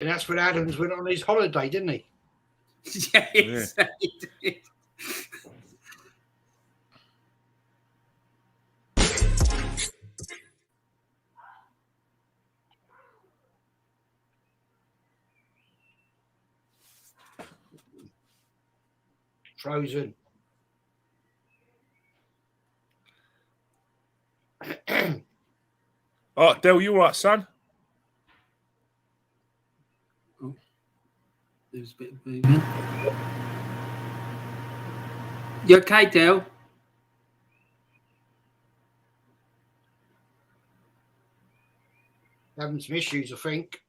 And that's when Adams went on his holiday, didn't he? Yes, Yeah. he did. Frozen. All right, Del, you all right, son? Oh, there's a bit of movement. You okay, Del? Having some issues, I think.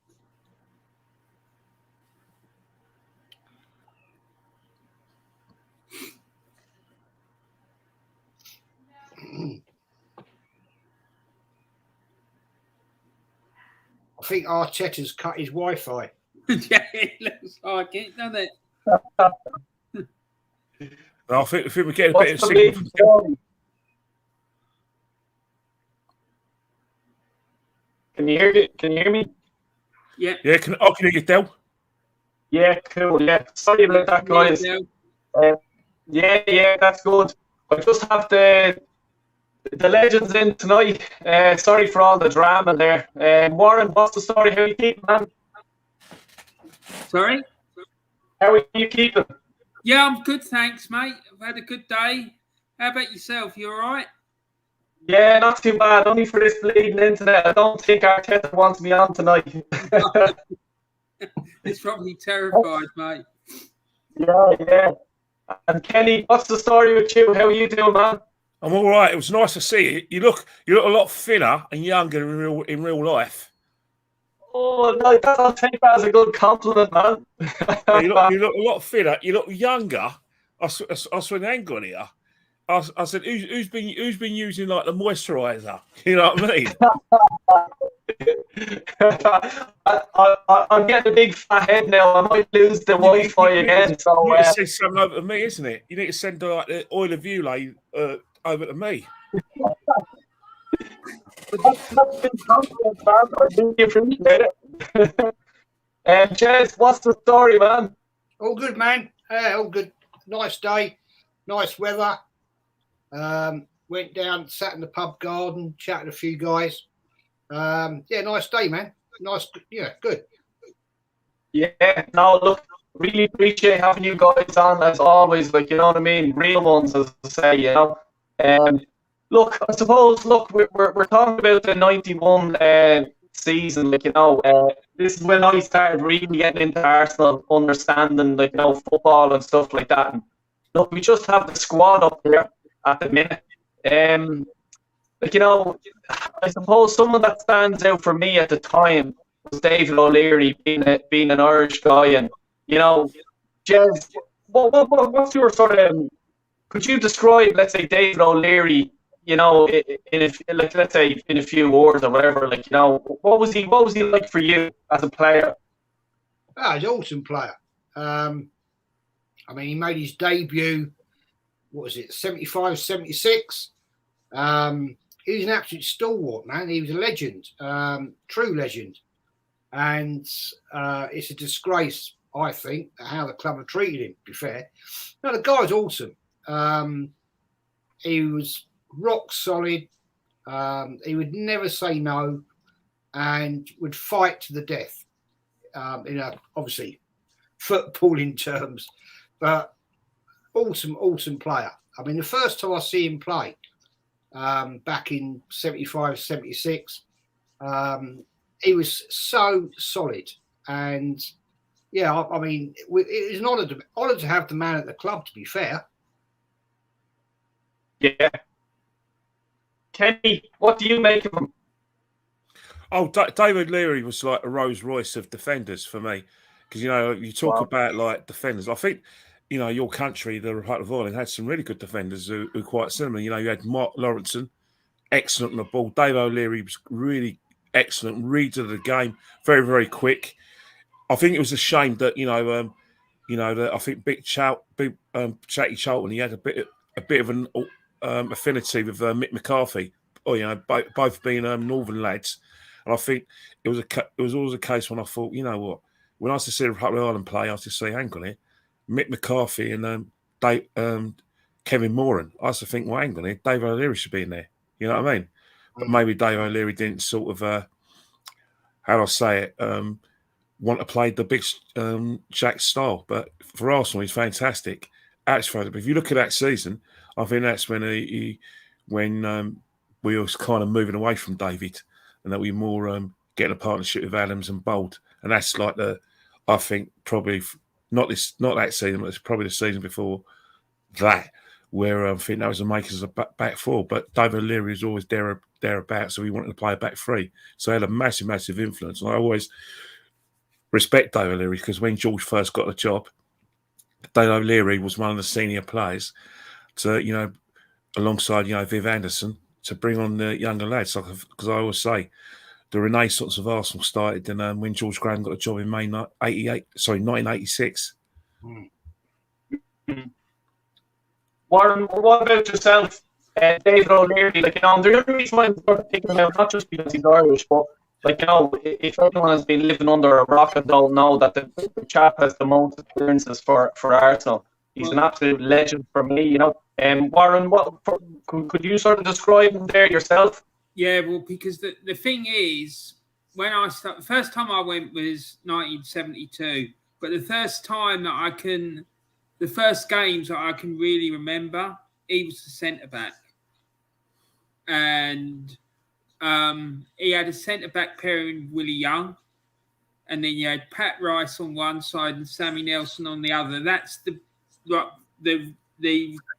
I think Arteta's cut his Wi-Fi. Yeah, it looks like it, doesn't it? I think we're getting a What's bit of the signal big from story? Can you hear it? Can you hear me? Yeah. Yeah, I can hear you, Del. Yeah, cool. Yeah, sorry about that, guys. Yeah, that's good. I just have the legends in tonight. Sorry for all the drama there. Warren, what's the story? How are you keeping, man? Sorry? How are you keeping? Yeah, I'm good, thanks, mate. I've had a good day. How about yourself? You all right? Yeah, not too bad. Only for this bleeding internet. I don't think Arteta wants me on tonight. He's probably terrified, mate. Yeah. And Kenny, what's the story with you? How are you doing, man? I'm all right. It was nice to see you. You look a lot thinner and younger in real life. Oh, no, I'll take that as a good compliment, man. Yeah, you look a lot thinner. You look younger. I saw an angle on here. I said, who's been using like the moisturiser? You know what I mean? I'm getting a big fat head now. I might lose the Wi-Fi again. So you need to send something over to me, isn't it? You need to send like the oil of you over to me. That's been compliment, man. I really appreciate it. Jez, what's the story, man? All good, man. All good. Nice day. Nice weather. Went down, sat in the pub garden, chatted to a few guys. Yeah, nice day, man. Nice. Yeah, good. Yeah, no, look, really appreciate having you guys on as always. Like, you know what I mean? Real ones, as I say, you know. Look, I suppose, we're talking about the 91 season, like, you know, this is when I started really getting into Arsenal, understanding, like, you know, football and stuff like that. And look, we just have the squad up here at the minute. Like, you know, I suppose someone that stands out for me at the time was David O'Leary, being an Irish guy. And, you know, Jez, what's your sort of, could you describe, let's say, David O'Leary, you know, let's say in a few words or whatever, like, you know, what was he like for you as a player? He's an awesome player. I mean, he made his debut, what was it, 75, 76? He was an absolute stalwart, man. He was a legend, true legend. And it's a disgrace, I think, how the club have treated him, to be fair. No, the guy was awesome. He was rock solid. He would never say no and would fight to the death. Obviously, footballing terms, but awesome player. I mean, the first time I see him play, back in 75, 76, he was so solid. And yeah, I mean, it was an honour to have the man at the club, to be fair. Yeah. Kenny, what do you make of him? Oh, David Leary was like a Rolls Royce of defenders for me. Because, you know, you talk about like defenders. I think, you know, your country, the Republic of Ireland, had some really good defenders who quite similar. You know, you had Mark Lawrenson, excellent on the ball. Dave O'Leary was really excellent, reader of the game, very, very quick. I think it was a shame that, that I think Chatty Charlton, he had a bit of an affinity with Mick McCarthy. Oh, you know, both being Northern lads. And I think it was always a case when I thought, you know what, when I used to see the Republic of Ireland play, I used to say, hang on here, Mick McCarthy and Kevin Moran. I used to think, well, hang on here, Dave O'Leary should be in there. You know what I mean? But maybe Dave O'Leary didn't sort of, how do I say it, want to play the big Jack style. But for Arsenal, he's fantastic. But if you look at that season, I think that's when when we was kind of moving away from David, and that we more getting a partnership with Adams and Bold, and that's like I think probably not that season, but it's probably the season before that, where I think that was the makers of back four. But David O'Leary was always thereabouts, so we wanted to play a back three, so he had a massive influence. And I always respect David O'Leary because when George first got the job, David O'Leary was one of the senior players to, alongside, Viv Anderson, to bring on the younger lads. Because I always say the renaissance of Arsenal started and when George Graham got a job in May 1986. Warren, what about yourself, David O'Leary? The only reason why I'm sort of picking him out, not just because he's Irish, but if anyone has been living under a rock and don't know that the chap has the most appearances for Arsenal, he's an absolute legend for me. Warren, could you sort of describe him there yourself? Yeah, well, because the thing is, when the first time I went was 1972, but the first games that I can really remember, he was the centre back, and he had a centre-back pairing with Willie Young, and then you had Pat Rice on one side and Sammy Nelson on the other. That's the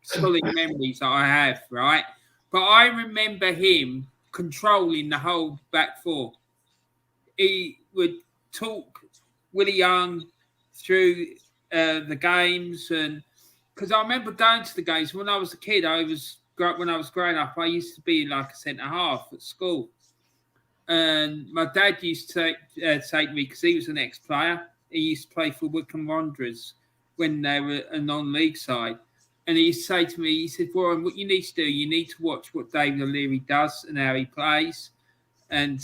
solid memories that I have, right? But I remember him controlling the whole back four. He would talk Willie Young through the games, and because I remember going to the games when I was a kid. When I was growing up, I used to be like a centre half at school. And my dad used to take me because he was an ex-player. He used to play for Wycombe Wanderers when they were a non-league side. And he used to say to me, he said, Warren, what you need to do, you need to watch what David O'Leary does and how he plays and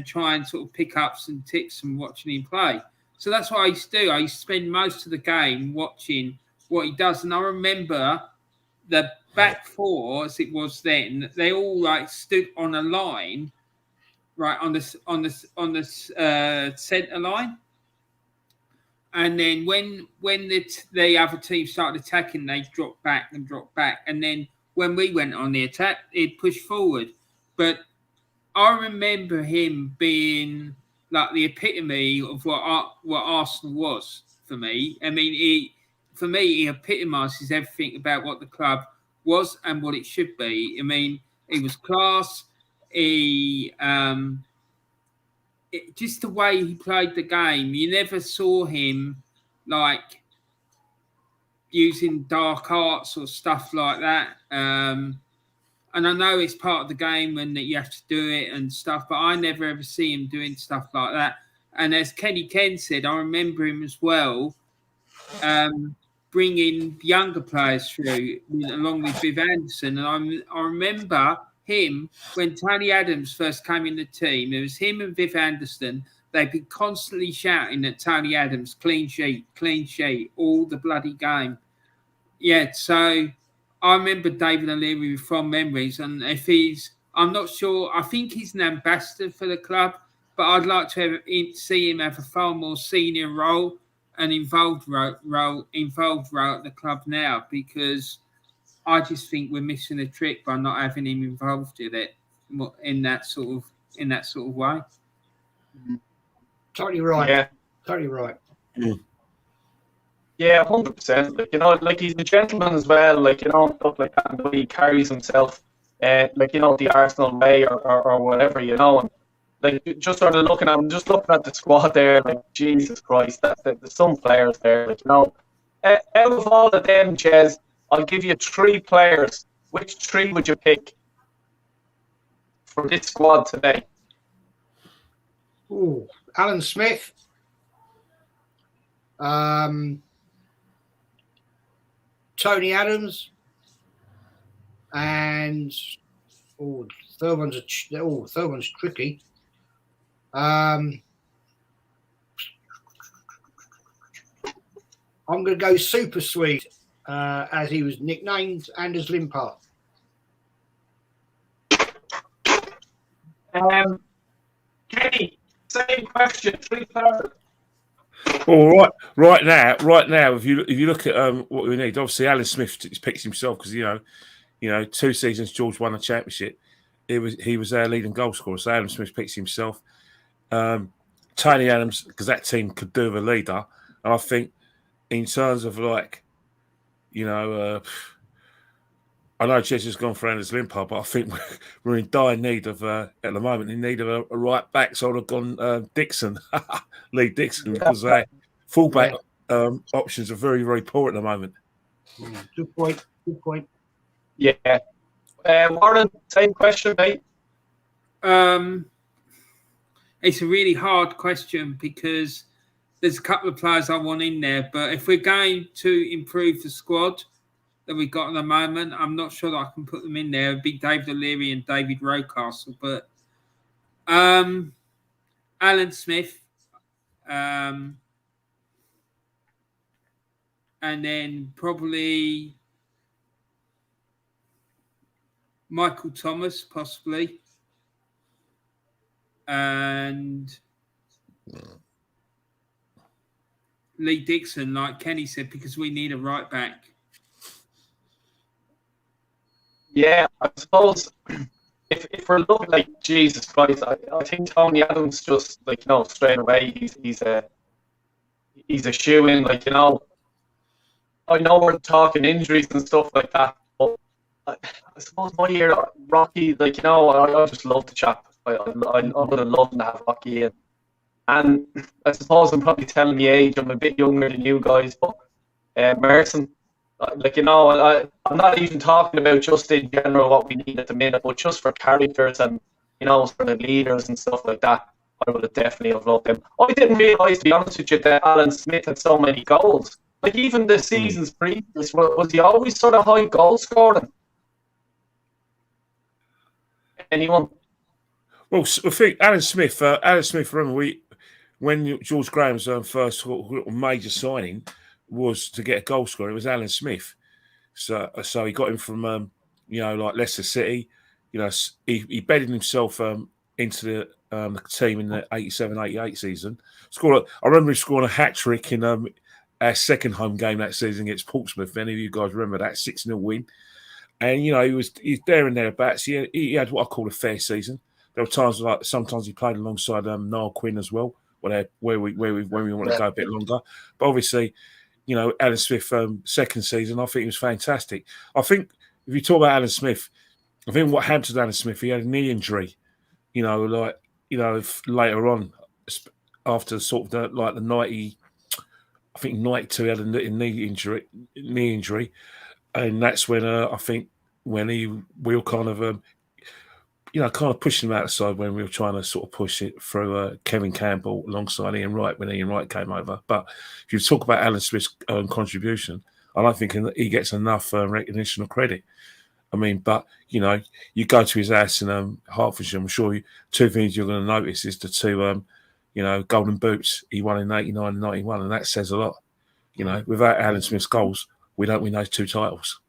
try and sort of pick up some tips from watching him play. So that's what I used to do. I used to spend most of the game watching what he does. And I remember the back four, as it was then, they all stood on a line, right on the centre line, and then when the other team started attacking, they dropped back, and then when we went on the attack, it pushed forward. But I remember him being like the epitome of what Arsenal was for me. I mean, he epitomises everything about what the club was and what it should be. I mean, he was class. Just the way he played the game, you never saw him using dark arts or stuff like that. And I know it's part of the game and that you have to do it and stuff, but I never ever see him doing stuff like that. And as Kenny Ken said, I remember him as well, bringing younger players through along with Viv Anderson. And I remember him when Tony Adams first came in the team. It was him and Viv Anderson. They'd been constantly shouting at Tony Adams, clean sheet, all the bloody game. Yeah, so I remember David O'Leary with fond memories. And I'm not sure, I think he's an ambassador for the club, but I'd like to see him have a far more senior role and involved role at the club now, because I just think we're missing a trick by not having him involved in it in that sort of way. Totally right. Yeah. Totally right. Yeah, 100%. He's a gentleman as well. Stuff like that. The way he carries himself, the Arsenal way or whatever. And just sort of looking at the squad there, Jesus Christ, there's some players there. Out of all of them, Jez, I'll give you 3 players. Which 3 would you pick for this squad today? Ooh, Alan Smith. Tony Adams. And third one's tricky. I'm going to go Super Swede, as he was nicknamed, and as Limpar. Kenny, same question. 3,000. Well, right now, if you look at what we need, obviously Alan Smith picks himself because you know 2 seasons George won a championship. He was our leading goal scorer, so Alan Smith picks himself. Tony Adams, because that team could do with a leader, and I think in terms of like, I know Jez has gone for Anders Limpar, but I think we're in dire need of at the moment in need of a right back. So I'd have gone Dixon, Lee Dixon, because fullback options are very, very poor at the moment. Good point. Good point. Yeah. Warren, same question, mate. It's a really hard question because there's a couple of players I want in there, but if we're going to improve the squad that we've got at the moment, I'm not sure that I can put them in there. It'd be David O'Leary and David Rocastle, but Alan Smith, and then probably Michael Thomas, possibly, and Lee Dixon, like Kenny said, because we need a right back. Yeah, I suppose if we're looking like Jesus Christ, I think Tony Adams just straight away he's a shoo-in. I know we're talking injuries and stuff like that, but I suppose my year Rocky, I just love the chap. I would have loved to have Rocky in. And I suppose I'm probably telling my age, I'm a bit younger than you guys, but Merson, I'm not even talking about just in general what we need at the minute, but just for characters and, for the leaders and stuff like that, I would have definitely have loved them. I didn't realise, to be honest with you, that Alan Smith had so many goals. Even the seasons previous, was he always sort of high goal scoring? Anyone? Well, I think Alan Smith, remember when George Graham's first major signing was to get a goal scorer, it was Alan Smith. So he got him from, like Leicester City. He bedded himself into the team in the 87-88 season. I remember him scoring a hat-trick in our second home game that season against Portsmouth. If any of you guys remember that 6-0 win. And, he's there and thereabouts. He had what I call a fair season. There were times sometimes he played alongside Niall Quinn as well, when we want to go a bit longer. But obviously, Alan Smith second season, I think he was fantastic. I think if you talk about Alan Smith, I think what happened to Alan Smith, he had a knee injury. Later on, after sort of the 90, I think 92, he had a knee injury, and that's when I think when we all kind of kind of pushing him out the side when we were trying to sort of push it through Kevin Campbell alongside Ian Wright when Ian Wright came over. But if you talk about Alan Smith's contribution, I don't think he gets enough recognition or credit. I mean, but, you go to his house in Hertfordshire, I'm sure two things you're going to notice is the two, golden boots he won in 89 and 91, and that says a lot. Without Alan Smith's goals, we don't win those two titles.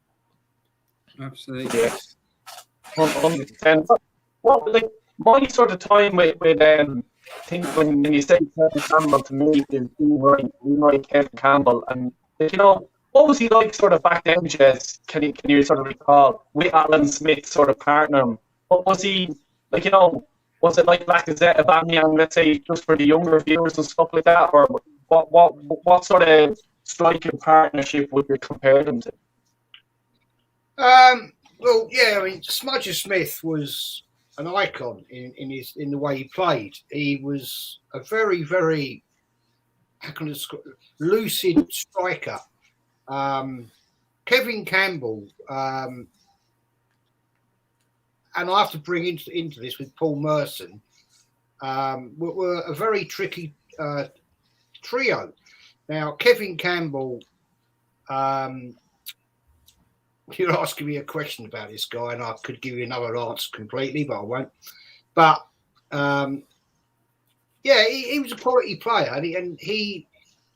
Absolutely. Yes. 100%. Well, my sort of time with I think when you say Kevin Campbell to me is Ian Wright, Kevin Campbell, and what was he like sort of back then, Jez? Can you sort of recall with Alan Smith sort of partner? What was he was it like Lacazette, Aubameyang, let's say, just for the younger viewers and stuff like that, or what sort of striking partnership would you compare them to? Well, yeah, I mean, Smudger Smith was an icon in the way he played. He was a very, very lucid striker. Kevin Campbell, and I have to bring into this with Paul Merson, were a very tricky trio. Now, Kevin Campbell, you're asking me a question about this guy, and I could give you another answer completely, but I won't. But he was a quality player, and he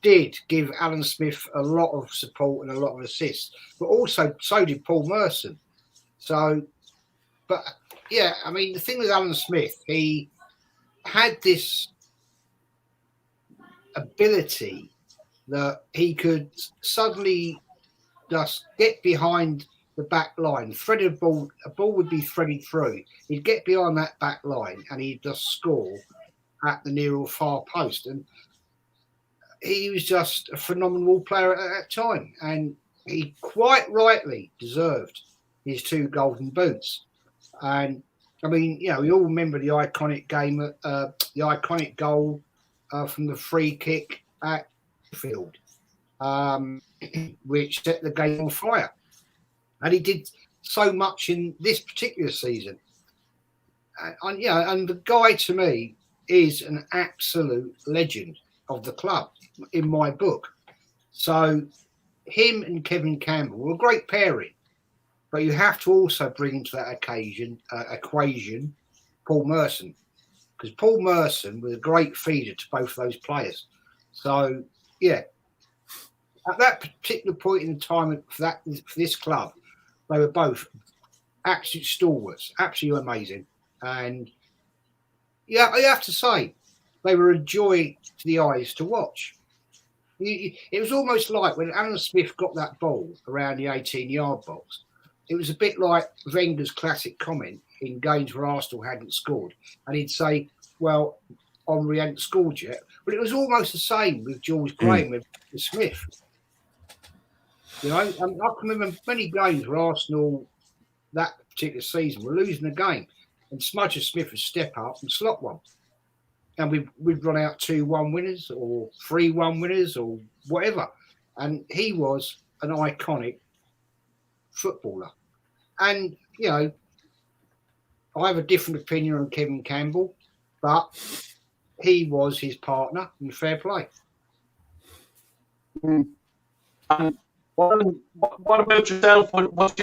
did give Alan Smith a lot of support and a lot of assists, but also so did Paul Merson. So, but yeah, I mean, the thing with Alan Smith, he had this ability that he could suddenly just get behind the back line, threaded a ball would be threaded through. He'd get behind that back line and he'd just score at the near or far post. And he was just a phenomenal player at that time. And he quite rightly deserved his 2 golden boots. And I mean, you know, we all remember the iconic game, the iconic goal from the free kick at Field, which set the game on fire. And he did so much in this particular season. And yeah, and the guy to me is an absolute legend of the club in my book. So him and Kevin Campbell were a great pairing, but you have to also bring into that equation Paul Merson, because Paul Merson was a great feeder to both of those players. So yeah, at that particular point in time for this club, they were both absolute stalwarts, absolutely amazing. And yeah, I have to say, they were a joy to the eyes to watch. It was almost like when Alan Smith got that ball around the 18-yard box, it was a bit like Wenger's classic comment in games where Arsenal hadn't scored. And he'd say, well, Henry hadn't scored yet. But it was almost the same with George Graham with Smith. You know, and I can remember many games where Arsenal that particular season were losing a game, and Smudger Smith would step up and slot one, and we'd run out 2-1 winners or 3-1 winners or whatever, and he was an iconic footballer. And you know, I have a different opinion on Kevin Campbell, but he was his partner in fair play. What about yourself? Would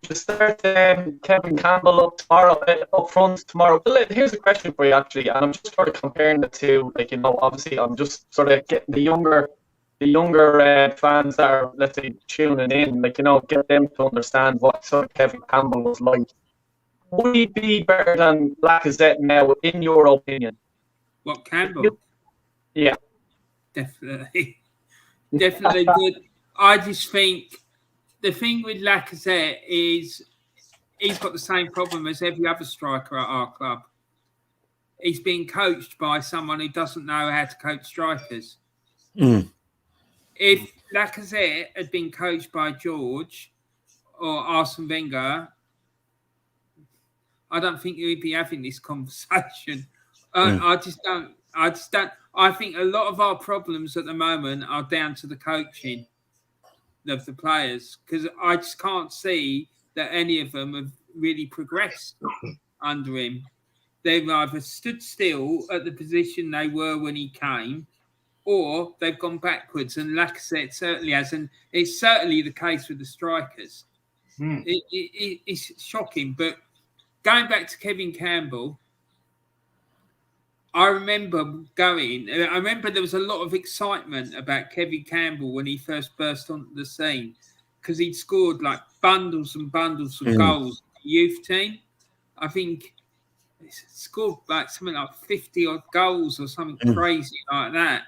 you start Kevin Campbell up front tomorrow? Well, here's a question for you actually, and I'm just sort of comparing the two. Like, you know, obviously I'm just sort of getting the younger fans that are, let's say, tuning in, like, you know, get them to understand what sort of Kevin Campbell was like. Would he be better than Lacazette now, in your opinion? What, Campbell? Yeah, definitely good. I just think the thing with Lacazette is he's got the same problem as every other striker at our club. He's being coached by someone who doesn't know how to coach strikers. If Lacazette had been coached by George or Arsene Wenger, I don't think we'd be having this conversation. I just don't. I think a lot of our problems at the moment are down to the coaching of the players, because I just can't see that any of them have really progressed under him. They've either stood still at the position they were when he came, or they've gone backwards. And Lacazette certainly has, and it's certainly the case with the strikers. It's shocking. But going back to Kevin Campbell, I remember there was a lot of excitement about Kevin Campbell when he first burst onto the scene, because he'd scored like bundles and bundles of goals for the youth team. I think he scored like something like 50 odd goals or something crazy like that.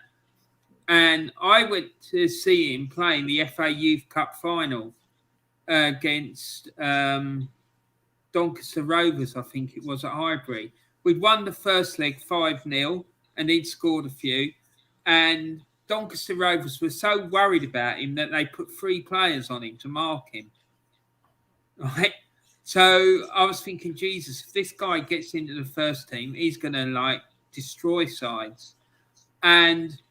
And I went to see him play in the FA Youth Cup final against Doncaster Rovers, I think it was, at Highbury. We'd won the first leg 5-0 and he'd scored a few. And Doncaster Rovers were so worried about him that they put 3 players on him to mark him. Right? So I was thinking, Jesus, if this guy gets into the first team, he's going to like destroy sides. And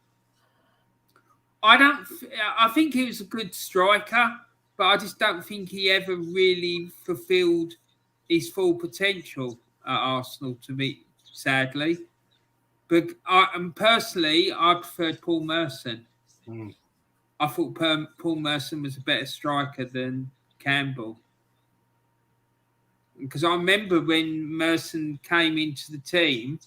I think he was a good striker, but I just don't think he ever really fulfilled his full potential at Arsenal, to me, sadly. But personally, I preferred Paul Merson. I thought Paul Merson was a better striker than Campbell. Because I remember when Merson came into the team,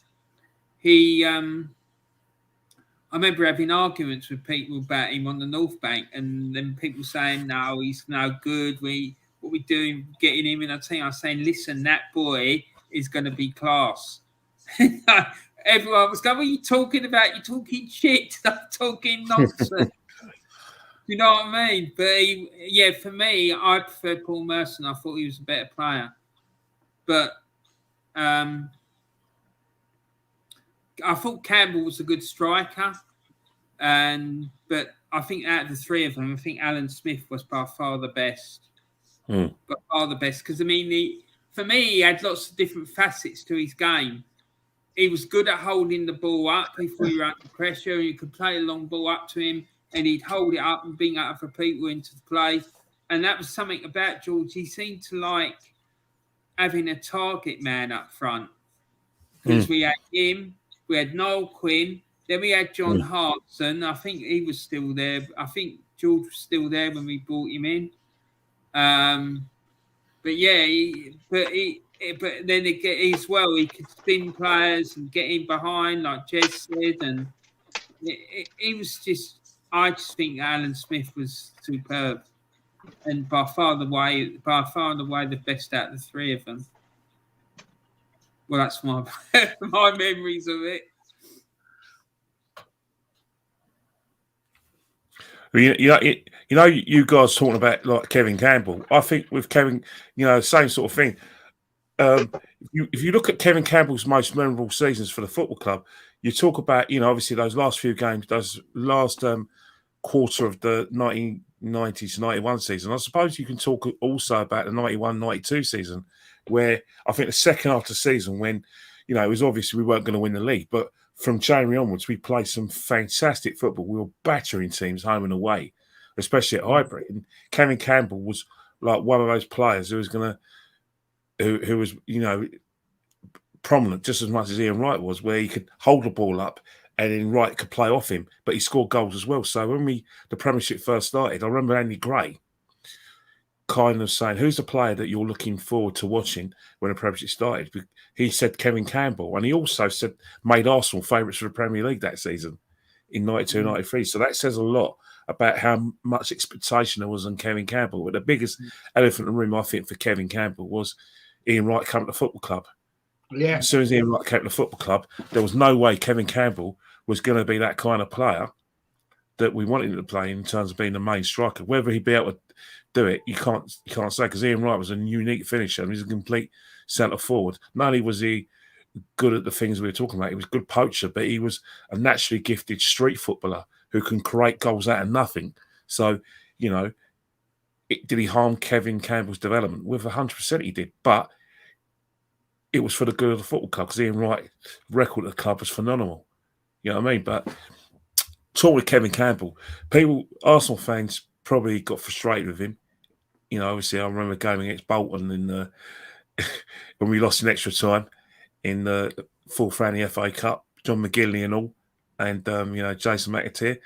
I remember having arguments with people about him on the North Bank, and then people saying, "No, he's no good. What we doing getting him in our team?" I was saying, "Listen, that boy is going to be class." Everyone was going, "What are you talking about? You're talking shit. Stop talking nonsense." You know what I mean? But for me, I prefer Paul Merson. I thought he was a better player, but I thought Campbell was a good striker, but I think out of the three of them, I think Alan Smith was by far the best. By far the best, because I mean, for me, he had lots of different facets to his game. He was good at holding the ball up if we were under pressure. You could play a long ball up to him, and he'd hold it up and bring other people into the play. And that was something about George. He seemed to like having a target man up front. Because we had him, we had Noel Quinn, then we had John Hartson. I think he was still there. I think George was still there when we brought him in. But then as well, he could spin players and get in behind, like Jez said, and he was just. I just think Alan Smith was superb, and by far the way the best out of the three of them. Well, that's my my memories of it. You guys talking about like Kevin Campbell. I think with Kevin, same sort of thing. If you look at Kevin Campbell's most memorable seasons for the football club, you talk about, obviously those last few games, those last quarter of the 1990 to 91 season. I suppose you can talk also about the 91-92 season, where I think the second half of the season, when, it was obvious we weren't going to win the league, but from January onwards, we played some fantastic football. We were battering teams home and away, especially at Highbury. And Kevin Campbell was like one of those players who was who was, prominent just as much as Ian Wright was, where he could hold the ball up and then Wright could play off him, but he scored goals as well. So when the Premiership first started, I remember Andy Gray kind of saying, "Who's the player that you're looking forward to watching when the Premiership started?" He said Kevin Campbell, and he also said made Arsenal favourites for the Premier League that season in 92-93. So that says a lot about how much expectation there was on Kevin Campbell. But the biggest elephant in the room, I think, for Kevin Campbell was Ian Wright coming to the football club. Yeah. As soon as Ian Wright came to the football club, there was no way Kevin Campbell was going to be that kind of player that we wanted him to play in terms of being the main striker. Whether he'd be able to do it, you can't say, because Ian Wright was a unique finisher. He was a complete centre forward. Not only was he good at the things we were talking about, he was a good poacher, but he was a naturally gifted street footballer who can create goals out of nothing. So, did he harm Kevin Campbell's development? With 100% he did, but it was for the good of the football club, because Ian Wright's record at the club was phenomenal. You know what I mean? But talking with Kevin Campbell, Arsenal fans probably got frustrated with him. Obviously, I remember going against Bolton when we lost in extra time in the fourth round of the FA Cup, John McGinley and all, and Jason McAteer,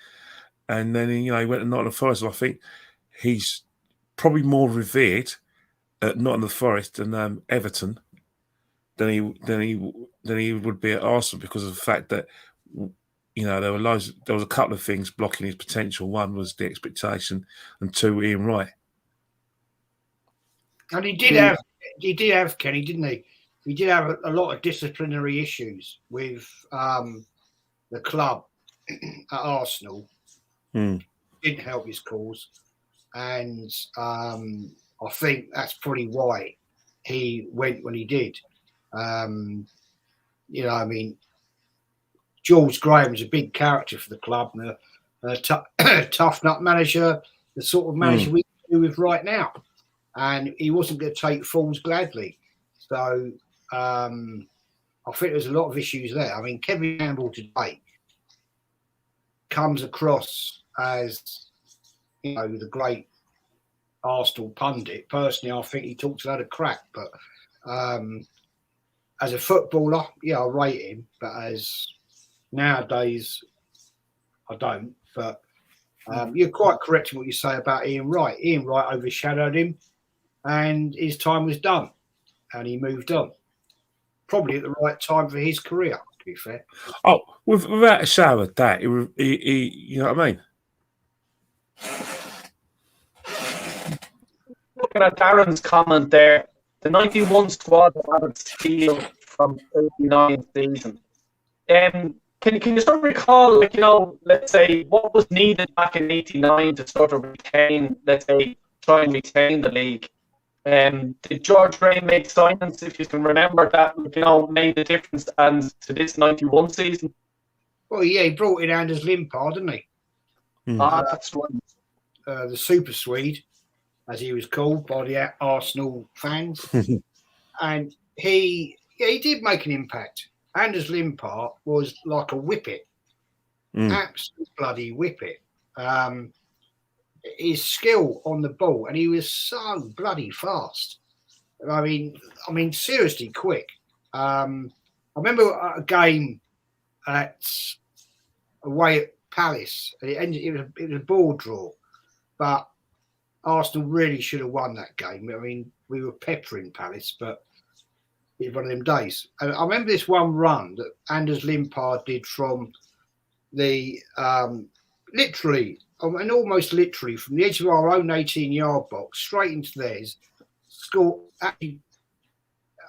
and then he went to Nottingham Forest. So I think he's probably more revered at Nottingham Forest than Everton than he would be at Arsenal, because of the fact that there was a couple of things blocking his potential. One was the expectation, and two, Ian Wright. And he did have Kenny, didn't he? He did have a lot of disciplinary issues with the club at Arsenal. Didn't help his cause, and I think that's probably why he went when he did. George Graham was a big character for the club, and a tough nut manager, the sort of manager we do with right now. And he wasn't going to take fools gladly. So I think there's a lot of issues there. I mean, Kevin Campbell today comes across as, the great Arsenal pundit. Personally, I think he talks a lot of crap, but as a footballer, I rate him. But as nowadays, I don't. But you're quite correct in what you say about Ian Wright. Ian Wright overshadowed him, and his time was done, and he moved on. Probably at the right time for his career. To be fair. Oh, without a shadow of that, you know what I mean? Looking at Darren's comment there, the 91 squad added steel from 89 season. Can you sort of recall, like, you know, let's say what was needed back in 89 to sort of retain, let's say, try and retain the league? Did George Gray make signings, if you can remember, that, you know, made a difference and to this 91 season? Well, yeah, he brought in Anders Limpar, didn't he? That's one. The Super Swede, as he was called by the Arsenal fans. And he did make an impact. Anders Limpar was like a whippet. Absolute bloody whippet. His skill on the ball, and he was so bloody fast. I mean, seriously quick. I remember a game away at Palace. It was a ball draw, but Arsenal really should have won that game. I mean, we were peppering Palace, but it was one of them days. And I remember this one run that Anders Limpar did from the literally, and almost literally, from the edge of our own 18-yard box straight into theirs. Scored. Actually,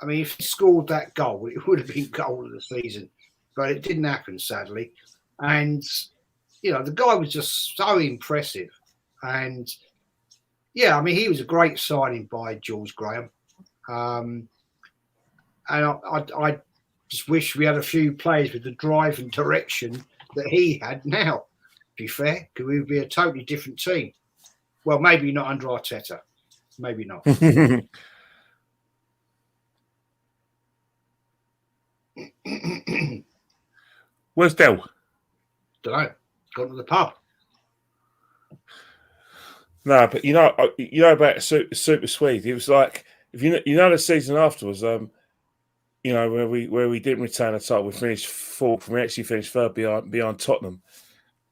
I mean, if he scored that goal, it would have been goal of the season, but it didn't happen, sadly. And you know, the guy was just so impressive. And yeah, I mean, he was a great signing by George Graham. And I just wish we had a few players with the drive and direction that he had now, to be fair, because we would be a totally different team. Well, maybe not under Arteta. Maybe not. Where's Del? Don't know. Gone to the pub. No, but you know about Super Swede. It was like, if you know the season afterwards, you know, where we didn't retain the title, we finished fourth. We actually finished third behind Tottenham,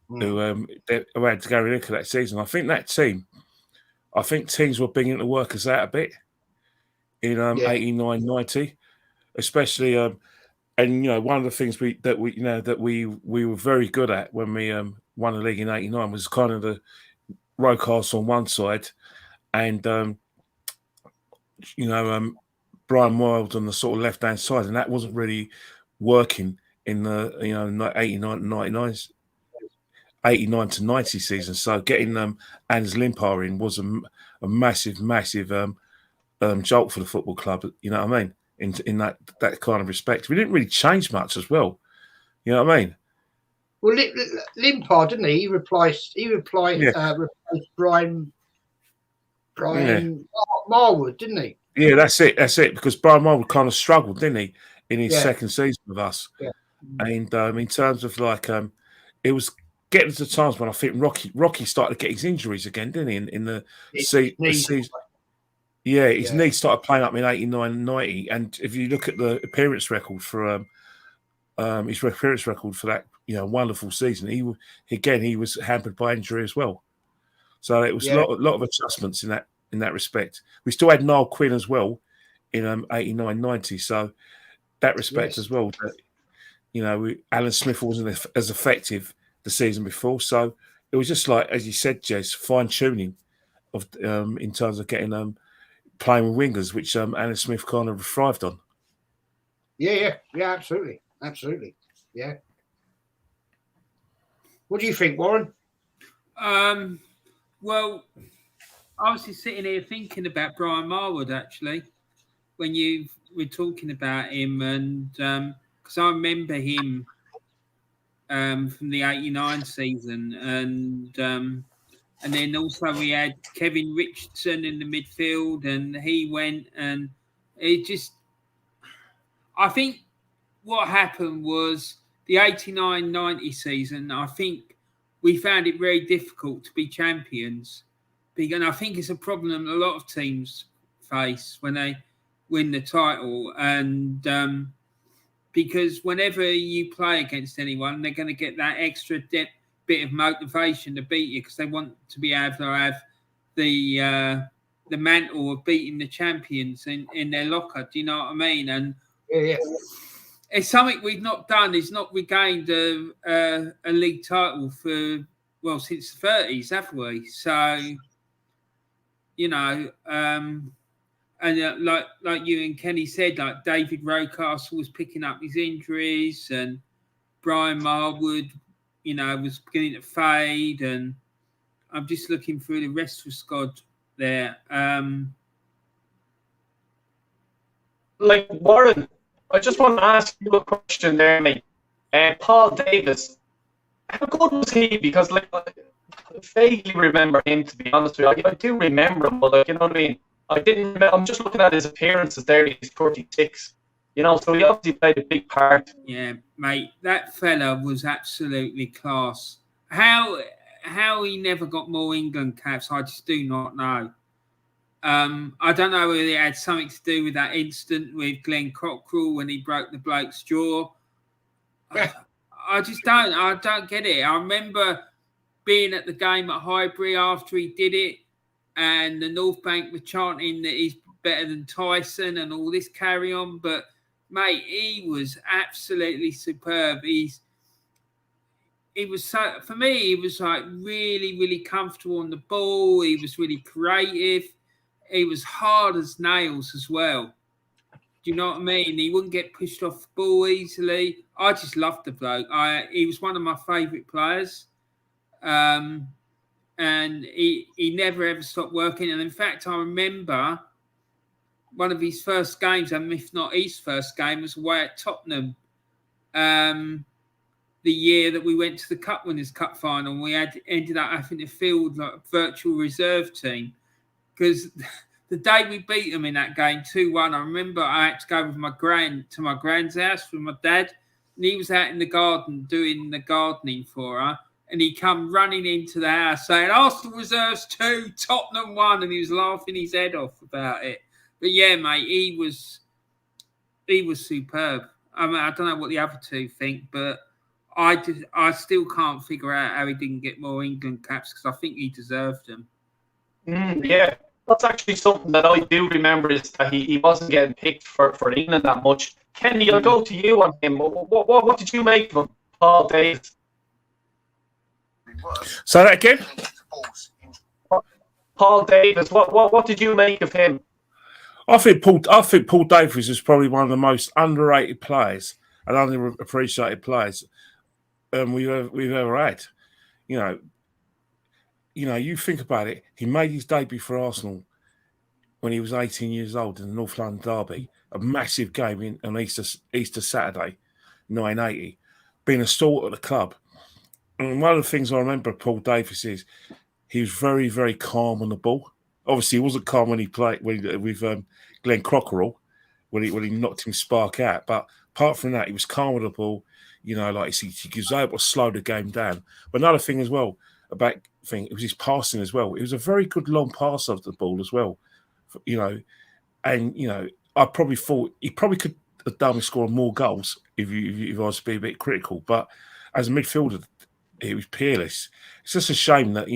who had to go in for that season. I think teams were beginning to work us out a bit in 89, 90, especially. And you know, one of the things that we were very good at when we won the league in '89 was kind of the Rocas on one side, and Brian Wild on the sort of left hand side, and that wasn't really working in the 89 to 90 season. So getting Anders Limpar in was a massive jolt for the football club. You know what I mean? In that kind of respect, we didn't really change much as well. You know what I mean? Well, Limpar, didn't he? He replaced Brian Marwood, didn't he? Yeah, that's it. Because Brian Marwood kind of struggled, didn't he, in his second season with us? Yeah. And in terms of like, it was getting to times when I think Rocky started to get his injuries again, didn't he? In the season. Yeah, his knees started playing up in 89 and 90. And if you look at the appearance record for that, you know, wonderful season, he was hampered by injury as well. So it was a lot of adjustments in that respect. We still had Niall Quinn as well in 89, 90. So that respect as well. That, you know, Alan Smith wasn't as effective the season before. So it was just like, as you said, Jez, fine tuning of in terms of getting playing with wingers, which Alan Smith kind of thrived on. Yeah, absolutely. Yeah. What do you think, Warren? Well, I was just sitting here thinking about Brian Marwood, actually, when you were talking about him, and because I remember him from the '89 season, and then also we had Kevin Richardson in the midfield, and he went, and it just, I think what happened was the 89-90 season, I think we found it very difficult to be champions. And I think it's a problem a lot of teams face when they win the title. And because whenever you play against anyone, they're going to get that extra bit of motivation to beat you because they want to be able to have the mantle of beating the champions in their locker. Do you know what I mean? And it's something we've not done. It's not regained a league title since the 30s, have we? So, you know, and like you and Kenny said, like David Rocastle was picking up his injuries, and Brian Marwood, you know, was beginning to fade, and I'm just looking through the rest of the squad there. Like Warren, I just want to ask you a question there, mate. Paul Davis, how good was he? Because like I vaguely remember him, to be honest with you. I do remember him, but like, you know what I mean. I didn't remember. I'm just looking at his appearances there. He's 36. You know, so he obviously played a big part. Yeah, mate, that fella was absolutely class. How he never got more England caps, I just do not know. I don't know whether it had something to do with that incident with Glenn Cockrell when he broke the bloke's jaw. I just don't. I don't get it. I remember being at the game at Highbury after he did it, and the North Bank were chanting that he's better than Tyson and all this carry on. But mate, he was absolutely superb. He was so, for me, he was like really, really comfortable on the ball. He was really creative. He was hard as nails as well. Do you know what I mean? He wouldn't get pushed off the ball easily. I just loved the bloke. He was one of my favourite players. And he never ever stopped working. And in fact, I remember one of his first games, and if not his first game, was away at Tottenham. The year that we went to the Cup Winners' Cup final, and we ended up having to field like a virtual reserve team. Because the day we beat them in that game, 2-1, I remember I had to go with my grand's house with my dad, and he was out in the garden doing the gardening for her, and he come running into the house saying, Arsenal reserves 2, Tottenham 1, and he was laughing his head off about it. But yeah, mate, he was superb. I mean, I don't know what the other two think, but I still can't figure out how he didn't get more England caps, because I think he deserved them. Yeah, that's actually something that I do remember, is that he wasn't getting picked for England that much. Kenny, I'll go to you on him. What did you make of him, Paul Davis? Say that again. Paul Davis, what did you make of him? I think Paul Davis is probably one of the most underrated players and underappreciated players we've ever had. You think about it. He made his debut for Arsenal when he was 18 years old in the North London derby, a massive game on Easter Saturday, 1980, being a stalwart at the club. And one of the things I remember of Paul Davis is he was very, very calm on the ball. Obviously, he wasn't calm when he played with Glenn Cockerell when he knocked him spark out. But apart from that, he was calm with the ball. He was able to slow the game down. But another thing as well it was his passing as well. It was a very good long pass of the ball as well. I probably thought he probably could have done with scoring more goals if I was to be a bit critical. But as a midfielder, he was peerless. It's just a shame that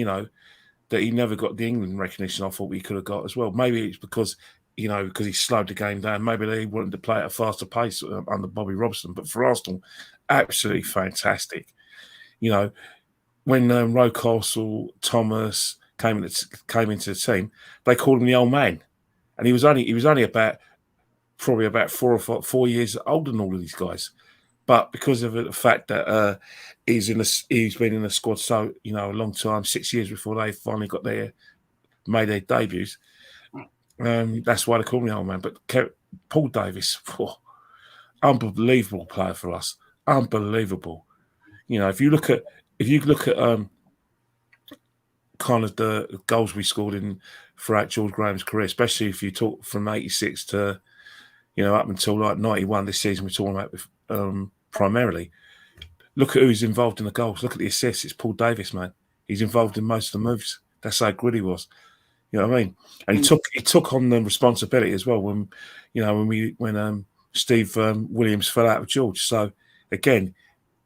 that he never got the England recognition I thought he could have got as well. Maybe it's because he slowed the game down. Maybe they wanted to play at a faster pace under Bobby Robson. But for Arsenal, absolutely fantastic. When Rocastle, Thomas came into the team, they called him the old man, and he was only probably about 4 years older than all of these guys. But because of the fact that he's been in the squad so a long time, 6 years before they finally made their debuts, that's why they call him the old man. But Paul Davis, unbelievable player for us, unbelievable. If you look at kind of the goals we scored throughout George Graham's career, especially if you talk from 86 to up until like 91 this season, we're talking about primarily. Look at who's involved in the goals. Look at the assists. It's Paul Davis, man. He's involved in most of the moves. That's how good he was. You know what I mean? And he took on the responsibility as well when Steve Williams fell out with George. So again,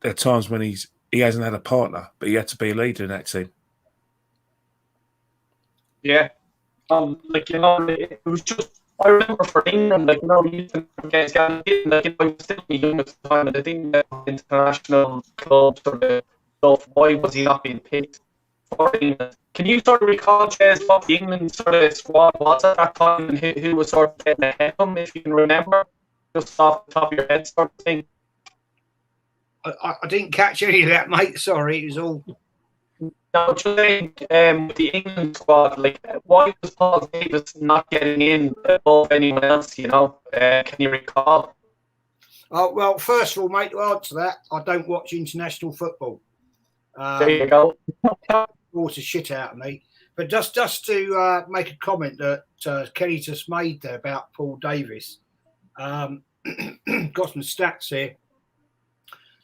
there are times when he hasn't had a partner, but he had to be a leader in that team. Yeah, it was just I remember for England, like, you know, we used to get like, you know, he was still young at the time, and I think that international clubs or the stuff, why was he not being picked for England? Can you sort of recall, Jez, what the England sort of squad was at that time and who was sort of getting ahead of him, if you can remember, just off the top of your head, sort of thing? I didn't catch any of that, mate. Sorry, it was all. Now, just saying, with the England squad, like, why was Paul Davis not getting in above anyone else, you know? Can you recall? Oh, well, first of all, mate, to answer that, I don't watch international football. There you go. Brought the shit out of me. But just to make a comment that Kenny just made there about Paul Davis, got some stats here.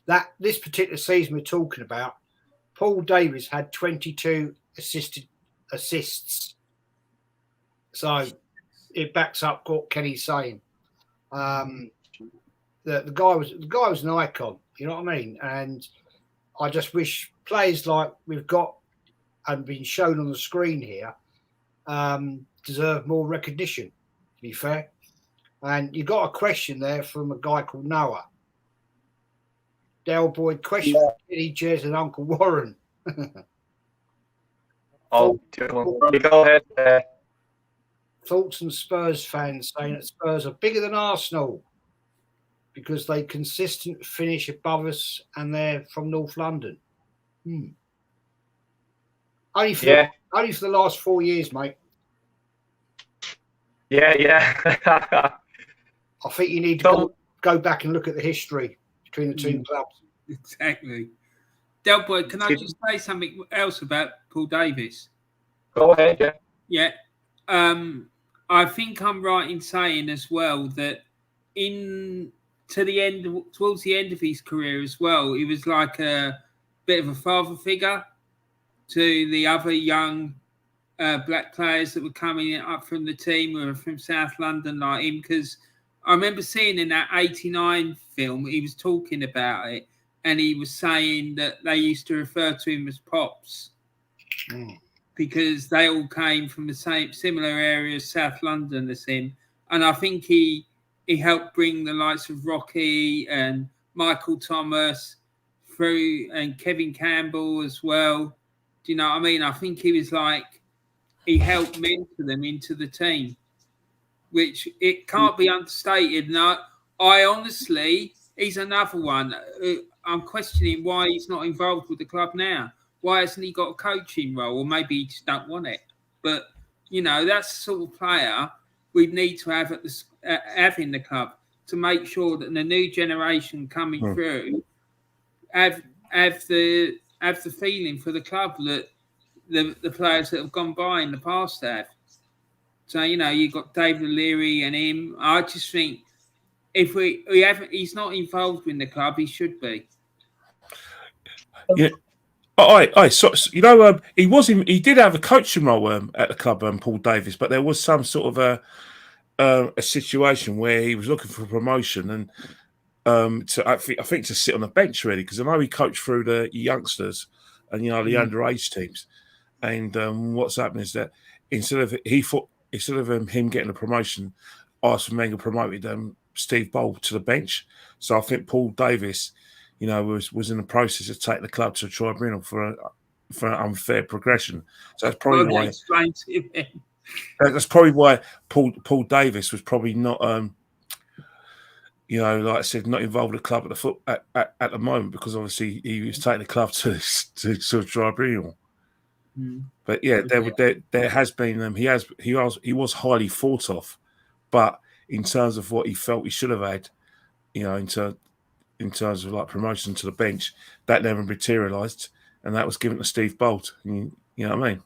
That this particular season we're talking about, Paul Davis had 22 assists. So it backs up what Kenny's saying. The guy was an icon, you know what I mean? And I just wish players like we've got and been shown on the screen here deserve more recognition, to be fair. And you got a question there from a guy called Noah. Del Boyd, question for Kenny, Jez, and Uncle Warren. Go ahead. Thoughts on Spurs fans saying that Spurs are bigger than Arsenal because they consistently finish above us and they're from North London. Only for the last 4 years, mate. Yeah. I think you need to go back and look at the history between the two clubs. Exactly. Del Boy, can I just say something else about Paul Davis? Go ahead, yeah. I think I'm right in saying as well that towards the end of his career as well, he was like a bit of a father figure to the other young black players that were coming up from the team who were from South London like him, because I remember seeing in that 89 film, he was talking about it, and he was saying that they used to refer to him as Pops because they all came from the similar area as South London as him. And I think he helped bring the likes of Rocky and Michael Thomas through, and Kevin Campbell as well. Do you know what I mean? I think he helped mentor them into the team, which it can't be understated. And I honestly, he's another one. I'm questioning why he's not involved with the club now. Why hasn't he got a coaching role? Or maybe he just don't want it. But, you know, that's the sort of player we need to have have in the club to make sure that the new generation coming through have the feeling for the club that the players that have gone by in the past have. So, you know, you've got David O'Leary and him. I just think if he's not involved in the club, he should be. Yeah. So you know, he did have a coaching role at the club, Paul Davis, but there was some sort of a situation where he was looking for promotion and I think to sit on the bench really, because I know he coached through the youngsters and the underage teams, and what's happened is that instead of him getting a promotion, Arsene Wenger promoted Steve Bold to the bench. So I think Paul Davis, you know, was in the process of taking the club to a tribunal for an unfair progression. So that's probably why. That's probably why Paul Davis was probably not, you know, like I said, not involved with the club at the moment, because obviously he was taking the club to a tribunal. But yeah, there has been he was highly thought of, but in terms of what he felt he should have had, you know, in terms of like promotion to the bench, that never materialised, and that was given to Steve Bolt. You know what I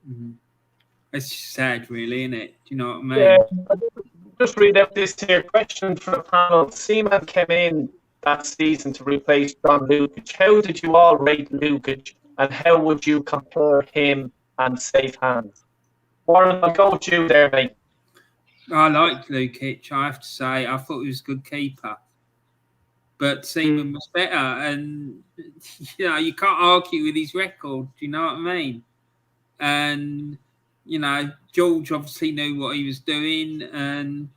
mean? It's sad, really, isn't it? Do you know what I mean? Yeah, just read out this here question for the panel. Seaman came in that season to replace John Lukic. How did you all rate Lukic, and how would you compare him and Safe Hands? Warren, I'll go with you there, mate. I liked Lukic, I have to say. I thought he was a good keeper. But Seaman was better. And, you know, you can't argue with his record. Do you know what I mean? And George obviously knew what he was doing, and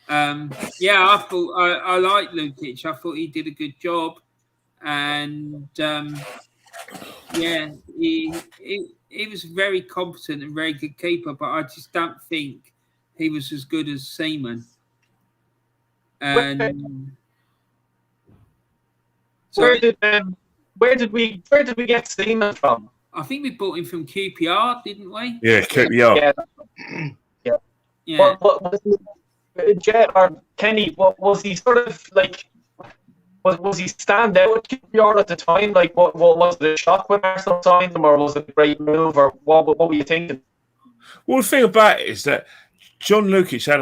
I thought I liked Lukic. I thought he did a good job, and he was a very competent and very good keeper. But I just don't think he was as good as Seaman. And where did we get Seaman from? I think we bought him from QPR, didn't we? Yeah, QPR. Yeah. What was Jez or Kenny? What was he sort of like? Was he stand out at QPR at the time? Like, what was it a shock when Arsenal signed him, or was it a great move, or what were you thinking? Well, the thing about it is that John Lukic had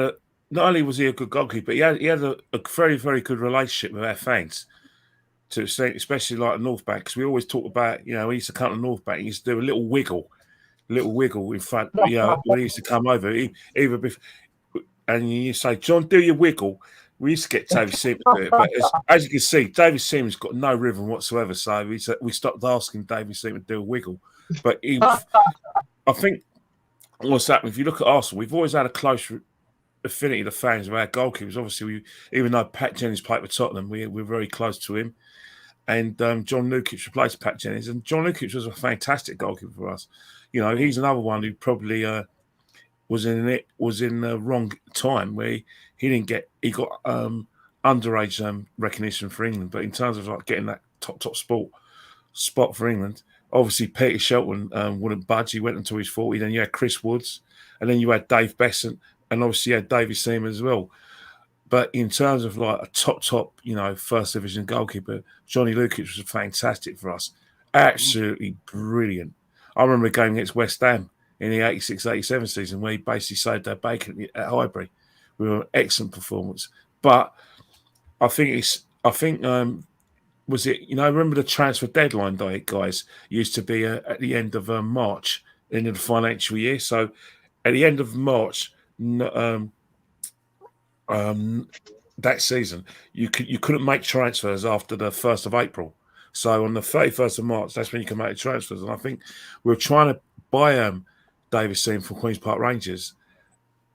not only was he a good goalkeeper, he had a very, very good relationship with our fans. To especially like a North back, because we always talk about, he used to come to North back, he used to do a little wiggle in front, when he used to come over, and you say, John, do your wiggle. We used to get David Seaman to do it, but as you can see, David Seaman's got no rhythm whatsoever, so we stopped asking David Seaman to do a wiggle. But I think what's happened, if you look at Arsenal, we've always had a close affinity to the fans of our goalkeepers. Obviously, even though Pat Jennings played for Tottenham, we're very close to him. And John Lukic replaced Pat Jennings, and John Lukic was a fantastic goalkeeper for us. He's another one who probably was in the wrong time where he got underage recognition for England. But in terms of like getting that top spot for England, obviously Peter Shelton wouldn't budge. He went until he's 40. Then you had Chris Woods, and then you had Dave Besant, and obviously you had David Seaman as well. But in terms of like a top, first division goalkeeper, Johnny Lukic was fantastic for us. Absolutely brilliant. I remember a game against West Ham in the 86-87 season where he basically saved their bacon at Highbury with an excellent performance. But I think was it, remember the transfer deadline day, guys, used to be at the end of March, end of the financial year. So at the end of March, that season, you couldn't make transfers after the 1st of April. So on the 31st of March, that's when you can make transfers. And I think we were trying to buy David Seaman from Queen's Park Rangers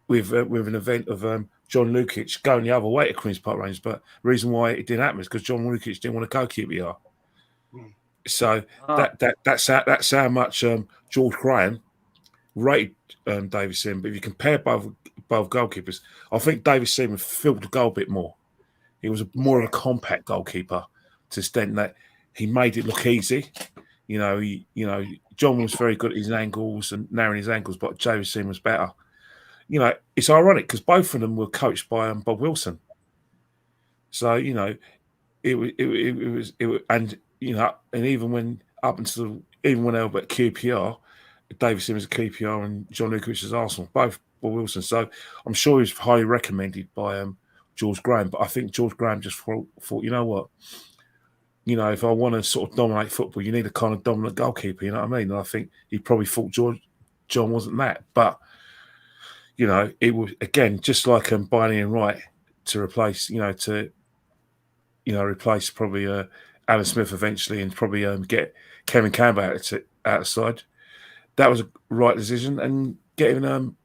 with an event of John Lukic going the other way to Queen's Park Rangers. But the reason why it didn't happen is because John Lukic didn't want to go QPR. So that's how much George Graham rated David Seaman. But if you compare both goalkeepers, I think David Seaman filled the goal a bit more. He was more of a compact goalkeeper to the extent that he made it look easy. John was very good at his angles and narrowing his angles, but David Seaman was better. It's ironic because both of them were coached by Bob Wilson. So it was, and even when they were at QPR, David Seaman was at QPR and John Lukic was Arsenal, both Bob Wilson. So I'm sure he was highly recommended by George Graham. But I think George Graham just thought, you know what? If I want to sort of dominate football, you need a kind of dominant goalkeeper. You know what I mean? And I think he probably thought John wasn't that. But it was again just like buying Ian Wright to replace, replace probably Alan Smith eventually, and probably get Kevin Campbell outside. That was a right decision, and getting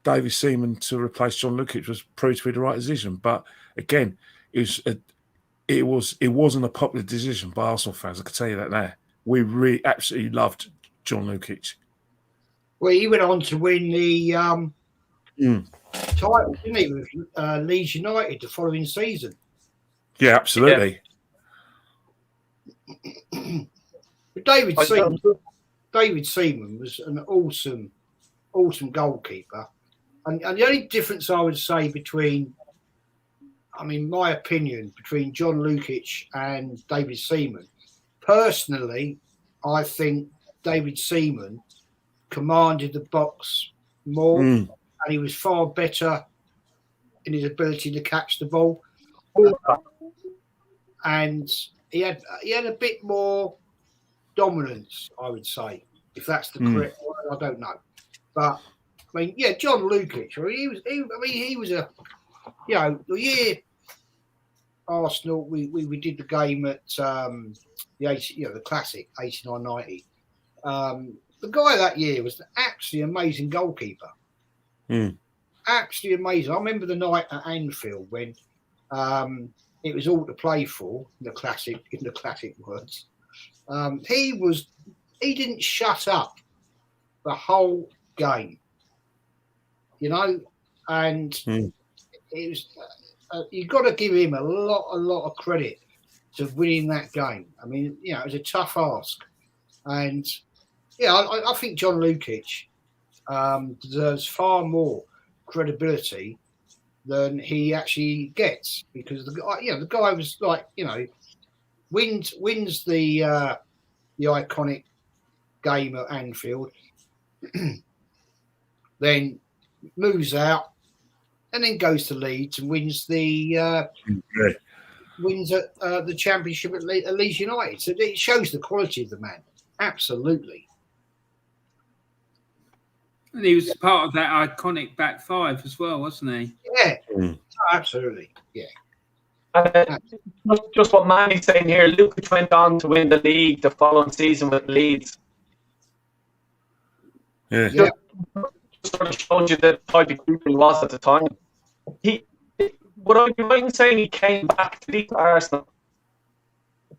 David Seaman to replace John Lukic was proved to be the right decision. But again, it wasn't a popular decision by Arsenal fans. I can tell you that now. We really absolutely loved John Lukic. Well, he went on to win the title, didn't he, with Leeds United the following season? Yeah, absolutely. Yeah. But David Seaman was an awesome goalkeeper. And the only difference I would say my opinion, between John Lukic and David Seaman, personally, I think David Seaman commanded the box more, and he was far better in his ability to catch the ball. And he had a bit more dominance, I would say, if that's the correct word. I don't know. But John Lukic, he was a, the year Arsenal, we did the game at the classic 89-90. The guy that year was an absolutely amazing goalkeeper. Absolutely amazing. I remember the night at Anfield when it was all to play for, in the classic words. He didn't shut up the whole game, you know, and it was. You've got to give him a lot of credit to winning that game. I mean, you know, it was a tough ask, and yeah, I think John Lukic deserves far more credibility than he actually gets, because the guy was like, you know, wins the iconic game at Anfield, then moves out, and then goes to Leeds and wins the championship at Leeds United. So it shows the quality of the man. Absolutely. And he was part of that iconic back five as well, wasn't he? Yeah, absolutely. Yeah. Just what Manny's saying here, Lukic went on to win the league the following season with Leeds. Yeah. Just sort of showed you the type of people he was at the time. Would I be right in saying he came back to the Arsenal?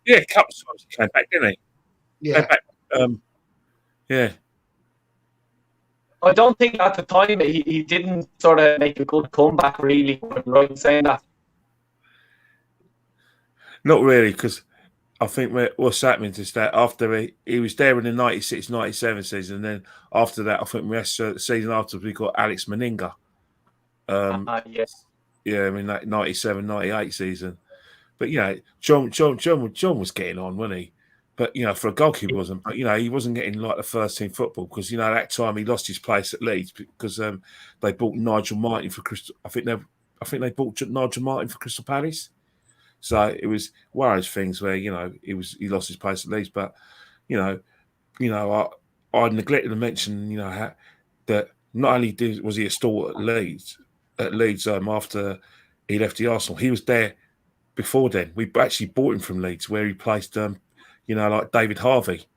Yeah, a couple of times he came back, didn't he? Yeah. Came back, yeah. I don't think at the time he didn't sort of make a good comeback, really. Would I be right in saying that? Not really, because I think what's happening is that after he was there in the 96-97 season, and then after that, I think the season after we got Alex Meninga. Yes. Yeah, I mean that 97-98 season. But you know, John was getting on, wasn't he? But you know, for a goalkeeper, wasn't. But you know, he wasn't getting like the first team football, because you know that time he lost his place at Leeds because they bought Nigel Martin for Crystal. I think they bought Nigel Martin for Crystal Palace. So it was one of those things where, you know, he lost his place at Leeds. But you know, I neglected to mention, you know, that not only was he a stalwart at Leeds after he left the Arsenal, he was there before then. We actually bought him from Leeds, where he placed you know, like David Harvey.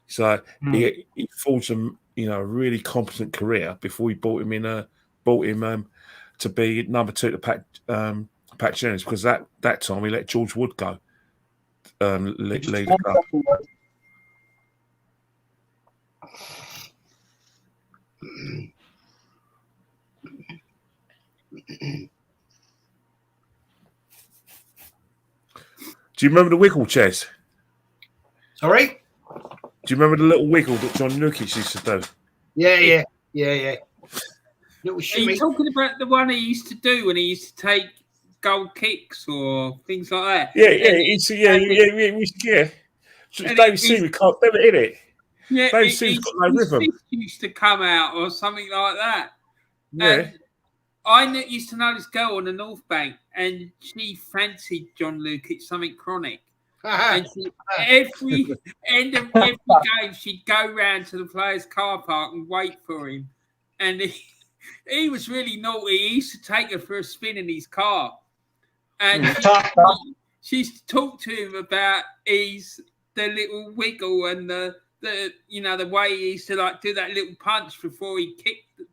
So he forged a really competent career before we bought him to be number 2 to Pat Jennings, because that time we let George Wood go. Lead the club. Do you remember the wiggle, Jez? Sorry? Do you remember the little wiggle that John Lukic used to do? Yeah. Little Are shimmy. you talking about the one he used to do when he used to take goal kicks or things like that? Yeah. David Seaman can't never hit it. Yeah, David Seaman's got no rhythm. His fist used to come out or something like that. Yeah. And I used to know this girl on the North Bank, and she fancied John Lukic something chronic. And every end of every game, she'd go round to the players' car park and wait for him. And he was really naughty. He used to take her for a spin in his car. And she used to talk to him about the little wiggle and the way he used to like do that little punch before he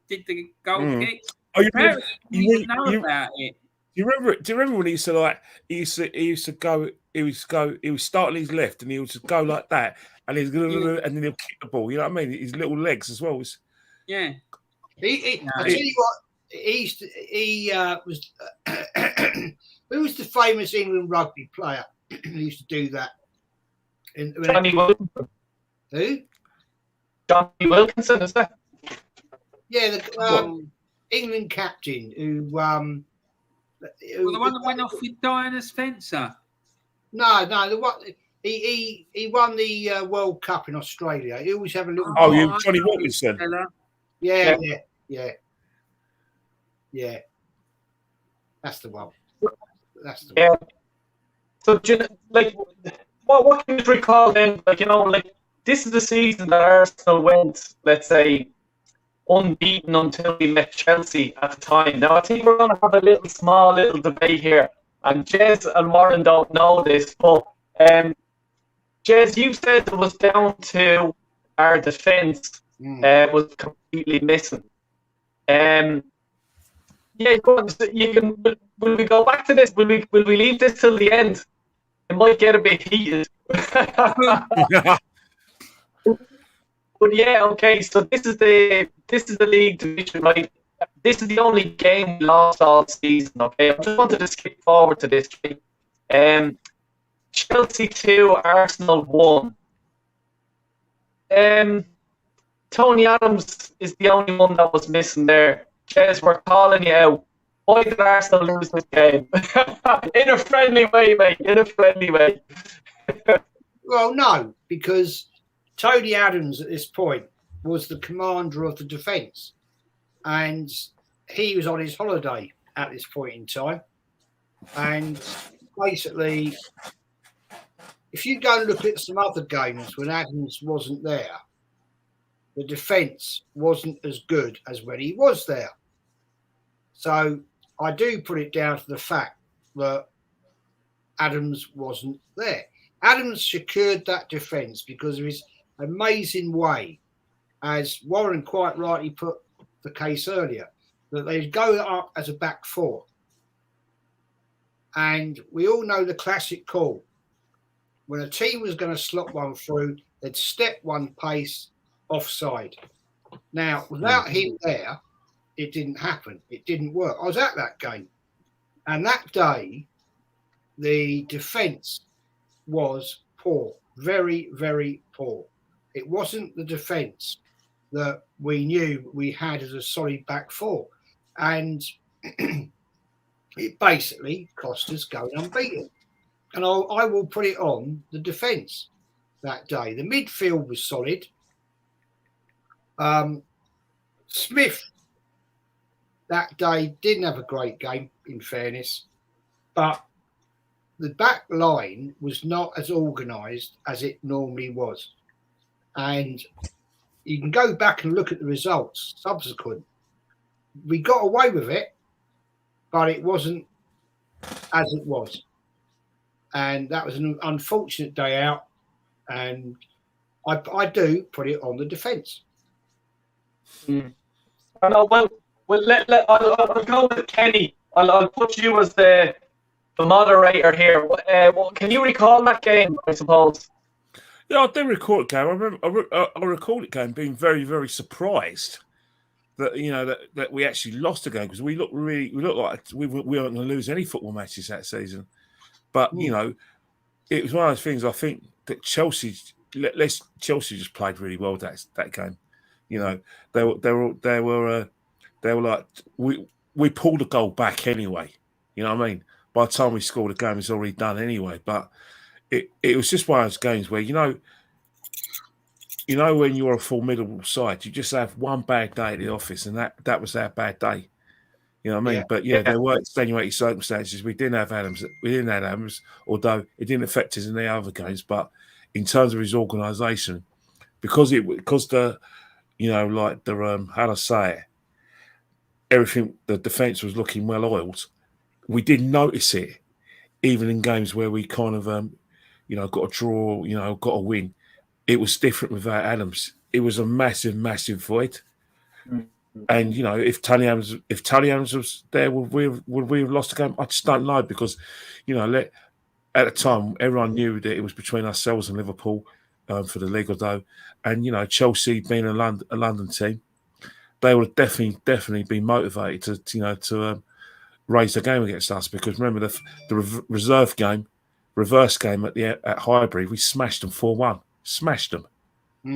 did the goal kick. Oh, you know about it. Do you remember when he used to start on his left and he would just go like that, and and then he'll kick the ball. You know what I mean? His little legs as well. Yeah. I tell you what, he was. Who was the famous England rugby player who used to do that? Johnny Wilkinson. Who? Johnny Wilkinson, is that? Yeah, the England captain who. The one that went off with Diana Spencer. No, the one he won the World Cup in Australia. He always have a little. Oh, yeah, Johnny Wilkinson. Yeah. That's the one. So, like, what can you recall then? Like, you know, like, this is the season that Arsenal went, let's say, unbeaten until we met Chelsea at the time. Now, I think we're going to have a small little debate here. And Jez and Warren don't know this, but Jez, you said it was down to our defence was completely missing. Yeah, go on. You can. Will we go back to this? Will we leave this till the end? It might get a bit heated. But yeah, okay. So this is the league division, right? This is the only game we lost all season. Okay, I just wanted to skip forward to this. Chelsea 2, Arsenal 1. Tony Adams is the only one that was missing there. Jez, we're calling you out. Why did Arsenal lose this game? In a friendly way, mate. In a friendly way. Well, no, because Tony Adams at this point was the commander of the defence, and he was on his holiday at this point in time. And basically, if you go and look at some other games when Adams wasn't there, the defence wasn't as good as when he was there. So I do put it down to the fact that Adams wasn't there. Adams secured that defence because of his amazing way, as Warren quite rightly put the case earlier, that they'd go up as a back four. And we all know the classic call. When a team was going to slot one through, they'd step one pace offside. Now, without him there, it didn't happen. It didn't work. I was at that game. And that day, the defence was poor. Very, very poor. It wasn't the defence that we knew we had as a solid back four. And it basically cost us going unbeaten. And I will put it on the defence that day. The midfield was solid. Smith that day didn't have a great game, in fairness, but the back line was not as organised as it normally was. And you can go back and look at the results subsequent. We got away with it, but it wasn't as it was. And that was an unfortunate day out. And I do put it on the defence. Well, I'll go with Kenny. I'll put you as the moderator here. Can you recall that game, I suppose? Yeah, I do recall it, game. I remember I recall it game being very, very surprised that that we actually lost the game, because we looked like we weren't going to lose any football matches that season. But it was one of those things. I think that Chelsea just played really well that game. They were like we pulled a goal back anyway. You know what I mean? By the time we scored, the game was already done anyway. But it was just one of those games where when you're a formidable side, you just have one bad day at the office, and that was our bad day. You know what I mean? Yeah. But there were extenuating circumstances. We didn't have Adams, although it didn't affect us in the other games. But in terms of his organisation, because the how to say it, everything, the defence was looking well oiled. We didn't notice it, even in games where we kind of got a draw, got a win. It was different without Adams. It was a massive, massive void. And if Tony Adams was there, would we have lost the game? I just don't know, because at the time everyone knew that it was between ourselves and Liverpool for the league, though, and Chelsea being a London team, they would definitely be motivated to raise the game against us, because remember the reverse game at Highbury, we smashed them 4-1, smashed them.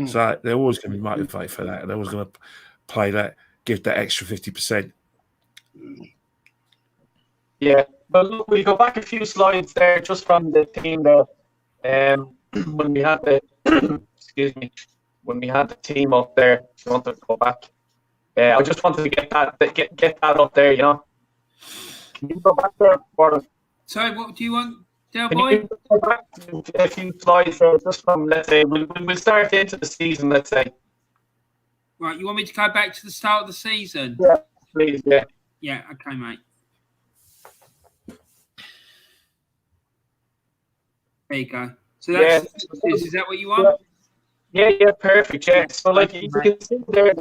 So they're always going to be motivated for that. They're always going to play that, give that extra 50%. Yeah, but look, we go back a few slides there, just from the team there. When we had the when we had the team up there, if you want to go back. I just wanted to get that up there, Can you go back there for us? Sorry, what do you want, Del Can Boy? you go back a few slides there, just from, let's say, we'll start into the season, let's say. Right, you want me to go back to the start of the season? Yeah, please, yeah. Yeah, okay, mate. There you go. So that's is that what you want? Yeah, perfect. Yeah. So like you can see there,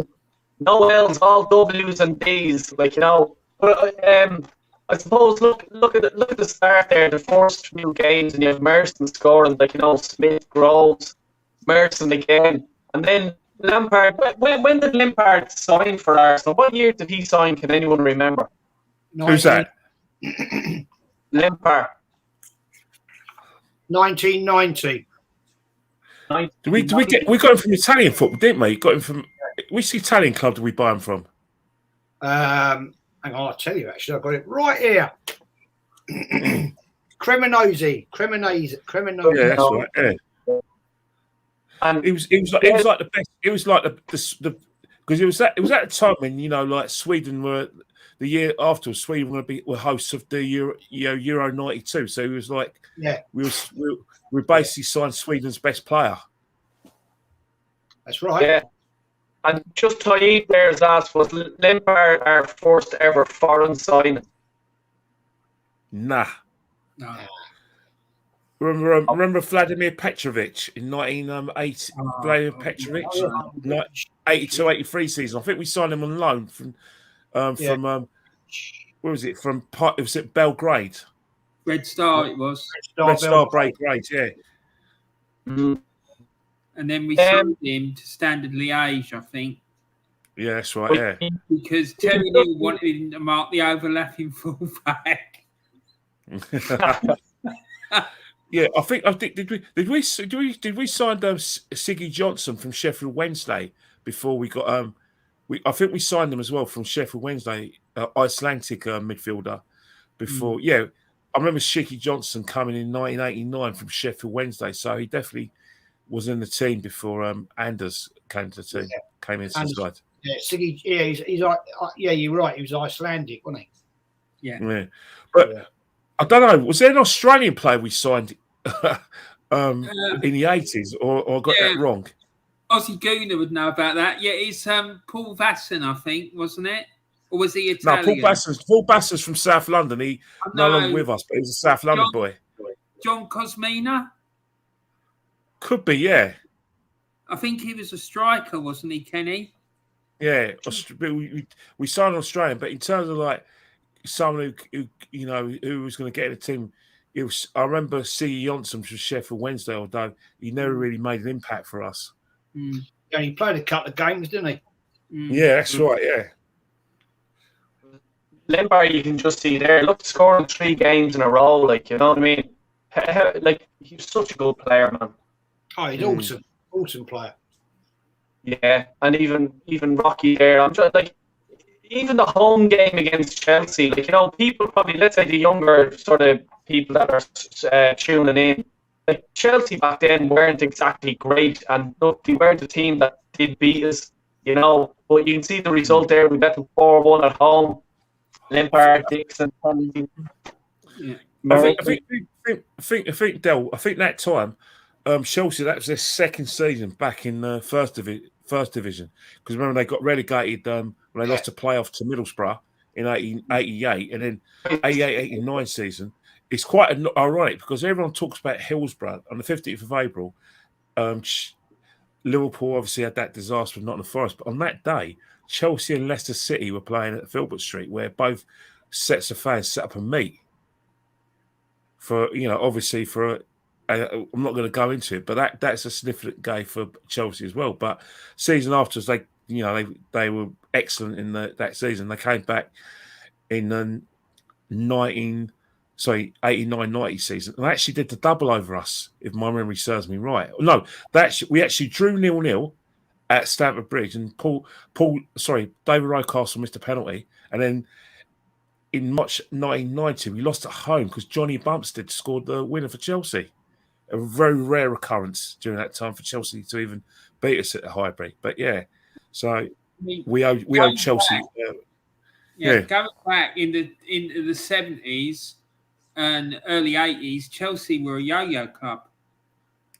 no L's, all W's and D's. Like but I suppose look at the start there. The first few games, and you have Merson scoring, like Smith, Groves, Merson again, and then Lampard. When did Limpar sign for Arsenal? What year did he sign? Can anyone remember? Who's that? Limpar. 1990. We got him from Italian football, didn't we? Got him from which Italian club did we buy him from? Hang on, I'll tell you. Actually, I've got it right here. Cremonese. Yeah, that's right. Yeah. And it was like the best. It was like the because it was at the time when like Sweden were the year after Sweden were hosts of the Euro '92. So it was like we basically signed Sweden's best player. That's right. Yeah. And just to eat there's asked, was Limpar our first ever foreign signing? Nah. No. Remember Vladimir Petrovic in 1980? Vladimir Petrovic, 82-83 season. I think we signed him on loan from where was it? From it was at Belgrade. Red Star it was. Red Star Belgrade, yeah. Mm-hmm. And then we sold him to Standard Liège, I think. Yeah, that's right, yeah. Because Terry Neal wanted him to mark the overlapping fullback. Yeah, I think did we sign Siggy Johnson from Sheffield Wednesday before we got I think we signed them as well from Sheffield Wednesday, Icelandic midfielder before. Yeah, I remember Siggy Johnson coming in 1989 from Sheffield Wednesday, so he definitely was in the team before Anders came to the team, came into the side. Yeah, Siggy. Yeah, he's like. Yeah, you're right. He was Icelandic, wasn't he? Yeah. But I don't know. Was there an Australian player we signed in the 80s, or I got that wrong? Ozzy Gooner would know about that. Yeah, it's Paul Vasson, I think, wasn't it? Or was he Italian? No, Paul Basson's from South London. He no longer with us, but he was a South London boy. John Cosmina? Could be, yeah. I think he was a striker, wasn't he, Kenny? Yeah, we signed an Australian, but in terms of like someone who was going to get in the team, I remember Siggy Johnson from Sheffield Wednesday, although he never really made an impact for us. Mm. Yeah, he played a couple of games, didn't he? Mm. Yeah, that's right. Yeah. Limpar, you can just see there. Look, scoring 3 games in a row. Like, you know what I mean? Like, he's such a good player, man. Oh, he's awesome player. Yeah, and even Rocky there. I'm just like, even the home game against Chelsea. Like, people probably, let's say the younger sort of people that are tuning in. Like, Chelsea back then weren't exactly great, and look, they weren't a team that did beat us, But you can see the result there. We bet them 4-1 at home. Limpar, Dixon, yeah. I think Del. I think that time, Chelsea, that was their second season back in first division. Because remember they got relegated when they lost a playoff to Middlesbrough in 1988, and then 88-89 season. It's quite ironic because everyone talks about Hillsborough on the 15th of April. Liverpool obviously had that disaster with Nottingham Forest, but on that day, Chelsea and Leicester City were playing at Filbert Street, where both sets of fans set up a meet for, obviously for. I'm not going to go into it, but that's a significant game for Chelsea as well. But season afterwards, they were excellent in that season. They came back in 89-90 season, and actually did the double over us, if my memory serves me right. No, we actually drew 0-0 at Stamford Bridge, and David Rocastle missed a penalty, and then in March 1990 we lost at home because Johnny Bumstead scored the winner for Chelsea. A very rare occurrence during that time for Chelsea to even beat us at the Highbury. But yeah, so we owe Chelsea. Going back into the 70s and early 80s, Chelsea were a yo-yo club.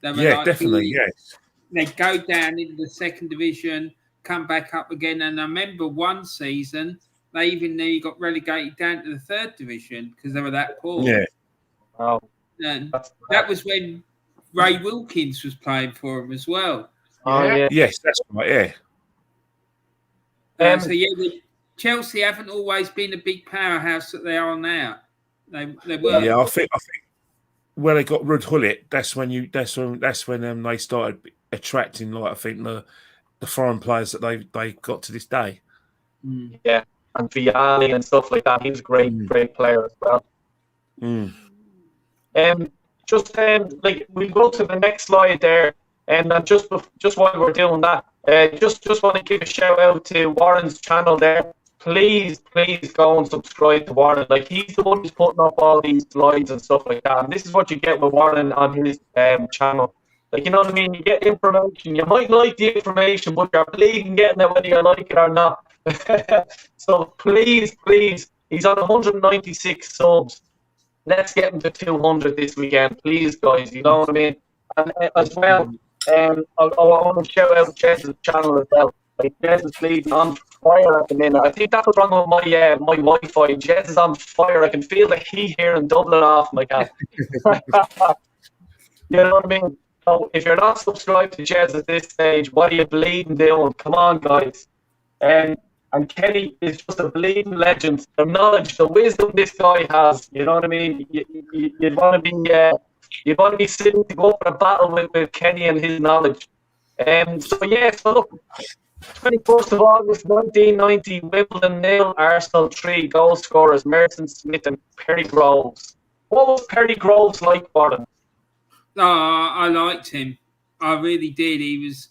They were definitely, yes. They'd go down into the second division, come back up again. And I remember one season, they even nearly got relegated down to the third division because they were that poor. Yeah. Wow. And that was when Ray Wilkins was playing for them as well. Oh, yeah. Yes, that's right. Yeah. Chelsea haven't always been a big powerhouse that they are now. They were. Yeah, I think when they got Ruud Gullit, that's when they started attracting, like, I think the foreign players that they got to this day. Yeah, and Viali and stuff like that. He was a great player as well. Like, we go to the next slide there, and just while we're doing that, just want to give a shout out to Warren's channel there. Please go and subscribe to Warren. Like, he's the one who's putting up all these slides and stuff like that. And this is what you get with Warren on his channel. Like, you know what I mean? You get information. You might like the information, but you're bleeding getting it whether you like it or not. So please, he's on 196 subs. Let's get him to 200 this weekend, please, guys. You know what I mean? And as well, I want to shout out Jez's channel as well. Like, Jez is bleeding on fire at the minute. I think that's what's wrong with my Wi-Fi. Jez is on fire. I can feel the heat here in Dublin off my god. You know what I mean? So if you're not subscribed to Jez at this stage, what are you bleeding doing? Come on, guys. And Kenny is just a bleeding legend. The knowledge, the wisdom this guy has, you know what I mean? You'd want to be sitting to go for a battle with Kenny and his knowledge. So look, 21st of August 1990, Wimbledon 0, Arsenal 3, goal scorers Merson, Smith and Perry Groves. What was Perry Groves like, Warren? I liked him. I really did. He was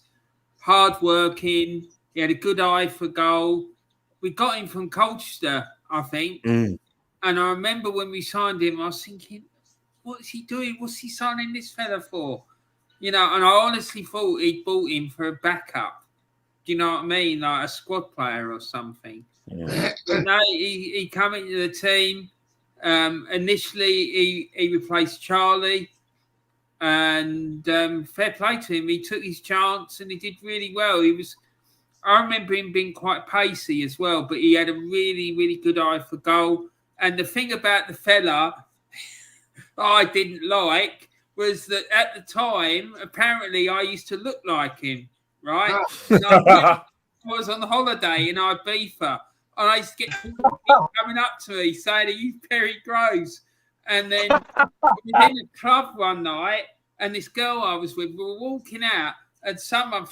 hard-working. He had a good eye for goal. We got him from Colchester, I think. And I remember when we signed him, I was thinking, what's he doing? What's he signing this fella for? You know, and I honestly thought he'd bought him for a backup. Do you know what I mean? Like a squad player or something. Yeah. But no, he came into the team. Initially, he replaced Charlie. And fair play to him. He took his chance and he did really well. I remember him being quite pacey as well, but he had a really, really good eye for goal. And the thing about the fella I didn't like was that at the time, apparently I used to look like him, right? I was on holiday in Ibiza, and I used to get people coming up to me saying, "Are you Perry Groves?" And then we were in a club one night, and this girl I was with, we were walking out, and someone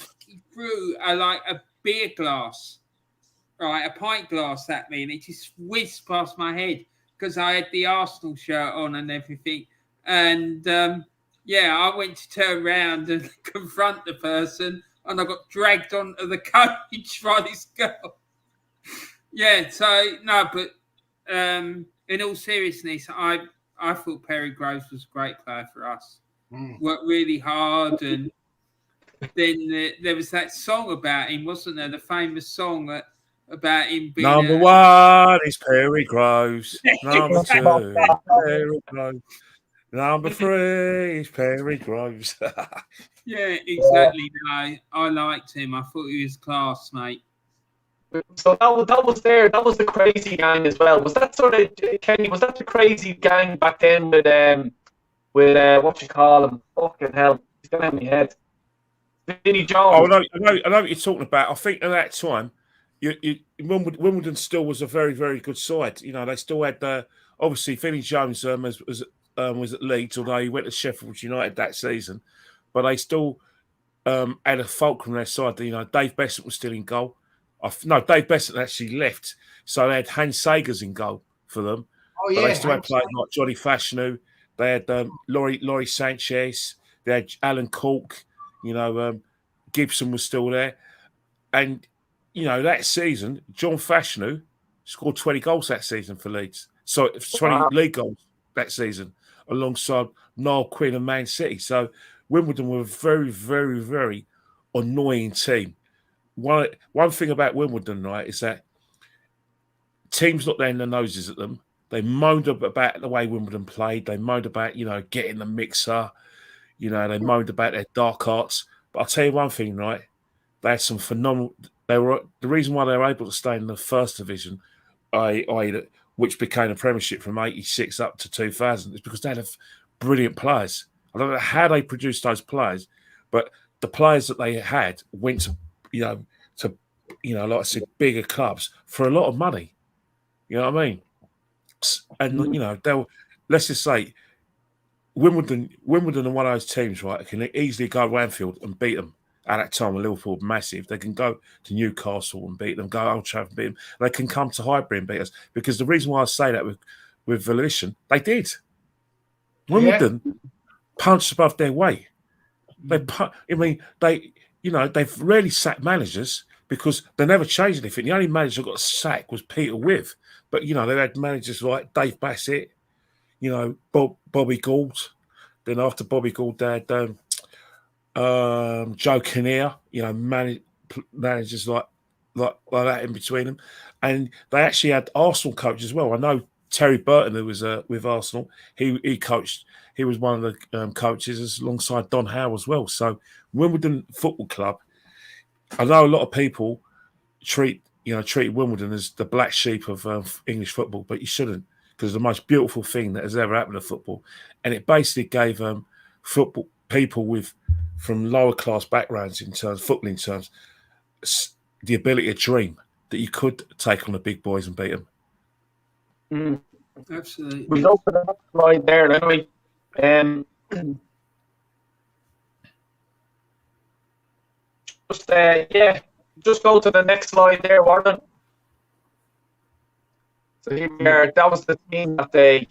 threw a beer glass, right, a pint glass at me, and it just whizzed past my head because I had the Arsenal shirt on and everything. And I went to turn around and confront the person, and I got dragged onto the coach by this girl. In all seriousness, I thought Perry Groves was a great player for us. Worked really hard, and then there was that song about him, wasn't there? The famous song about him being number one is Perry Groves. Number two, Perry Groves. Number three is Perry Groves. Yeah, exactly. No, I liked him. I thought he was class, mate. So that was there. That was the crazy gang as well. Was that sort of, Kenny? Was that the crazy gang back then with what you call him? Fucking hell, he's gonna have me head. Vinnie Jones. Oh, no, I know what you're talking about. I think at that time, Wimbledon still was a very, very good side. You know, they still had obviously Vinnie Jones was at Leeds, although he went to Sheffield United that season, but they still had a fulcrum on their side. You know, Dave Bessant was still in goal. Dave Bessant actually left, so they had Hans Sagers in goal for them. Oh, yeah, but they still had players like Johnny Fashanu. They had Laurie Sanchez. They had Alan Cork. You know, Gibson was still there. And, you know, that season, John Fashanu scored 20 goals that season for Leeds. So 20 league goals that season, alongside Niall Quinn and Man City. So Wimbledon were a very, very, very annoying team. One thing about Wimbledon, right, is that teams looked down their noses at them. They moaned about the way Wimbledon played. They moaned about, you know, getting the mixer. You know, they moaned about their dark arts. But I'll tell you one thing, right? They had some phenomenal. The reason why they were able to stay in the first division, which became a Premiership from '86 up to 2000, is because they had brilliant players. I don't know how they produced those players, but the players that they had went to, like I said, bigger clubs for a lot of money. You know what I mean? And let's just say Wimbledon are one of those teams, right? Can easily go to Anfield and beat them. At that time, when Liverpool were massive, they can go to Newcastle and beat them, go Old Trafford and beat them. They can come to Highbury and beat us. Because the reason why I say that with Volition, they did. Wimbledon punched above their weight. They've rarely sacked managers because they never changed anything. The only manager that got sacked was Peter With. But, they had managers like Dave Bassett, Bobby Gould. Then after Bobby Gould, they had Joe Kinnear, managers like that in between them. And they actually had Arsenal coaches as well. I know Terry Burton, who was with Arsenal, he coached. He was one of the coaches alongside Don Howe as well. So Wimbledon Football Club, I know a lot of people treat Wimbledon as the black sheep of English football, but you shouldn't, because it's the most beautiful thing that has ever happened to football. And it basically gave football people from lower class backgrounds in terms footballing terms the ability to dream that you could take on the big boys and beat them. Absolutely. We go for the next slide there, don't we? Just go to the next slide there, Warren. So here we are. That was the team that they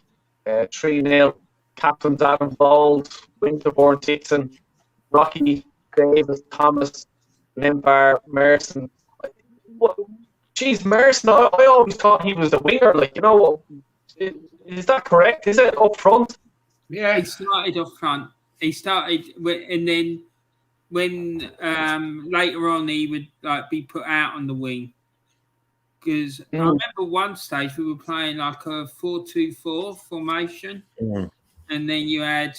3-0. Captains Adam Bold, Winterbourne Dixon, Rocky Davis, Thomas, Limpar, Merson. Merson, I always thought he was the winger. Is that correct? Is it up front? Yeah, he started up front. And then when later on he would be put out on the wing. Because I remember one stage we were playing like a 4-2-4 formation, and then you had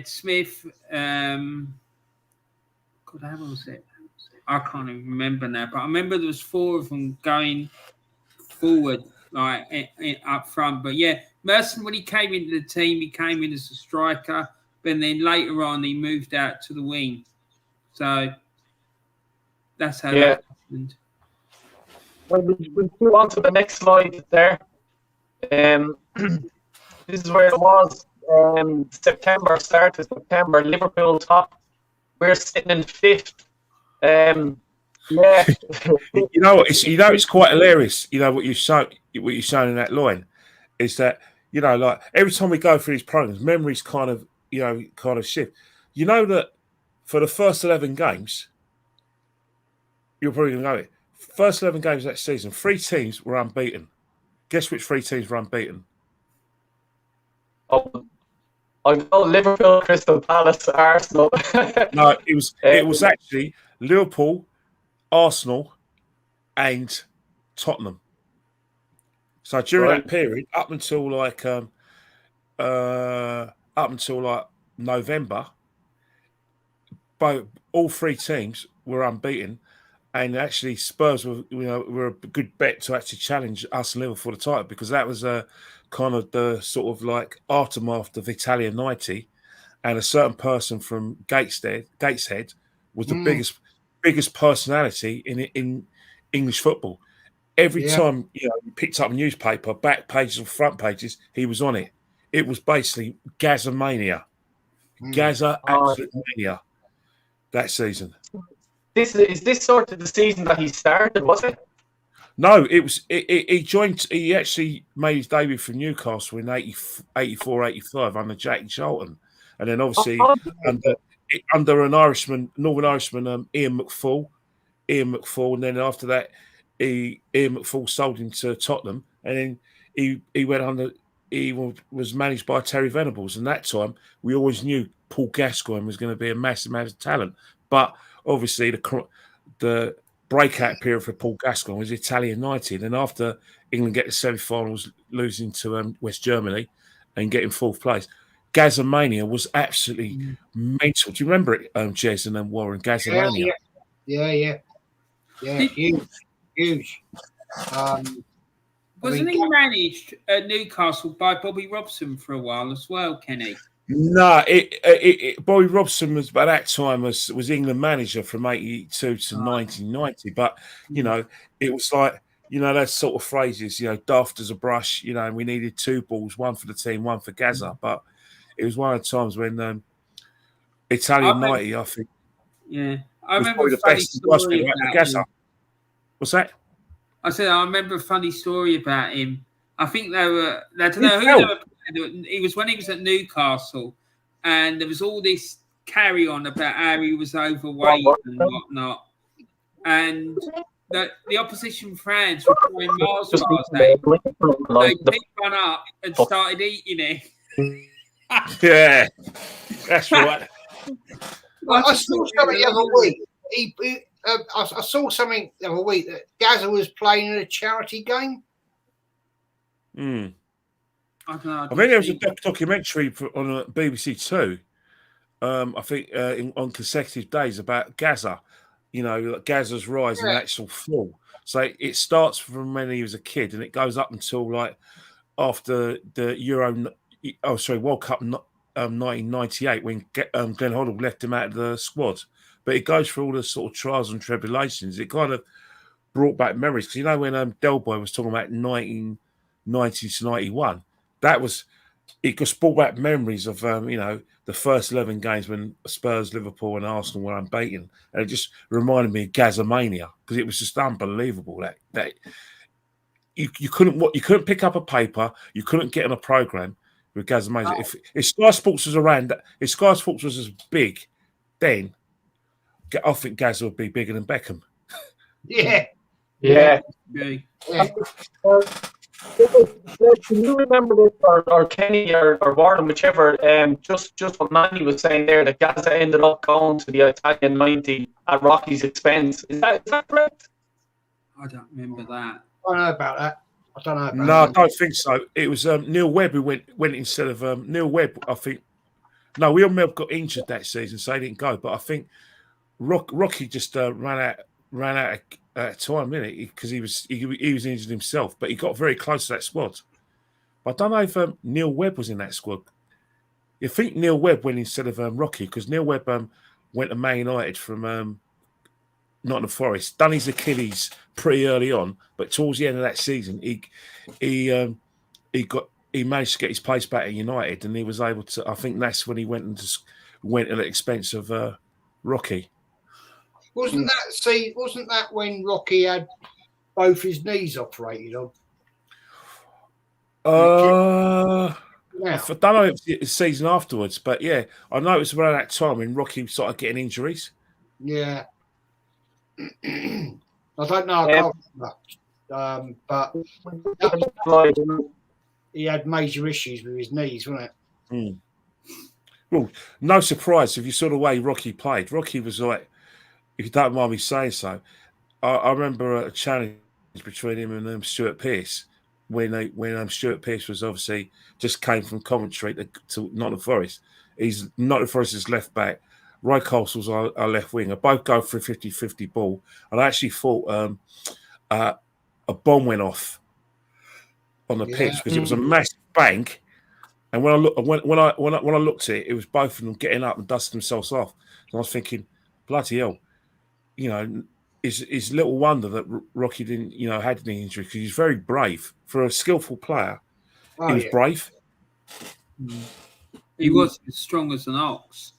Smith. God, how was it? I can't even remember now, but I remember there was 4 of them going forward, up front. But yeah, Merson, when he came into the team, he came in as a striker, but then later on he moved out to the wing. So that's how that happened. Well, we'll move on to the next slide there. This is where it was. Start of September, Liverpool top. We're sitting in 5th. It's quite hilarious. What you're showing in that line is that every time we go through these programs, memories kind of shift. You know that for the first 11 games, you're probably going to know it. First 11 games that season, 3 teams were unbeaten. Guess which 3 teams were unbeaten? Oh, I know Liverpool, Crystal Palace, Arsenal. No, it was actually Liverpool, Arsenal, and Tottenham. So during that period, up until November, all 3 teams were unbeaten, and actually Spurs were a good bet to actually challenge us and Liverpool for the title, because that was kind of the sort of aftermath of Italian 90, and a certain person from Gateshead was the biggest personality in English football. Every time you picked up a newspaper, back pages and front pages, he was on it. It was basically Gazza mania, Gazza absolute mania that season. Is this sort of the season that he started? Was it? No, it was. He joined. He actually made his debut for Newcastle in 84, 85 under Jackie Charlton, and then obviously under an Irishman, Northern Irishman, Ian McFall, and then after that, Ian McFall sold him to Tottenham, and then he went under. He was managed by Terry Venables, and that time we always knew Paul Gascoigne was going to be a massive talent, but obviously the breakout period for Paul Gascoigne was Italian 90. Then after England get to semi-finals, losing to West Germany and getting 4th place, Gazza mania was absolutely mental. Do you remember it, Jez and then Warren? Gazza mania. Yeah, huge. Wasn't he managed at Newcastle by Bobby Robson for a while as well, Kenny? No, Bobby Robson was by that time was England manager from 82 to 1990. But you know, it was like, you know, those sort of phrases, you know, daft as a brush, you know, and we needed 2 balls, one for the team, one for Gazza. But it was one of the times when Italian 90, I think. Yeah. I was remember probably a the funny best story about about Gazza. him. What's that? I said I remember a funny story about him. I think I don't know who they were playing. It was when he was at Newcastle, and there was all this carry on about how he was overweight and whatnot. And the opposition fans were throwing Mars bars at him. They picked one up and started eating it. Yeah, that's right. I saw something the other week. I saw something the other week that Gazza was playing in a charity game. Mm. I don't know. I think there was a documentary on BBC Two. I think on consecutive days about Gazza. You know, Gazza's rise and actual fall. So it starts from when he was a kid, and it goes up until like after the World Cup 1998 when Glenn Hoddle left him out of the squad. But it goes through all the sort of trials and tribulations. It kind of brought back memories, because you know when Del Boy was talking about 1990 to 91, it just brought back memories of you know, the first 11 games when Spurs, Liverpool, and Arsenal were unbeaten, and it just reminded me of Gazza mania, because it was just unbelievable that you couldn't pick up a paper, you couldn't get on a program with Gazza mania. If Sky Sports was around, if Sky Sports was as big then, I think Gazza would be bigger than Beckham. Yeah. Okay. Can you remember this, or Kenny or Warren, whichever, just what Manny was saying there, that Gazza ended up going to the Italian 90 at Rocky's expense. Is that correct? I don't remember that. I don't know about that. No, I don't think so. It was Neil Webb who went instead of Neil Webb, I think. No, Will Mel got injured that season, so he didn't go. But I think Rocky just ran out of time, didn't he? Because he was injured himself, but he got very close to that squad. But I don't know if Neil Webb was in that squad. You think Neil Webb went instead of Rocky, because Neil Webb went to Man United from Nottingham Forest, done his Achilles pretty early on, but towards the end of that season, he managed to get his place back at United, and he was able to. I think that's when he went at the expense of Rocky. Wasn't that when Rocky had both his knees operated on? I don't know if it's the season afterwards, but yeah, I know it was around that time when Rocky started getting injuries. Yeah. I don't know. I can't remember. But he had major issues with his knees, wasn't it? Mm. Well, no surprise if you saw the way Rocky played. Rocky was like, if you don't mind me saying so, I remember a challenge between him and Stuart Pearce when Stuart Pearce was obviously just came from Coventry to Nottingham Forest. He's Nottingham Forest's left back. Roy Castle's our left winger. Both go for a 50-50 ball. And I actually thought a bomb went off on the pitch, because it was a massive bank. And when I looked at it, it was both of them getting up and dusting themselves off. And I was thinking, bloody hell, you know, it's little wonder that Rocky didn't, you know, had any injury, because he's very brave for a skillful player. He was brave. He was as strong as an ox.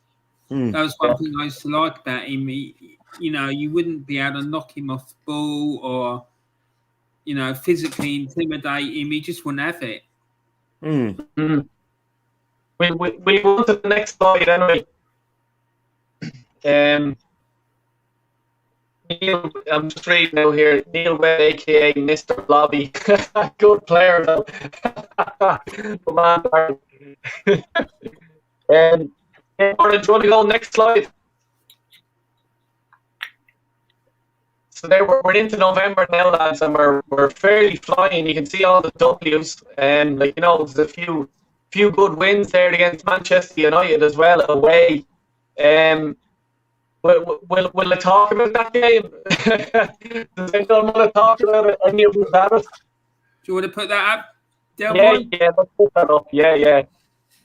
That was one thing I used to like about him. You know, you wouldn't be able to knock him off the ball or, you know, physically intimidate him. He just wouldn't have it. We'll go on to the next slide anyway. Neil, I'm just reading now here. Neil Webb, aka Mr. Blobby, good player though. Come on, Warren, do you want to go next slide? So there we're into November now, lads, and we're fairly flying. You can see all the W's, and like, you know, there's a few good wins there against Manchester United as well away. Will I talk about that game? Does anyone want to talk about it? Any of you have it? Do you want to put that up? Yeah, let's put that up. Yeah.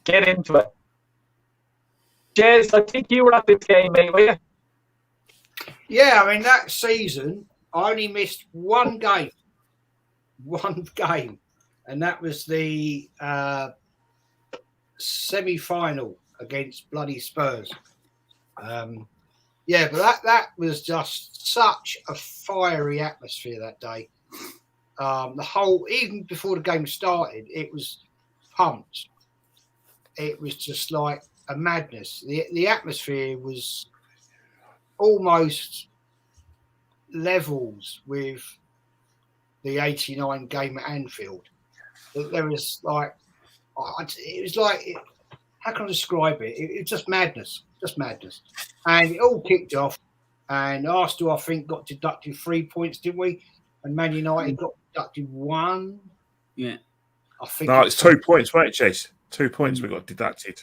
Get into it. Jez, I think you were at this game, mate, were you? Yeah, I mean, that season, I only missed one game, and that was the semi-final against bloody Spurs. Yeah, but that was just such a fiery atmosphere that day. The whole, even before the game started, it was pumped. It was just like a madness. The atmosphere was almost levels with the 89 game at Anfield. There was like, it was like, how can I describe it? It was just madness. And it all kicked off. And Arsenal, I think, got deducted 3 points, didn't we? And Man United got deducted 1. Yeah. I think it's 2 points, right, Chase? 2 points we got deducted.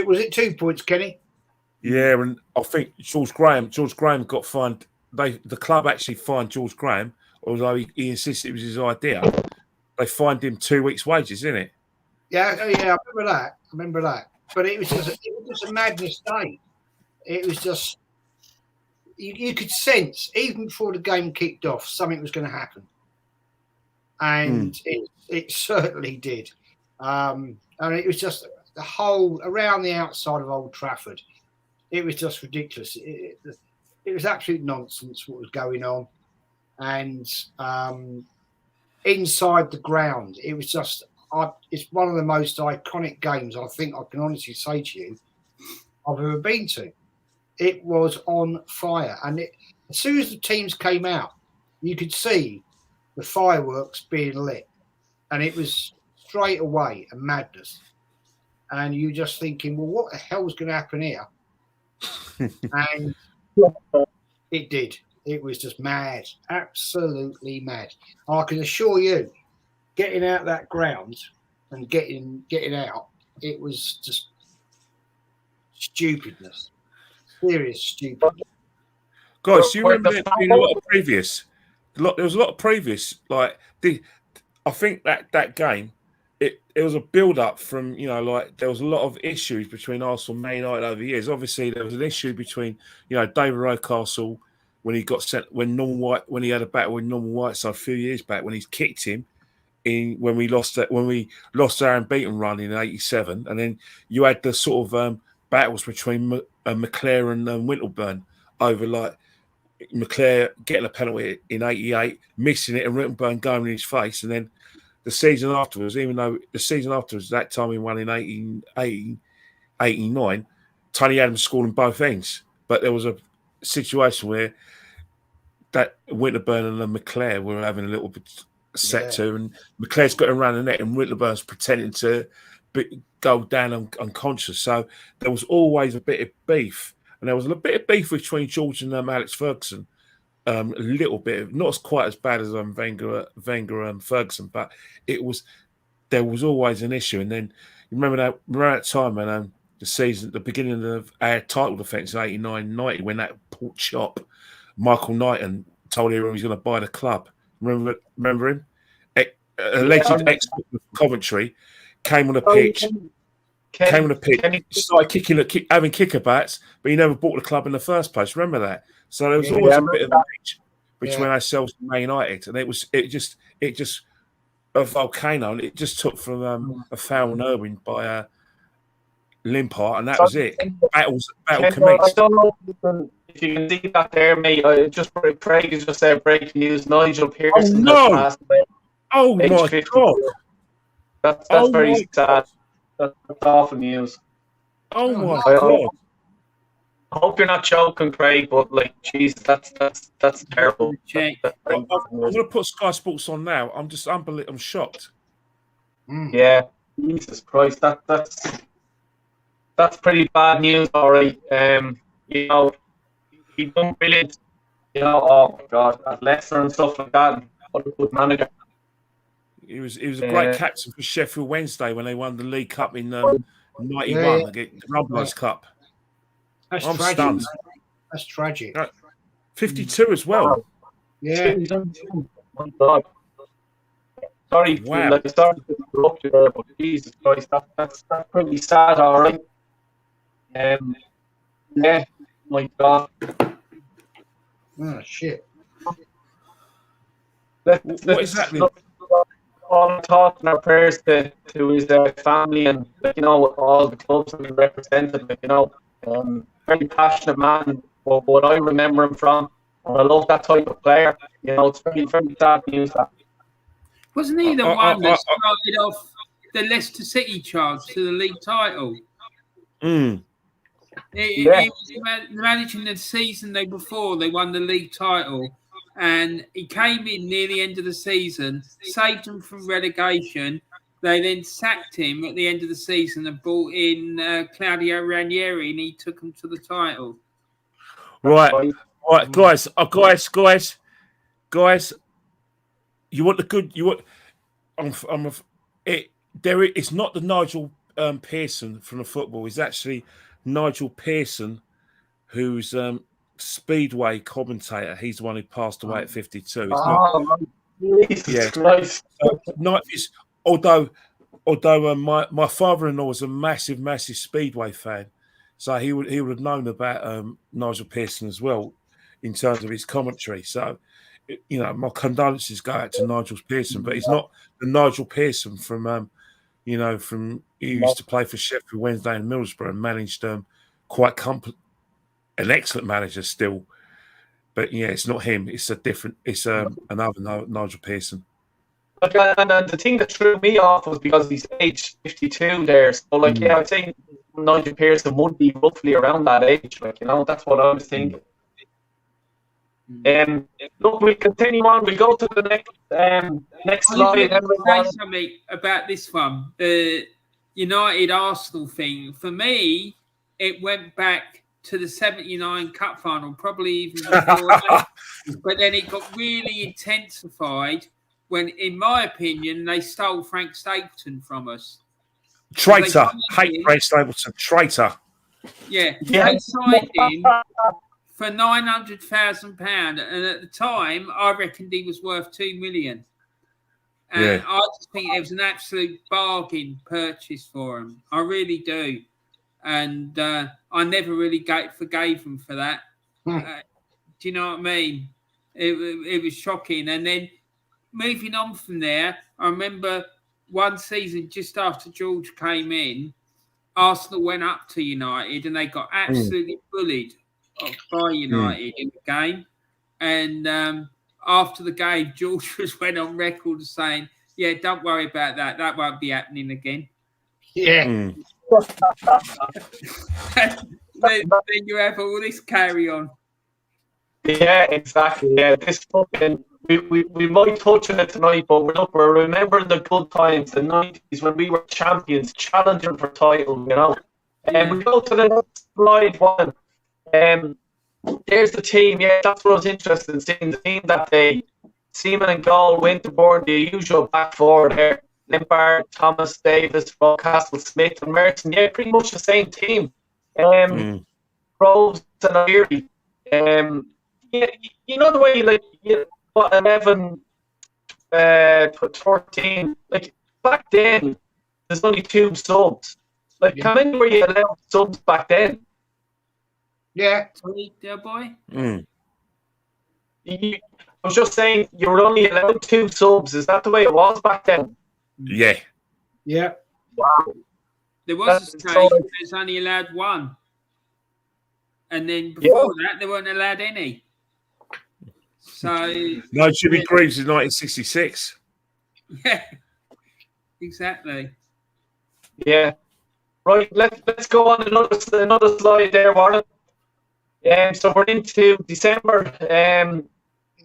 Was it 2 points, Kenny? Yeah, and I think George Graham got fined. The club actually fined George Graham, although he insisted it was his idea. They fined him 2 weeks' wages, didn't it? Yeah, I remember that. But it was just a madness day. It was just, you could sense, even before the game kicked off, something was going to happen. And it certainly did. And it was just the whole, around the outside of Old Trafford, it was just ridiculous. It was absolute nonsense what was going on. And inside the ground, it was just, it's one of the most iconic games I think I can honestly say to you I've ever been to. It was on fire. And as soon as the teams came out, you could see the fireworks being lit. And it was straight away a madness. And you just thinking, well, what the hell's going to happen here? And it did. It was just mad, absolutely mad. I can assure you, getting out that ground and getting out, it was just stupidness, serious stupidness. Guys, do you remember there being a lot of previous? There was a lot of previous. Like I think that game, it was a build-up from, like there was a lot of issues between Arsenal and Man United over the years. Obviously, there was an issue between, David Rocastle when he got sent, when he had a battle with Norman Whiteside a few years back, when he kicked him when we lost our unbeaten run in '87, and then you had the sort of battles between McClare and Winterburn over like McClare getting a penalty in '88, missing it, and Winterburn going in his face, and then the season afterwards, that time we won in 89, Tony Adams scored on both ends. But there was a situation where that Winterburn and McClare were having a little bit set to, and McClare's got around the net and Winterburn's pretending to go down unconscious. So there was always a bit of beef. And there was a bit of beef between George and Alex Ferguson. A little bit, not quite as bad as Wenger Ferguson, but there was always an issue. And then you remember that time when the beginning of our title defence in '89-90, when that pork chop, Michael Knighton told everyone he was going to buy the club. Remember him? Alleged ex Coventry came on the pitch. Started having kickerbacks, but he never bought the club in the first place. Remember that? So there was always a bit of a match between ourselves and Man United, and it just a volcano, and it just took from a foul and Irwin by Limpar, and that was it. Battle commenced. I don't know if you can see that there, mate. Craig has just said breaking news. Nigel Pearson has passed away. Oh my God! That's very sad. That's awful news. Oh my God! I hope you're not joking, Craig, but like, Jesus, that's terrible. I'm going to put Sky Sports on now. I'm just unbelievable. I'm shocked. Yeah, Jesus Christ, that's pretty bad news, all right. He done brilliant. Oh my God, at Leicester and stuff like that. What a good manager. He was a great captain for Sheffield Wednesday when they won the League Cup in '91, the Rumblers Cup. That's I'm tragic. stunned. That's tragic. 52 as well. Yeah. My God. Sorry, wow. Sorry to interrupt you there, but Jesus Christ, that's pretty sad, all right. Yeah, my God. Oh shit. What is happening? All thoughts and our prayers to his family and all the clubs that he represented. Very passionate man. What I remember him from, and I love that type of player. It's very very sad news. That Wasn't he the one that started off the Leicester City charge to the league title? Mm. He was managing the season before they won the league title, and he came in near the end of the season, saved them from relegation. They then sacked him at the end of the season and brought in Claudio Ranieri, and he took them to the title. Right, guys. You want the good? You want? It's not the Nigel Pearson from the football. It's actually Nigel Pearson, who's Speedway commentator. He's the one who passed away at 52. It's not. Jesus Christ. Although my father-in-law was a massive Speedway fan, so he would have known about Nigel Pearson as well in terms of his commentary. So, my condolences go out to Nigel Pearson, but he's not the Nigel Pearson from he used to play for Sheffield Wednesday and Middlesbrough and managed an excellent manager still. But yeah, it's not him. It's another Nigel Pearson. And the thing that threw me off was because he's aged 52 there. So, I'd say Nigel Pearson would be roughly around that age. That's what I was thinking. Look, we'll continue on. We'll go to the next slide. Say something about this one. The United Arsenal thing. For me, it went back to the 79 Cup final, probably even before that. But then it got really intensified when, in my opinion, they stole Frank Stapleton from us. Traitor. Hate Frank Stapleton. Traitor. Yeah. They signed him for £900,000, and at the time, I reckoned he was worth $2 million. And I just think it was an absolute bargain purchase for him. I really do. And I never really forgave him for that. Do you know what I mean? It was shocking. And then moving on from there, I remember one season just after George came in, Arsenal went up to United and they got absolutely bullied by United in the game. And after the game, George went on record saying, "Yeah, don't worry about that. That won't be happening again." Yeah. Then you have all this carry on. Yeah, exactly. Yeah, this fucking we might touch on it tonight, but we're remembering the good times, the 90s when we were champions, challenging for title, And we go to the next slide one. There's the team. Yeah, that's what I was interested in seeing. The team that day. Seaman and goal, Winterbourne, the usual back four there. Limpar, Thomas, Davis, Castle, Smith, and Merson. Yeah, pretty much the same team. Groves and O'Leary. The way 11, 14. Back then, there's only 2 subs. How many were you allowed subs back then? Yeah. Dear boy. I was just saying, you were only allowed 2 subs. Is that the way it was back then? Yeah. Yeah. Wow. There was a stage where there was only allowed 1. And then before that, they weren't allowed any. So no, Jimmy Greaves in 1966. Yeah, exactly. Yeah. Right, let's go on another slide there, Warren. So we're into December.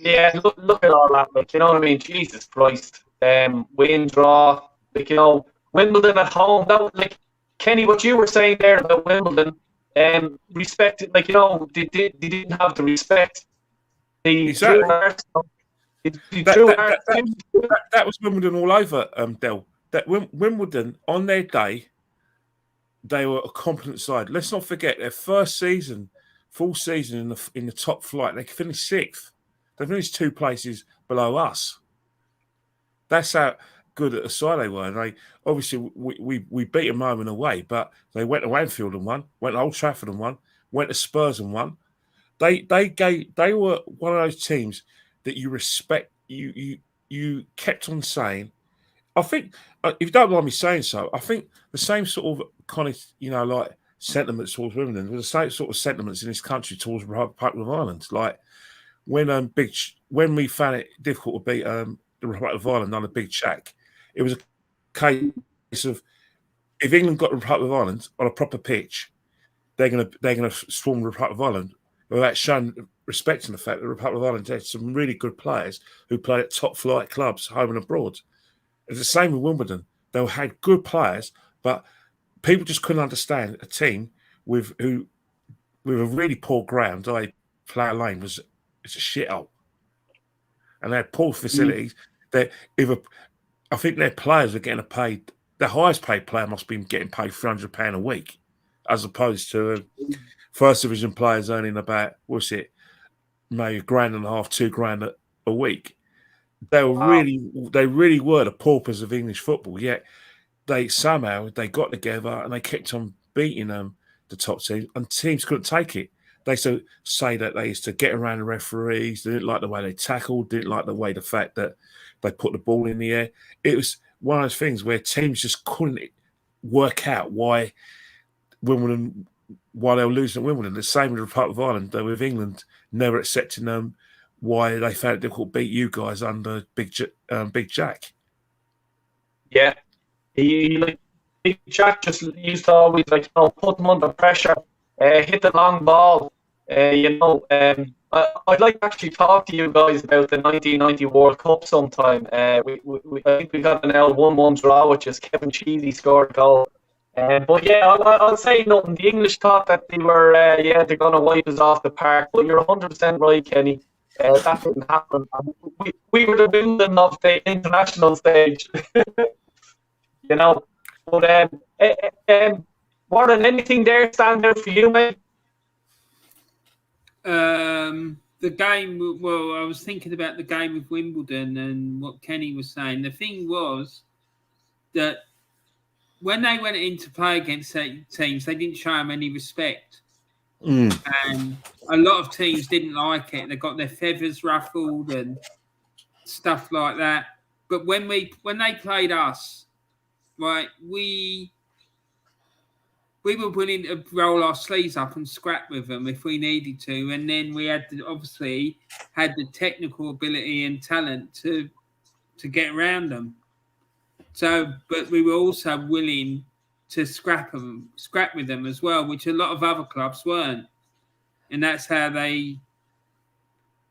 Look at all that. You know what I mean? Jesus Christ. Win, draw. Wimbledon at home. That Kenny, what you were saying there about Wimbledon. Respect. They didn't have the respect. Exactly. That was Wimbledon all over, Del. That Wimbledon on their day, they were a competent side. Let's not forget their first season, full season in the top flight. They finished 6th. They finished 2 places below us. That's how. good at the side they were. And they obviously we beat them home and away, but they went to Anfield and won, went to Old Trafford and won, went to Spurs and won. They were one of those teams that you respect. You kept on saying. I think, if you don't mind me saying so, I think the same sort of kind of like sentiments towards Wimbledon were the same sort of sentiments in this country towards the Republic of Ireland. Like when when we found it difficult to beat the Republic of Ireland on a big shack, it was a case of if England got the Republic of Ireland on a proper pitch, they're gonna swarm the Republic of Ireland without showing respect in the fact that the Republic of Ireland had some really good players who played at top flight clubs home and abroad. It's the same with Wimbledon. They had good players, but people just couldn't understand a team with a really poor ground. Flower Lane it's a shithole, and they had poor facilities. I think their players are getting paid. The highest paid player must be getting paid £300 a week, as opposed to first division players earning about maybe £1.5, £2,000 a week. They really were the paupers of English football. Yet they got together and they kept on beating the top teams, and teams couldn't take it. They used to say that they used to get around the referees. They didn't like the way they tackled. Didn't like the fact that they put the ball in the air. It was one of those things where teams just couldn't work out why they were losing at Wimbledon. The same with the Republic of Ireland, though, with England never accepting them. Why they found it difficult to beat you guys under Big Jack. Yeah. Big Jack just used to always put them under pressure, hit the long ball. I'd like to actually talk to you guys about the 1990 World Cup sometime. I think we got an L1-1 draw, which is Kevin Cheesy scored a goal. But yeah, I'll say nothing. The English thought that they were they're going to wipe us off the park, but you're 100% right, Kenny. That didn't happen. We were the Wimbledon of the international stage, But Warren, anything there stand out for you, mate? The game. Well, I was thinking about the game with Wimbledon and what Kenny was saying. The thing was that when they went in to play against certain teams, they didn't show them any respect. And a lot of teams didn't like it. They got their feathers ruffled and stuff like that. But when they played us, right, we were willing to roll our sleeves up and scrap with them if we needed to. And then we obviously had the technical ability and talent to get around them. So, but we were also willing to scrap with them as well, which a lot of other clubs weren't. And that's how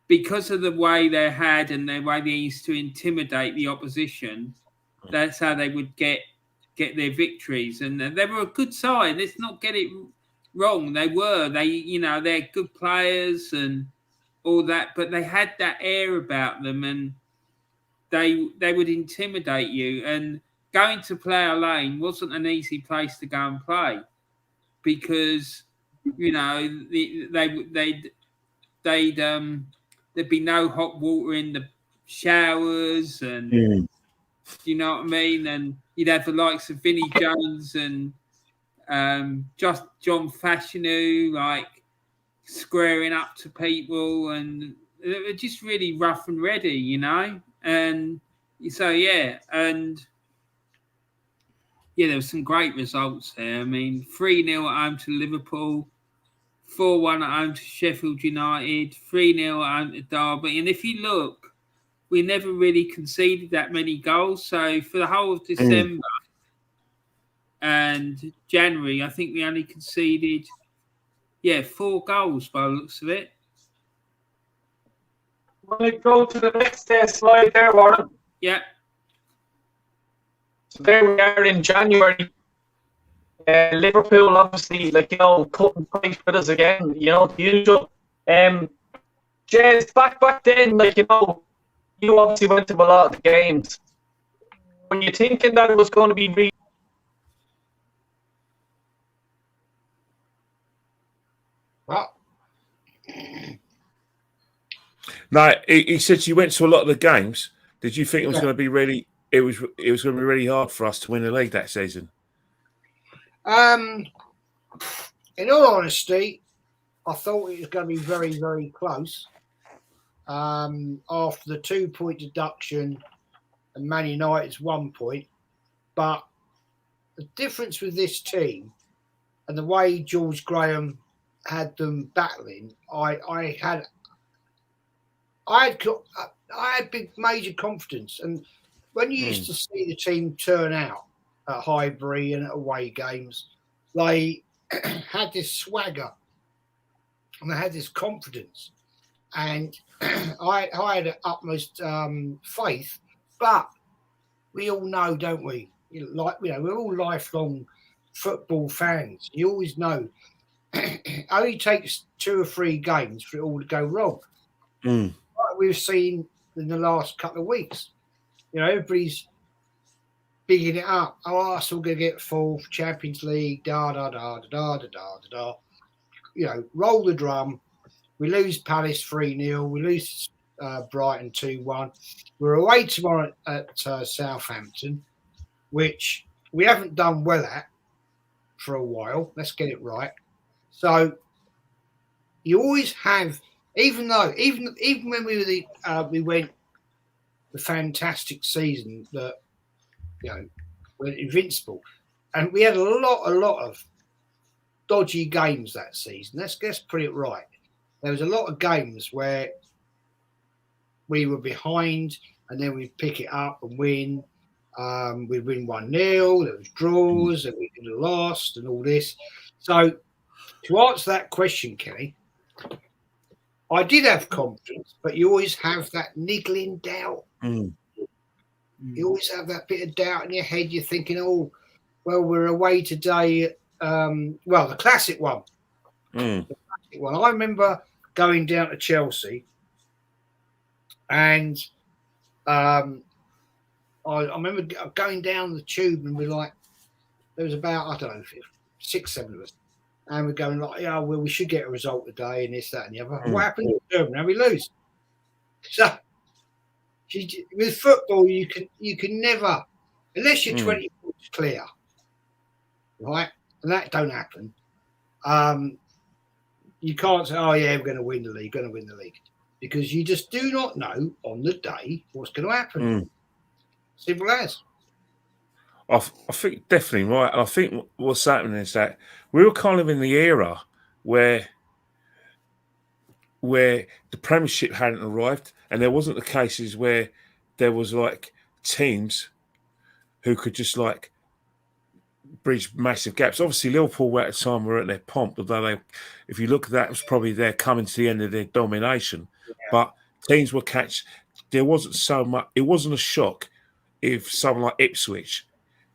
because of the way they had and the way they used to intimidate the opposition, that's how they would get their victories. And they were a good side. Let's not get it wrong. They're good players and all that, but they had that air about them, and they would intimidate you. And going to Flower Lane wasn't an easy place to go and play, because there'd be no hot water in the showers, and you know what I mean. And you'd have the likes of Vinnie Jones and just John Fashanu squaring up to people, and it was just really rough and ready, And so there were some great results there. I mean, 3-0 at home to Liverpool, 4-1 at home to Sheffield United, 3-0 at home to Derby. And if you look, we never really conceded that many goals. So for the whole of December and January, I think we only conceded, 4 goals by the looks of it. Want to go to the next slide there, Warren? Yeah. So there we are in January. Liverpool, obviously, cutting price with us again, the usual. Jez, back then, you obviously went to a lot of the games. Were you thinking that it was going to be No, he said you went to a lot of the games. Did you think it was going to be really it was going to be really hard for us to win the league that season? In all honesty, I thought it was going to be very, very close. After the 2-point deduction and Man United's 1 point. But the difference with this team and the way George Graham had them battling, I had big major confidence. And when you used to see the team turn out at Highbury and at away games, they had this swagger and they had this confidence. And I had utmost faith, but we all know, don't we? We're all lifelong football fans. You always know it only takes 2 or 3 games for it all to go wrong. Like we've seen in the last couple of weeks. Everybody's bigging it up. Oh, Arsenal going to get 4th, Champions League, da da da da da da da da. Roll the drum. We lose Palace 3-0. We lose Brighton 2-1. We're away tomorrow at Southampton, which we haven't done well at for a while. Let's get it right. So you always have, even when we went the fantastic season that we're invincible, and we had a lot of dodgy games that season. Let's put it right. There was a lot of games where we were behind and then we'd pick it up and win. We'd win 1-0, there was draws, and we lost and all this. So to answer that question, Kenny, I did have confidence, but you always have that niggling doubt. You always have that bit of doubt in your head. You're thinking, oh, well, we're away today. The classic one. The classic one. I remember going down to Chelsea, and I remember going down the tube, and there was about, I don't know, 6, 7 of us, and we're going we should get a result today, and this, that, and the other. What happened? Now we lose. So with football, you can never, unless you're 20 points clear, right? And that don't happen. You can't say, oh, yeah, we're going to win the league, because you just do not know on the day what's going to happen. Simple as. I think definitely right. And I think what's happening is that we were kind of in the era where the Premiership hadn't arrived, and there wasn't the cases where there was teams who could just bridge massive gaps. Obviously, Liverpool at the time were at their pomp, although if you look at that, it was probably their coming to the end of their domination. Yeah. But teams were there wasn't so much. It wasn't a shock if someone like Ipswich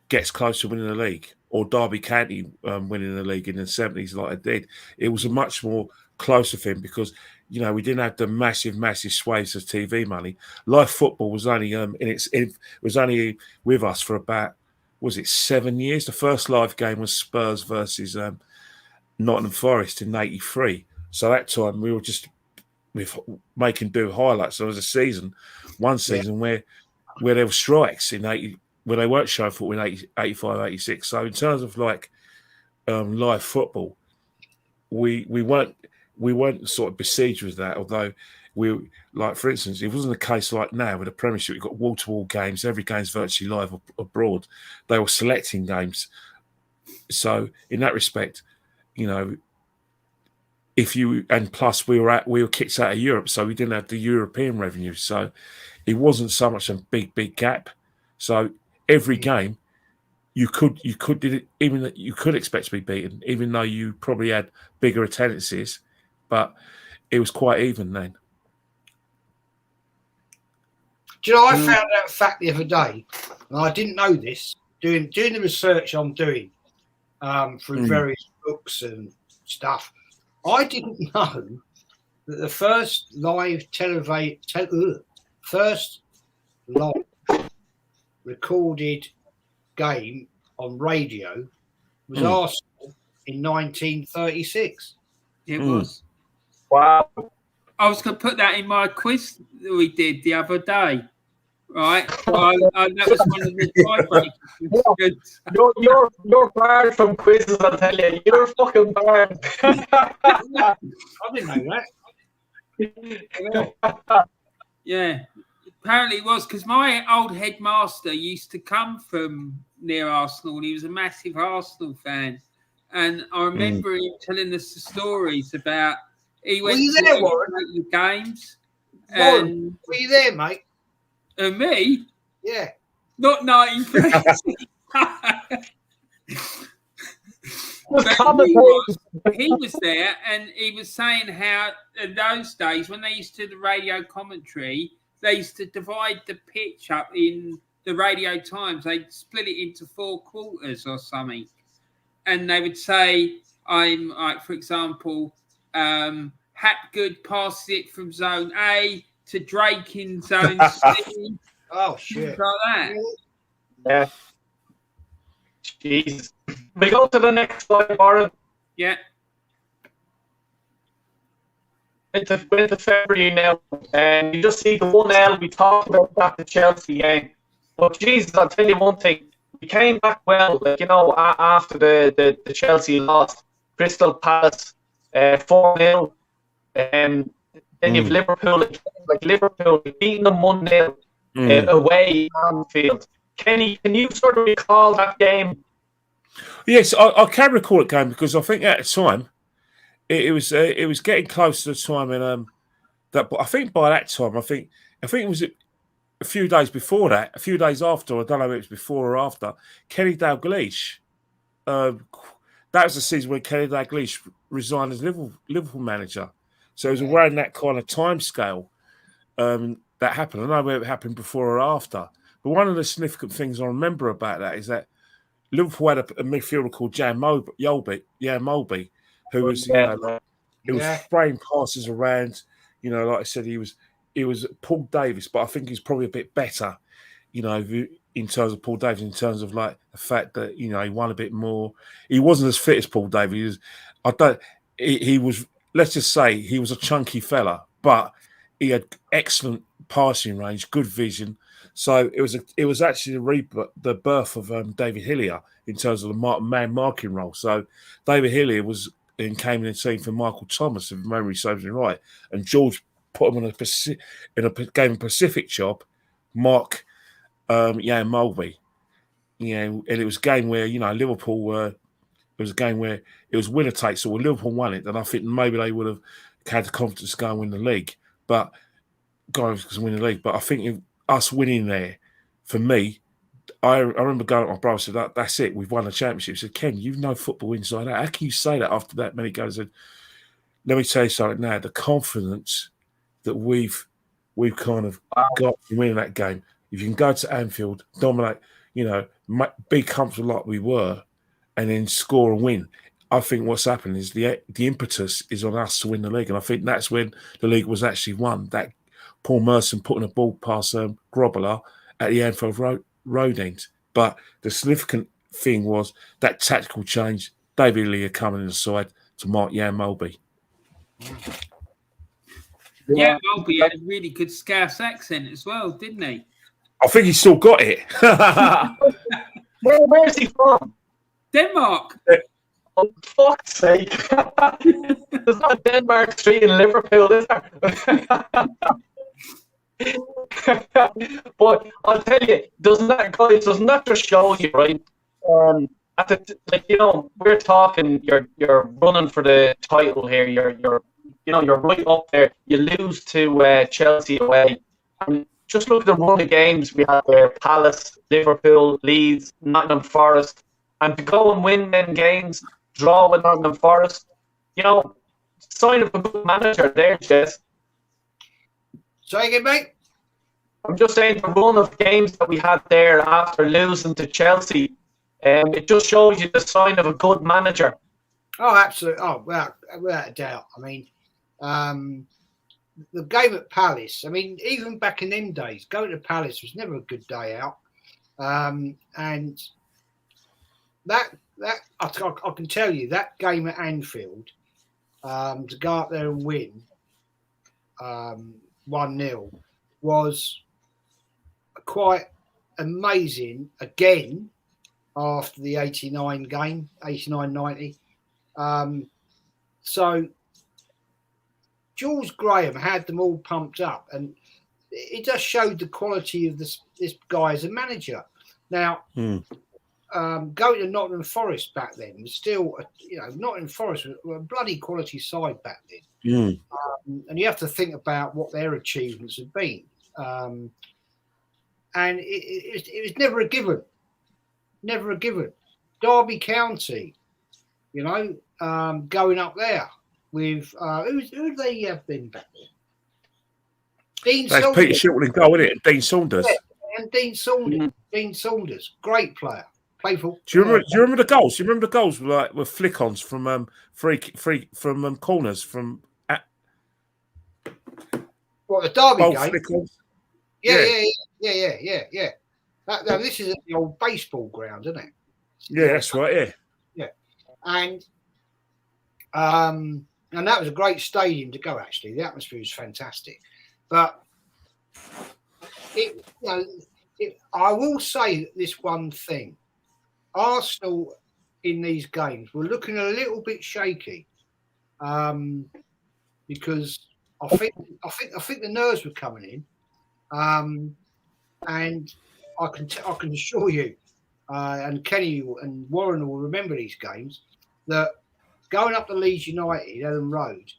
gets close to winning the league, or Derby County winning the league in the 70s like they did. It was a much more closer thing because we didn't have the massive swathes of TV money. Live football was only it was only with us for about, was it 7 years? The first live game was Spurs versus Nottingham Forest in '83. So that time we were just making do highlights. There was one season where there were strikes in where they weren't showing football in 85, 86. So in terms of live football, we weren't sort of besieged with that. Although for instance, it wasn't a case like now with the Premiership. You've got wall-to-wall games. Every game's virtually live abroad. They were selecting games. So in that respect, plus we were kicked out of Europe, so we didn't have the European revenue. So it wasn't so much a big gap. So every game you could expect to be beaten, even though you probably had bigger attendances, but it was quite even then. Do you know, I found out a fact the other day, and I didn't know this, doing the research I'm doing through various books and stuff. I didn't know that the first live recorded game on radio was Arsenal in 1936. It was. Wow. I was going to put that in my quiz that we did the other day. right? That was one of the tiebreakers. You're barred from quizzes, I'll tell you. You're fucking barred. I didn't know that. Yeah, apparently it was because my old headmaster used to come from near Arsenal and he was a massive Arsenal fan. And I remember him telling us the stories about he went to the games. And were you there, mate? Me? Yeah. Not 1930. He was there, and he was saying how in those days, when they used to do the radio commentary, they used to divide the pitch up in the radio times. They'd split it into 4 quarters or something. And they would say, I'm like, for example, Hapgood passes it from zone A to Drake in zone C. Oh, shit. Like that. Yeah. Jesus. We go to the next slide, Warren. Yeah. Into February now, and you just see the 1-L. We talked about that, the Chelsea game. But Jesus, I'll tell you one thing. We came back well, after the Chelsea lost. Crystal Palace 4-0. Then you've Liverpool, Liverpool beating them 1-0 away on the field. Kenny, can you sort of recall that game? Yes, I can recall that game because I think at the time it was getting close to the time, and that. But I think by that time, I think it was a few days before that, a few days after. I don't know if it was before or after. Kenny Dalglish. That was the season when Kenny Dalglish resigned as Liverpool manager. So it was around that kind of time scale that happened. I don't know whether it happened before or after. But one of the significant things I remember about that is that Liverpool had a midfielder called Jan Molby, who was spraying passes around. Like I said, he was Paul Davis, but I think he's probably a bit better, in terms of Paul Davis, in terms of like the fact that he won a bit more. He wasn't as fit as Paul Davis. He was. Let's just say he was a chunky fella, but he had excellent passing range, good vision. So it was actually the birth of David Hillier in terms of the man marking role. So David Hillier came in the team for Michael Thomas, if memory serves me right, and George put him gave him a Pacific job, mark Jan Molby. And it was a game where Liverpool were. It was a game where it was winner takes all. Liverpool won it, then I think maybe they would have had the confidence to go and win the league. But I think us winning there, for me, I remember going to my brother and said, that's it, we've won the championship. He said, Ken, you've no football inside out. How can you say that after that many goals? Let me tell you something now. The confidence that we've kind of got from winning that game. If you can go to Anfield, dominate, be comfortable like we were, and then score and win. I think what's happened is the impetus is on us to win the league, and I think that's when the league was actually won. That Paul Merson putting a ball past Grobbler at the Anfield Road end. But the significant thing was that tactical change. David Lee coming in the side to mark Jan Molby. Yeah, Molby had a really good Scouse accent as well, didn't he? I think he's still got it. Where's he from? Denmark. Oh, fuck's sake. There's not Denmark Street in Liverpool, is there? But I'll tell you, doesn't that just show you, right? We're talking. You're running for the title here. You're right up there. You lose to Chelsea away, and just look at the run of games we had there: Palace, Liverpool, Leeds, Nottingham Forest, and to go and win them games, draw with Nottingham Forest. Sign of a good manager there, Jez. Say again, mate. I'm just saying the run of games that we had there after losing to Chelsea, it just shows you the sign of a good manager. Oh, absolutely. Oh, without a doubt. I mean, the game at Palace, I mean, even back in them days, going to Palace was never a good day out. And that I can tell you, that game at Anfield, to go up there and win 1-0 was quite amazing again after the 89 game, 89-90. So Jules Graham had them all pumped up, and it just showed the quality of this guy as a manager. Now, going to Nottingham Forest back then was still, Nottingham Forest were a bloody quality side back then. And you have to think about what their achievements have been. And it was never a given. Never a given. Derby County, going up there with who they have been back there? Dean That's Saunders. Peter Shilton in goal, isn't it? Dean Saunders. Yeah, and Dean Saunders. Dean Saunders, great player. Playful. Do you remember the goals? Do you remember the goals with flick-ons from free from corners from? What, the Derby game? Flick-ons? Yeah. This is at the old baseball ground, isn't it? Yeah, that's right. Yeah, and that was a great stadium to go. Actually, the atmosphere was fantastic. But I will say this one thing: Arsenal in these games were looking a little bit shaky, because I think the nerves were coming in, and I can assure you, and Kenny and Warren will remember these games, that going up to Leeds United, Ellen Road,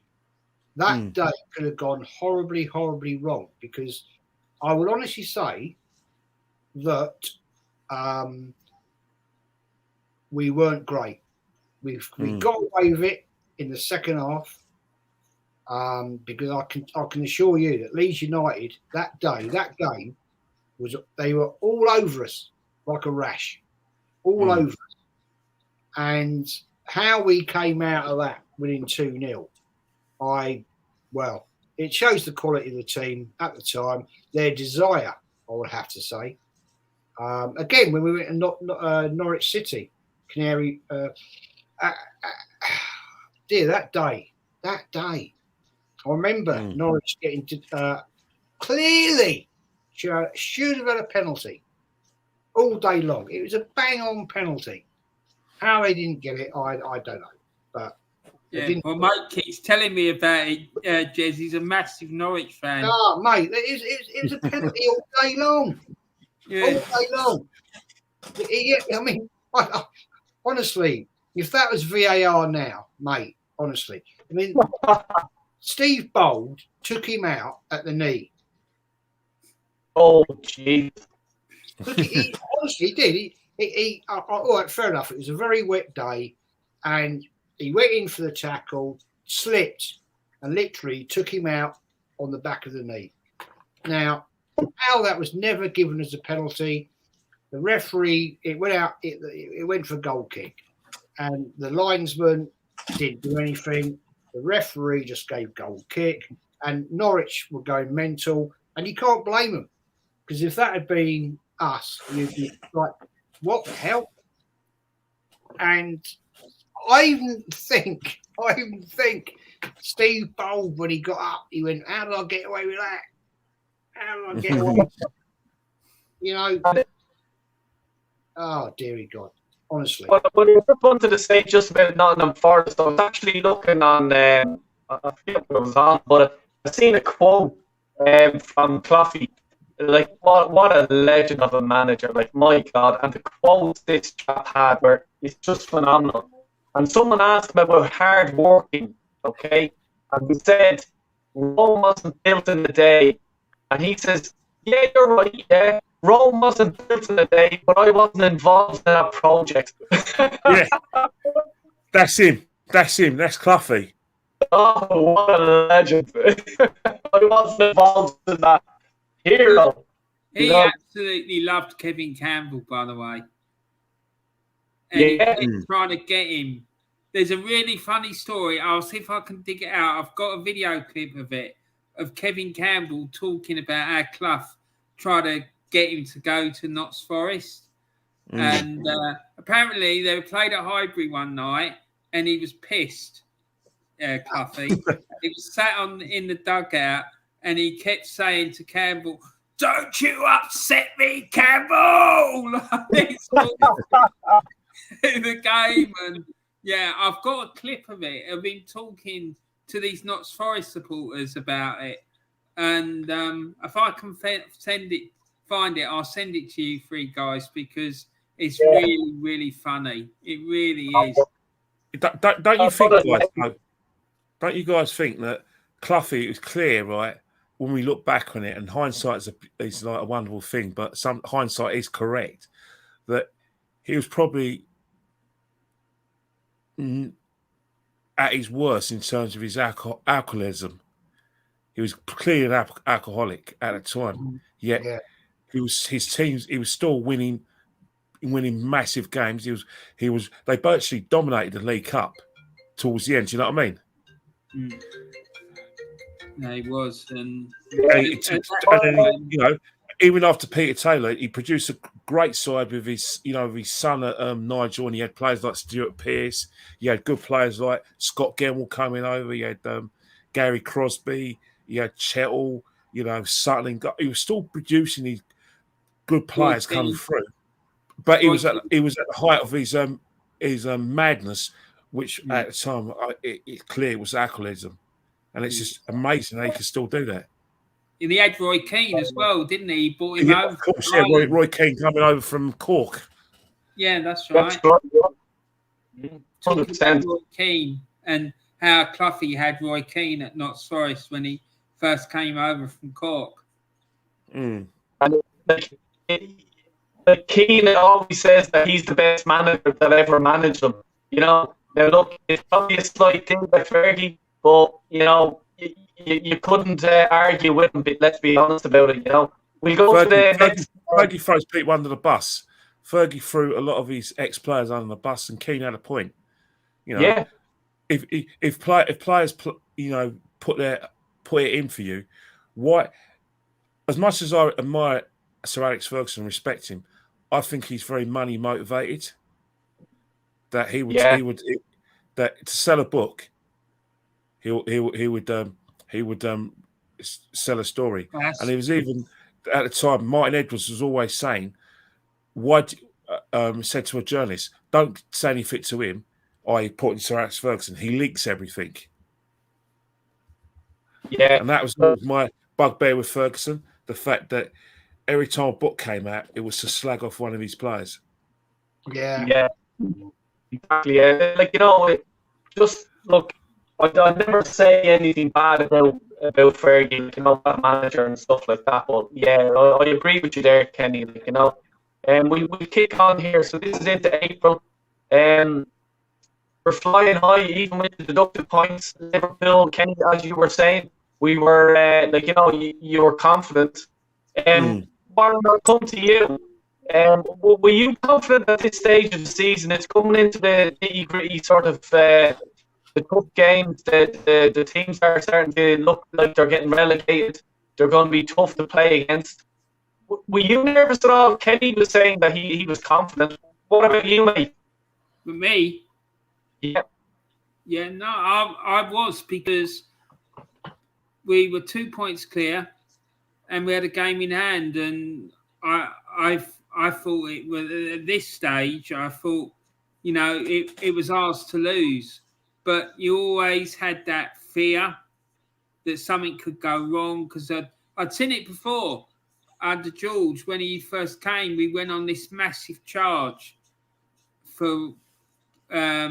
that day could have gone horribly, horribly wrong, because I will honestly say that we weren't great. We got away with it in the second half, because I can assure you that Leeds United that game they were all over us like a rash, all over us. And how we came out of that winning 2-0, it shows the quality of the team at the time, their desire, I would have to say. Again, when we went to Norwich City, Canary, that day, I remember Norwich getting to clearly should have had a penalty all day long. It was a bang-on penalty. How they didn't get it, I don't know. But well, Mike keeps telling me about it, Jez. He's a massive Norwich fan. Oh, mate, it was a penalty all day long. Yeah. All day long. I mean, honestly, if that was VAR now, mate, honestly, I mean, Steve Bold took him out at the knee. Oh, jeez. He honestly did. All right, fair enough. It was a very wet day, and he went in for the tackle, slipped, and literally took him out on the back of the knee. Now, how that was never given as a penalty, the referee, it went out, it went for a goal kick, and the linesman didn't do anything. The referee just gave goal kick, and Norwich were going mental, and you can't blame them, because if that had been us, you'd be like, what the hell? And I even think Steve Bold, when he got up, he went, how did I get away with that? How did I get away with that? Oh, dearie God. Honestly. When we were onto the stage just about Nottingham Forest, I was actually looking on, I forget what it was on, but I seen a quote from Cloughy. Like, what a legend of a manager. Like, my God. And the quotes this chap had were, it's just phenomenal. And someone asked him about hard working, okay? And he said, Rome wasn't built in a day. And he says, yeah, you're right, yeah. Rome wasn't built in a day, but I wasn't involved in that project. Yeah. That's him. That's Cloughy. Oh, what a legend. I wasn't involved in that. Hero. He absolutely loved Kevin Campbell, by the way. And he kept trying to get him. There's a really funny story. I'll see if I can dig it out. I've got a video clip of it, of Kevin Campbell talking about how Clough tried to get him to go to Notts Forest. And apparently they played at Highbury one night and he was pissed, Cloughy. He was sat in the dugout and he kept saying to Campbell, "Don't you upset me, Campbell!" in the game, and yeah, I've got a clip of it. I've been talking to these Notts Forest supporters about it, and if I can find it, I'll send it to you three guys because it's really, really funny. It really is. Don't you think, guys? Don't you guys think that Cloughie, it was clear, right? When we look back on it, and hindsight is like a wonderful thing, but some hindsight is correct, that he was probably at his worst in terms of his alcoholism. He was clearly an alcoholic at the time. Yet he was still winning massive games. They virtually dominated the League Cup towards the end. Do you know what I mean? No, he was, and then, you know, even after Peter Taylor, he produced a great side with his son Nigel, and he had players like Stuart Pearce. He had good players like Scott Gemmell coming over. He had Gary Crosby. He had Chettle. You know, Sutton. He was still producing these good players coming through, but he was at the height of his madness, which at the time it's clear it was alcoholism. And it's just amazing how he can still do that. And he had Roy Keane as well, didn't he? He brought him over. Of course, Roy Keane coming over from Cork. Yeah, that's right. 100%. Roy Keane and how Cloughie had Roy Keane at Notts Forest when he first came over from Cork. And Keane always says that he's the best manager that ever managed them. You know, now look, it's probably a slight thing by Fergie, but, you know, you couldn't argue with him, but let's be honest about it, you know. We'll go to the next... Fergie throws people under the bus. Fergie threw a lot of his ex-players under the bus, and Keane had a point. You know, if players put it in for you, why? As much as I admire Sir Alex Ferguson, respect him, I think he's very money motivated. That he would that to sell a book, he would sell a story. Yes. And he was even at the time, Martin Edwards was always saying, said to a journalist, don't say anything to him. I put in Sir Alex Ferguson. He leaks everything. Yeah. And that was my bugbear with Ferguson, the fact that every time a book came out, it was to slag off one of his players. Yeah. Yeah. Exactly. Yeah. Like, you know, just look, I'd never say anything bad about Fergie, you know, that manager and stuff like that. But yeah, I agree with you there, Kenny. Like, you know, and we'll kick on here. So this is into April. We're flying high, even with the deducted points. Liverpool, Kenny, as you were saying, we were like, you know, you were confident. Warren, I'll come to you. Were you confident at this stage of the season? It's coming into the nitty-gritty sort of the tough games. The teams are starting to look like they're getting relegated. They're going to be tough to play against. Were you nervous at all? Kenny was saying that he was confident. What about you, mate? With me? Yeah. Yeah, no, I was, because we were 2 points clear and we had a game in hand, and I thought it was at this stage, I thought, you know, it was ours to lose. But you always had that fear that something could go wrong, because I'd seen it before under George. When he first came, we went on this massive charge for a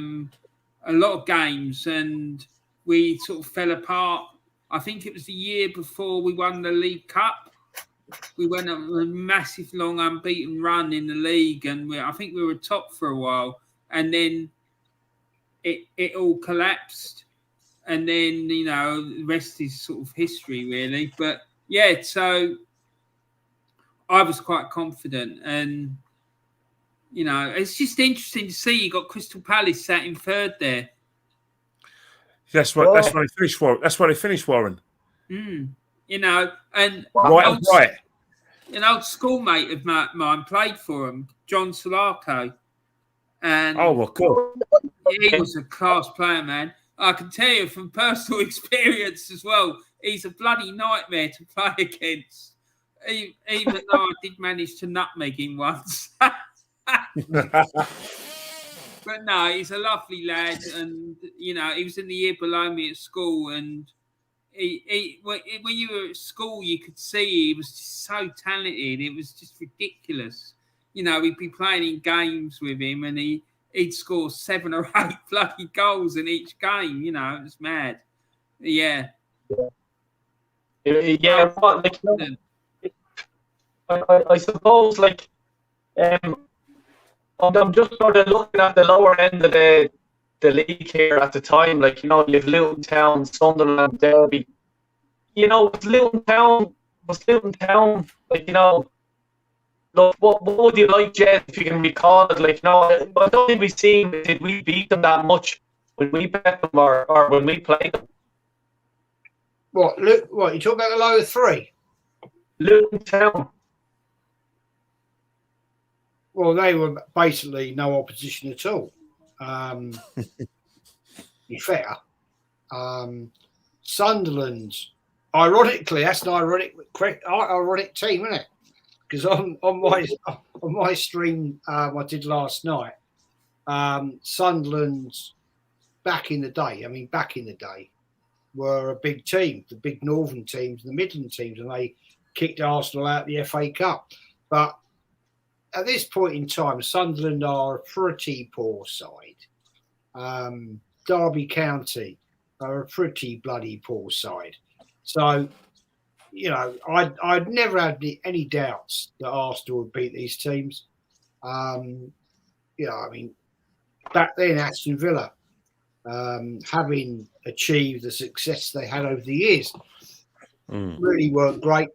lot of games, and we sort of fell apart. I think it was the year before we won the League Cup. We went on a massive, long, unbeaten run in the league, and I think we were top for a while. And then it all collapsed. And then, you know, the rest is sort of history, really. But, yeah, so I was quite confident. And, you know, it's just interesting to see you got Crystal Palace sat in third there. That's where they finished, Warren. That's where they finished, Warren. You know, and right. An old schoolmate of mine played for him, John Solarco. And oh, my God. He was a class player, man. I can tell you from personal experience as well, he's a bloody nightmare to play against. even though I did manage to nutmeg him once. But no, he's a lovely lad, and he was in the year below me at school, and when you were at school, you could see he was just so talented. It was just ridiculous. We'd be playing in games with him, and he'd score 7 or 8 bloody goals in each game. It was mad. Yeah. Yeah. I suppose I'm just sort of looking at the lower end of the league here at the time. You have Luton Town, Sunderland, Derby. Was Luton Town, look, what would you like, Jez, if you can recall it? I don't think did we beat them that much when we bet them or when we played them? What, you talking about the lower 3? Luton Town. Well, they were basically no opposition at all. Be fair. Sunderland, ironically, that's an ironic team, isn't it? Because on my stream I did last night, Sunderland back in the day, were a big team, the big northern teams, the Midland teams, and they kicked Arsenal out of the FA Cup. But at this point in time, Sunderland are a pretty poor side. Derby County are a pretty bloody poor side. So, I'd never had any doubts that Arsenal would beat these teams. Back then, Aston Villa, having achieved the success they had over the years, really weren't great.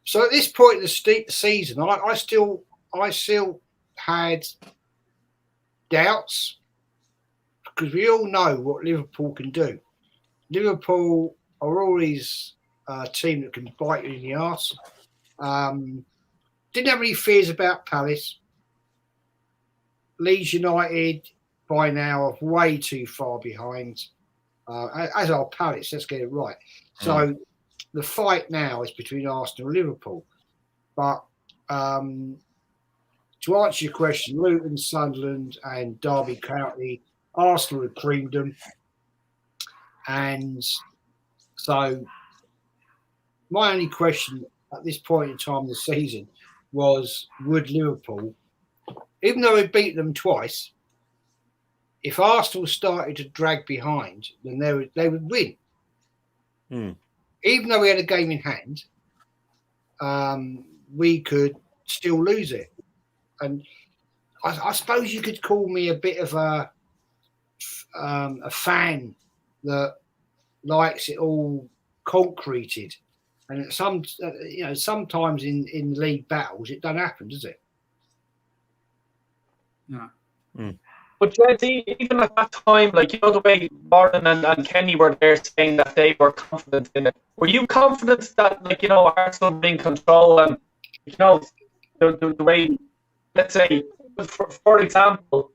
So at this point in the season, I still had doubts, because we all know what Liverpool can do. Liverpool are always a team that can bite you in the arse. Didn't have any fears about Palace. Leeds United by now are way too far behind, as are Palace. Let's get it right. So the fight now is between Arsenal and Liverpool. But to answer your question, Luton, Sunderland and Derby County, Arsenal had creamed them. And so my only question at this point in time of the season was, would Liverpool, even though we beat them twice, if Arsenal started to drag behind, then they would win. Even though we had a game in hand, we could still lose it. And I suppose you could call me a bit of a fan that likes it all concreted. And sometimes in league battles, it doesn't happen, does it? No. But Jez, even at that time, the way Warren and Kenny were there saying that they were confident in it, were you confident that, Arsenal were in control and, the way, let's say, for example,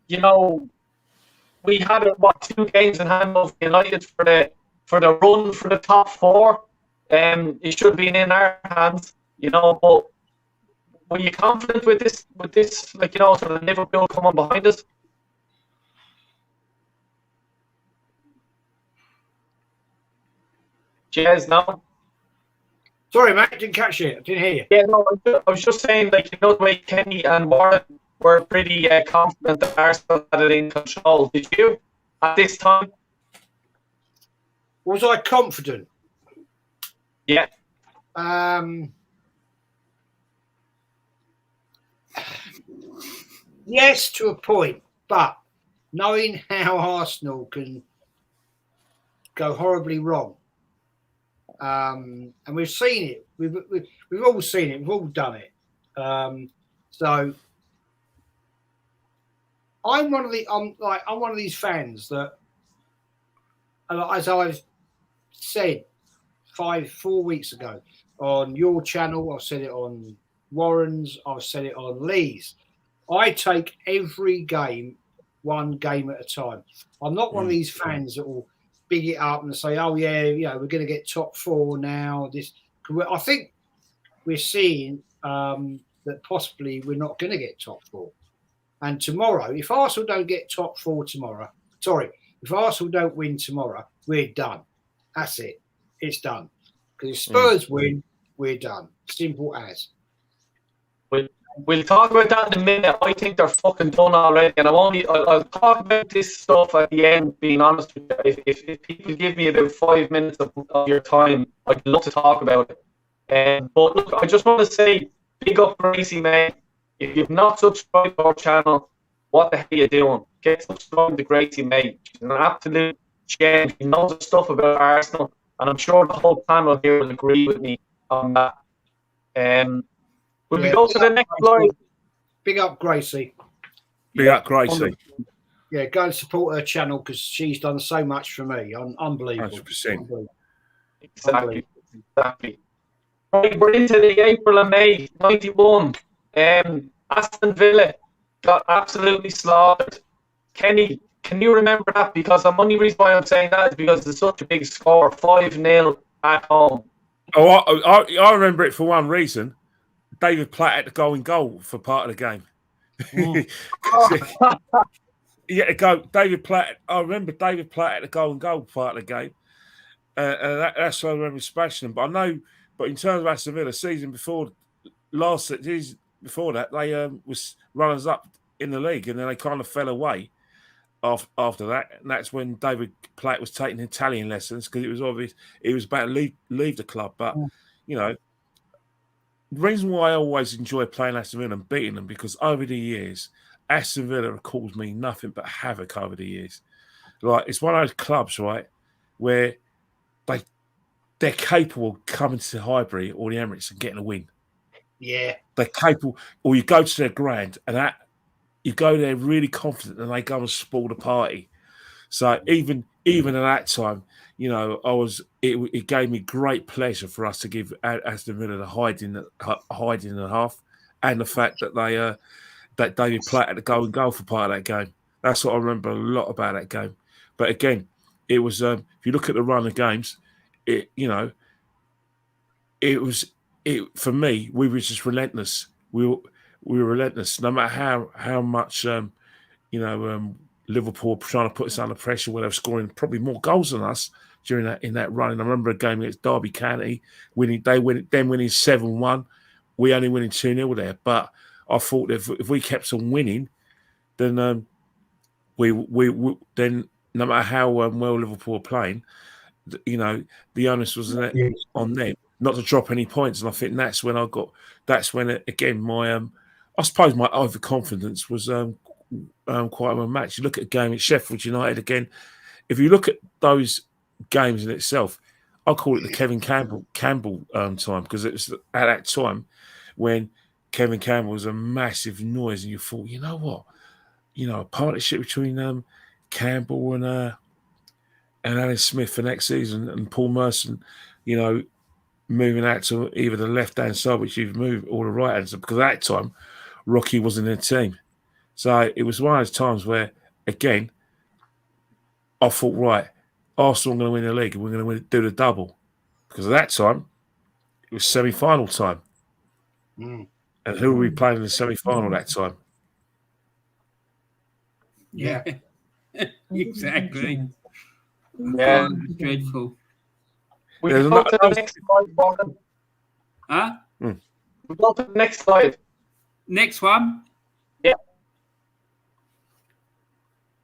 we had 2 games in hand of United for the run for the top 4. It should have been in our hands, but were you confident with this, sort of Liverpool coming behind us? Jez, no? Sorry, mate, didn't catch it. I didn't hear you. Yeah, no, I was just saying, the way Kenny and Warren were pretty confident that Arsenal had it in control. Did you, at this time? Was I confident? Yeah. Yes, to a point, but knowing how Arsenal can go horribly wrong, and we've seen it, we've all seen it, we've all done it. So I'm one of these fans that, as I've said 4 weeks ago on your channel, I've said it on Warren's, I've said it on Lee's. I take every game one game at a time. I'm not one of these fans that will big it up and say, "Oh yeah, we're going to get top 4 now." I think we're seeing that possibly we're not going to get top 4. And tomorrow, if Arsenal don't get top 4 tomorrow, if Arsenal don't win tomorrow, we're done. That's it. It's done. Because if Spurs win, we're done. Simple as. We'll talk about that in a minute. I think they're fucking done already. And I'll talk about this stuff at the end, being honest with you. If people give me about 5 minutes of your time, I'd love to talk about it. But look, I just want to say, big up Gracie, mate. If you've not subscribed to our channel, what the hell are you doing? Get subscribed to Gracie, mate. She's an absolute gem. She knows the stuff about Arsenal. And I'm sure the whole panel here will agree with me on that. Will we go to the next slide? Big up Gracie. Big up Gracie. Yeah, go and support her channel because she's done so much for me. Unbelievable. 100%. Exactly. Right, we're into the April and May 91. Aston Villa got absolutely slaughtered. Kenny, can you remember that? Because the only reason why I'm saying that is because it's such a big score, 5-0 at home. Oh, I remember it for one reason. David Platt had to go in goal for part of the game. He had to go. David Platt. I remember David Platt had to go and goal for part of the game. That's why I remember smashing them. But I know. But in terms of Aston Villa, season before that, they was runners up in the league, and then they kind of fell away after that. And that's when David Platt was taking Italian lessons because it was obvious he was about to leave the club. But the reason why I always enjoy playing Aston Villa and beating them because over the years, Aston Villa have caused me nothing but havoc over the years. Like it's one of those clubs, right, where they're capable of coming to Highbury or the Emirates and getting a win. Yeah, they're capable. Or you go to their ground and you go there really confident, and they go and spoil the party. So even at that time, it gave me great pleasure for us to give Aston Villa the hiding in the half, and the fact that that David Platt had to go and goal for part of that game. That's what I remember a lot about that game. But again, it was if you look at the run of games, for me, we were just relentless. We were relentless, no matter how much Liverpool trying to put us under pressure where they were scoring probably more goals than us in that run. And I remember a game against Derby County, winning 7-1. We only winning 2-0 there. But I thought if we kept on winning, then we then no matter how well Liverpool were playing, the onus was on them not to drop any points. And I think that's when again my I suppose my overconfidence was quite a match. You look at a game at Sheffield United again. If you look at those games in itself, I call it the Kevin Campbell time, because it was at that time when Kevin Campbell was a massive noise, and you thought, you know what, a partnership between Campbell and Alan Smith for next season, and Paul Merson, moving out to either the left hand side, which you've moved, or the right hand side, because at that time Rocky wasn't in the team. So it was one of those times where, again, I thought, right, Arsenal are going to win the league and we're going to do the double. Because at that time, it was semi-final time. And who were we playing in the semi-final that time? Yeah. Exactly. Yeah. Dreadful. We can go to the next slide, Morgan. Huh? We go to the next slide. Next one. Yeah.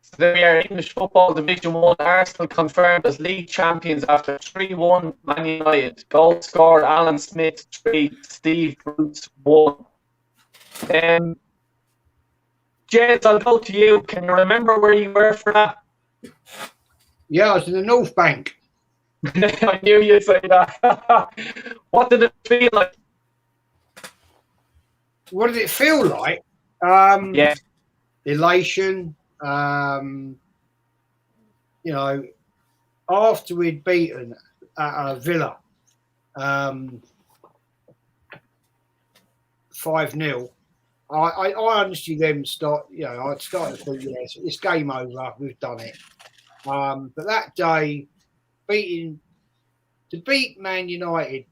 So there we are, English Football Division 1. Arsenal confirmed as league champions after 3-1 Man United. Goal scored Alan Smith 3, Steve Bruce 1. Jez, I'll go to you. Can you remember where you were for that? Yeah, I was in the North Bank. I knew you'd say that. What did it feel like? What did it feel like? Yeah. Elation. After we'd beaten Villa 5-0, I honestly then I'd started to think, yes, it's game over, we've done it. But that day, to beat Man United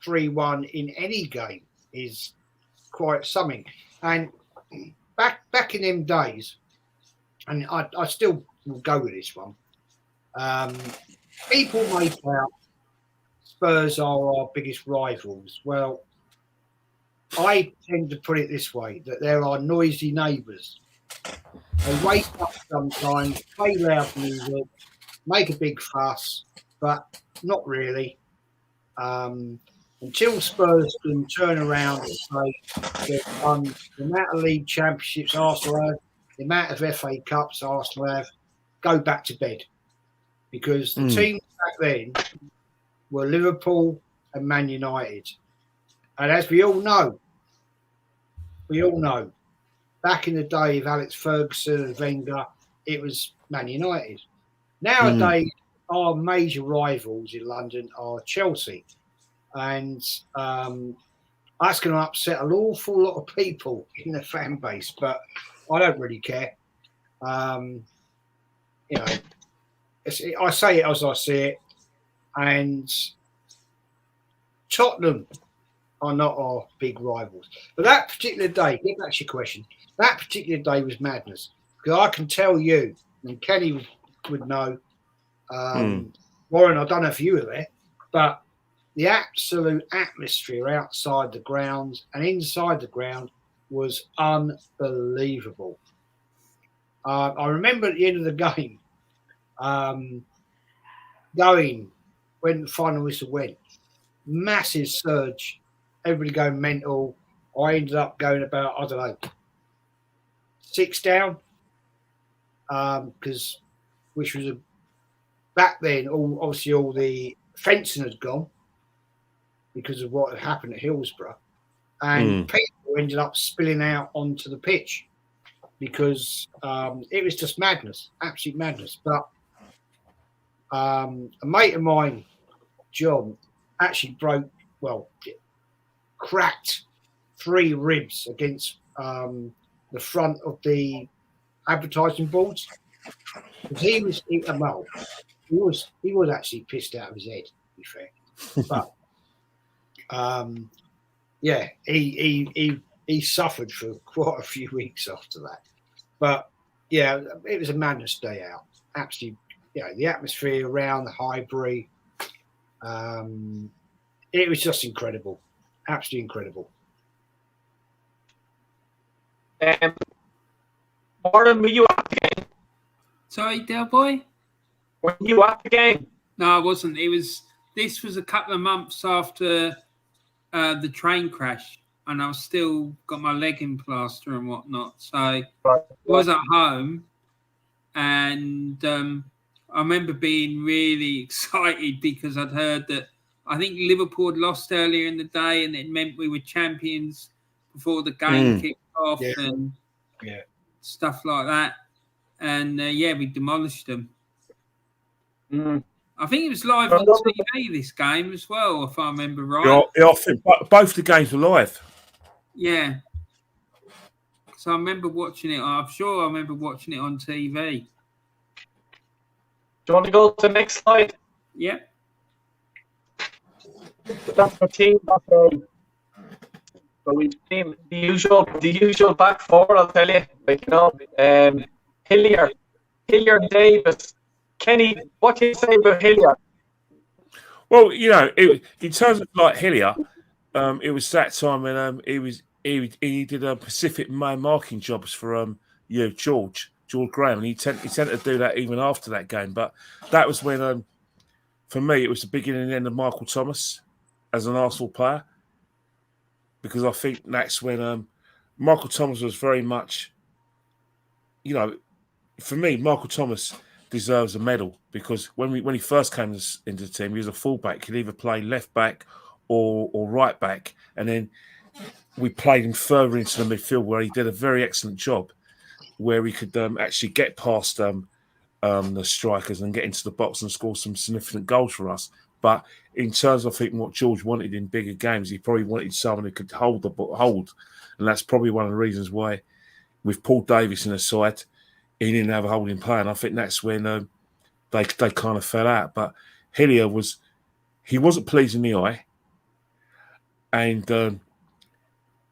3-1 in any game is quite something. And back in them days, and I still will go with this one. People make out Spurs are our biggest rivals. Well, I tend to put it this way, that there are noisy neighbours. They wake up sometimes, play loud music, make a big fuss, but not really. Until Spurs can turn around and say they've won the amount of league championships Arsenal have, the amount of FA Cups Arsenal have, go back to bed. Because the teams back then were Liverpool and Man United. And as we all know, back in the day of Alex Ferguson and Wenger, it was Man United. Nowadays, our major rivals in London are Chelsea. And that's going to upset an awful lot of people in the fan base, but I don't really care. You know, I say it as I see it. And Tottenham are not our big rivals. But that particular day, get back to your question, that particular day was madness. Because I can tell you, and Kenny would know, Warren, I don't know if you were there, but the absolute atmosphere outside the ground and inside the ground was unbelievable. I remember at the end of the game, going when the final whistle went, massive surge, everybody going mental. I ended up going about, I don't know, 6 down, because which was back then. Obviously, all the fencing had gone because of what had happened at Hillsborough, and people ended up spilling out onto the pitch because it was just madness, absolute madness. But a mate of mine, John, actually cracked 3 ribs against the front of the advertising boards. He was actually pissed out of his head, to be fair. But yeah, he suffered for quite a few weeks after that. But yeah, it was a madness day out. Absolutely, the atmosphere around the Highbury, it was just incredible. Absolutely incredible. Warren, were you at the game? Sorry, Del Boy? Were you at the game? No, I wasn't. This was a couple of months after the train crash, and I was still got my leg in plaster and whatnot. So I was at home, and I remember being really excited because I'd heard that I think Liverpool had lost earlier in the day, and it meant we were champions before the game kicked off and stuff like that. And we demolished them. I think it was live on TV, this game as well, if I remember right. Yeah, I think both the games were live. Yeah. So I remember watching it. I'm sure I remember watching it on TV. Do you want to go to the next slide? Yeah. That's the team. So we've seen the usual back four, I'll tell you. Hillier, Davis, Kenny. What can you say about Hillier? Well, in terms of like Hillier, it was that time when he did Pacific man marking jobs for George Graham, and he tended to do that even after that game. But that was when, for me, it was the beginning and end of Michael Thomas as an Arsenal player, because I think that's when Michael Thomas was very much, for me, Michael Thomas deserves a medal, because when he first came into the team, he was a fullback. He could either play left back or right back, and then we played him further into the midfield, where he did a very excellent job, where he could actually get past the strikers and get into the box and score some significant goals for us. But in terms of, I think, what George wanted in bigger games, he probably wanted someone who could hold, and that's probably one of the reasons why, with Paul Davis in the side, he didn't have a holding player, and I think that's when they kind of fell out. But Hillier he wasn't pleasing the eye, and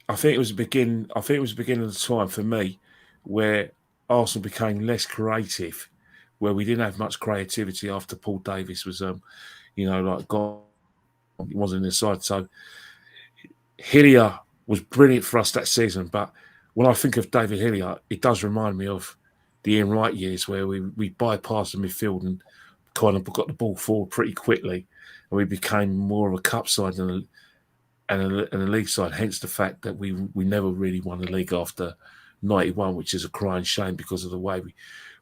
I think it was the beginning of the time for me where Arsenal became less creative, where we didn't have much creativity after Paul Davis was gone. He wasn't in the side. So Hillier was brilliant for us that season. But when I think of David Hillier, it does remind me of the Ian Wright years where we bypassed the midfield and kind of got the ball forward pretty quickly, and we became more of a cup side and a league side. Hence the fact that we never really won the league after 91, which is a crying shame because of the way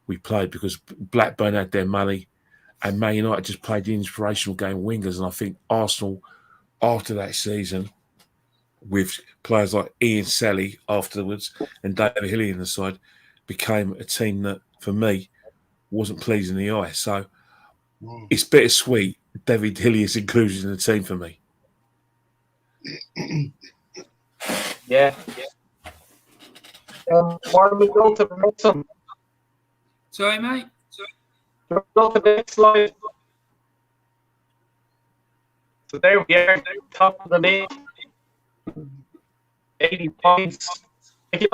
we played, because Blackburn had their money and Man United just played the inspirational game of wingers. And I think Arsenal, after that season, with players like Ian Selly afterwards and David Hillier in the side, became a team that, for me, wasn't pleasing the eye. So it's bittersweet, David Hillier's inclusion in the team for me. Yeah. Why don't we go to the next one? Sorry, mate. Go to the next slide. So there we are, top of the league, 80 points. Like,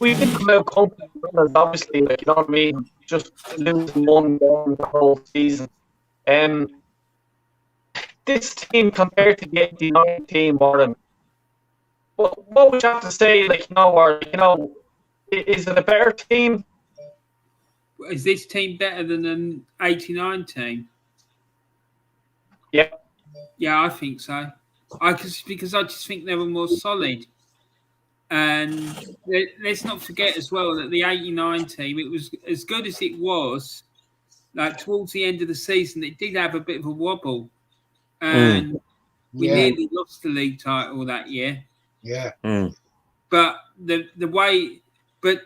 we didn't come out comfortable winners, obviously. Like, you know what I mean? Just losing one game the whole season. This team compared to the 89 team, Warren, what would you have to say? Like, Warren, is it a better team? Is this team better than an 89 team? Yeah. Yeah, I think so. Because I just think they were more solid. And let's not forget as well that the 89 team, it was as good as it was, like towards the end of the season, it did have a bit of a wobble. And we nearly lost the league title that year. Yeah. But but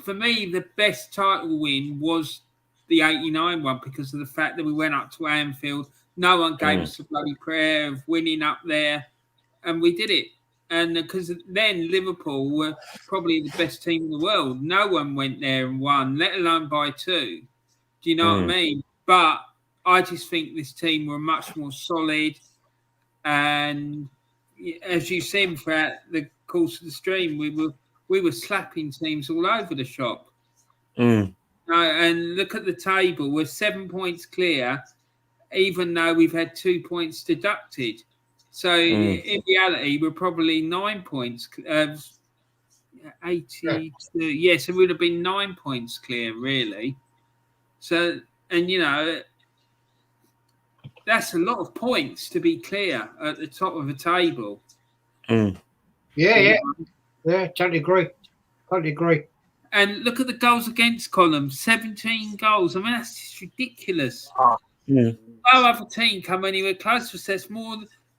for me, the best title win was the 89 one because of the fact that we went up to Anfield. No one gave us a bloody prayer of winning up there, and we did it. And because then Liverpool were probably the best team in the world. No one went there and won, let alone by 2. Do you know what I mean? But I just think this team were much more solid. And as you've seen throughout the course of the stream, we were slapping teams all over the shop. And look at the table. We're 7 points clear, even though we've had 2 points deducted. So in reality, we're probably 9 points. 82. Yeah, so we would have been 9 points clear, really. So, and that's a lot of points to be clear at the top of a table. Yeah, totally agree. And look at the goals against column, 17 goals. I mean, that's just ridiculous. No other team come anywhere close to us. There's more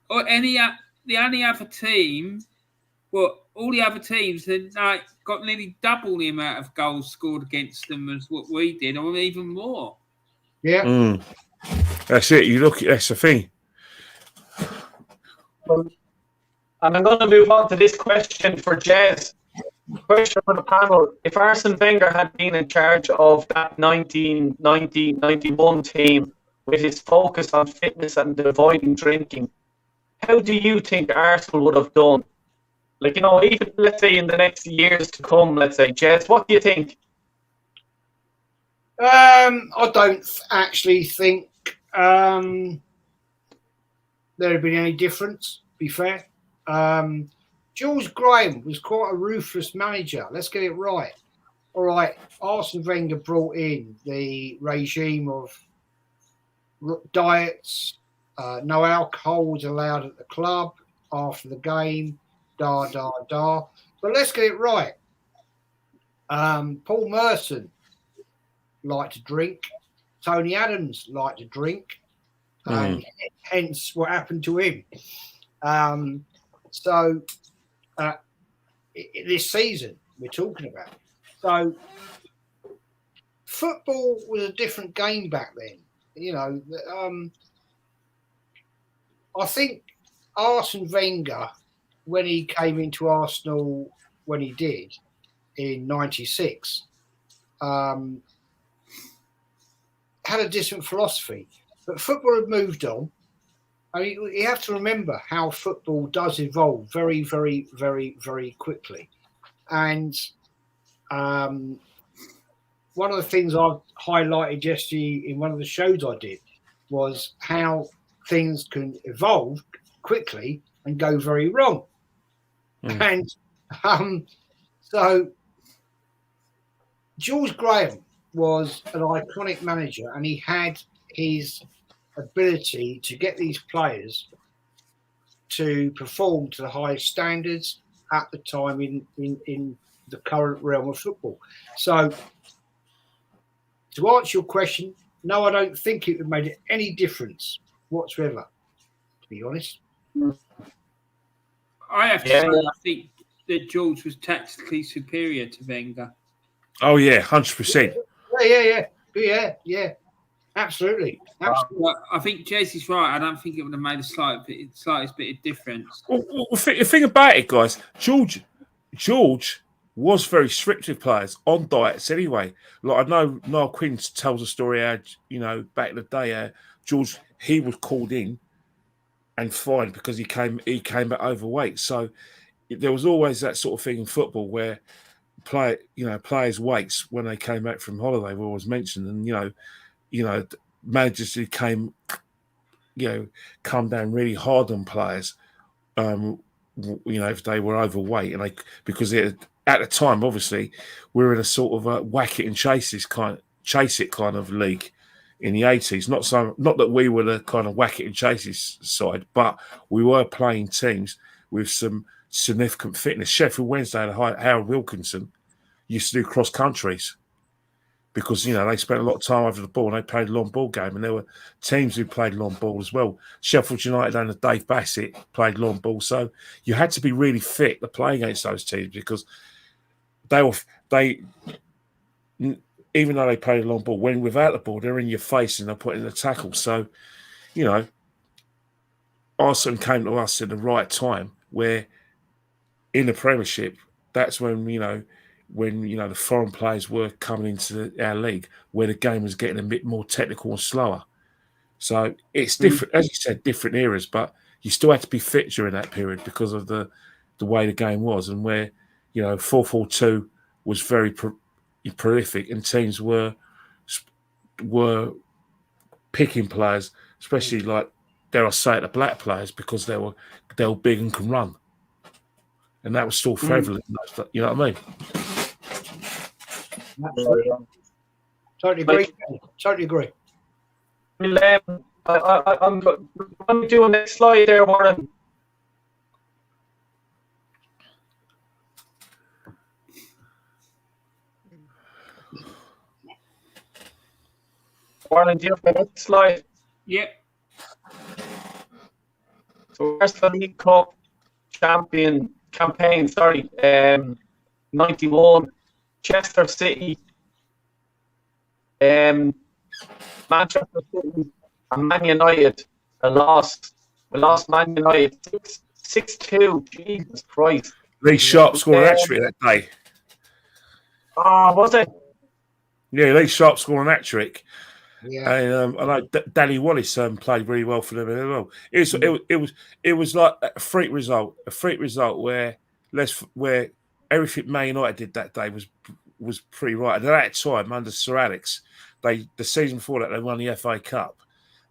or the only other team. Well, all the other teams had got nearly double the amount of goals scored against them as what we did, or even more. Yeah. That's it. That's the thing. Well, and I'm going to move on to this question for Jez. Question for the panel. If Arsene Wenger had been in charge of that 1990-91 team with his focus on fitness and avoiding drinking, how do you think Arsenal would have done? Like, even let's say in the next years to come, let's say, Jez, what do you think? I don't actually think there'd have been any difference, to be fair. George Graham was quite a ruthless manager. Let's get it right. All right, Arsene Wenger brought in the regime of diets, no alcohol was allowed at the club after the game, But let's get it right. Paul Merson liked to drink. Tony Adams liked to drink. And hence what happened to him. This season we're talking about. So football was a different game back then. I think Arsene Wenger, when he came into Arsenal, when he did in '96, had a different philosophy. But football had moved on. I mean, you have to remember how football does evolve very, very, very, very quickly. And one of the things I've highlighted yesterday in one of the shows I did was how things can evolve quickly and go very wrong. And so George Graham was an iconic manager, and he had his ability to get these players to perform to the highest standards at the time in the current realm of football. So to answer your question, no, I don't think it would have made any difference whatsoever, to be honest. I have to say, I think that George was tactically superior to Wenger. Oh yeah, 100%. Yeah. Absolutely. Well, I think Jez is right. I don't think it would have made the slightest bit of difference. Well, the thing about it, guys, George was very strict with players on diets anyway. Like I know Niall Quinn tells a story how, back in the day, George, he was called in and fined because he came back overweight. So there was always that sort of thing in football where players' weights when they came back from holiday were always mentioned, and managers who come down really hard on players, if they were overweight, and because at the time, obviously, we were in a sort of a whack it and chase it kind of league in the 80s. Not that we were the kind of whack it and chase it side, but we were playing teams with some significant fitness. Sheffield Wednesday and Howard Wilkinson used to do cross countries because they spent a lot of time over the ball and they played a long ball game, and there were teams who played long ball as well. Sheffield United under Dave Bassett played long ball, so you had to be really fit to play against those teams because they even though they played a long ball, when without the ball they're in your face and they're putting the tackle. So Arsenal came to us at the right time where in the Premiership, that's when the foreign players were coming into our league, where the game was getting a bit more technical and slower. So it's different, as you said, different eras, but you still had to be fit during that period because of the way the game was, and where 4-4-2 was very prolific, and teams were picking players, especially like, dare I say it, the black players, because they were big and can run. And that was still prevalent. You know what I mean? Totally agree. Totally agree. Well, I'm going to do a next slide there, Warren. Warren, do you have the next slide? Yep. So where's the League Cup campaign, 91, Chester City, Manchester City and Man United. We lost Man United 6-2. Jesus Christ. Lee Sharp scored an hat-trick that day. Was it? Yeah, Lee Sharp scored an hat-trick. Yeah. And I know Danny Wallace played really well for them as well. It was like a freak result where everything Man United did that day was pretty right. And at that time, under Sir Alex, the season before that they won the FA Cup,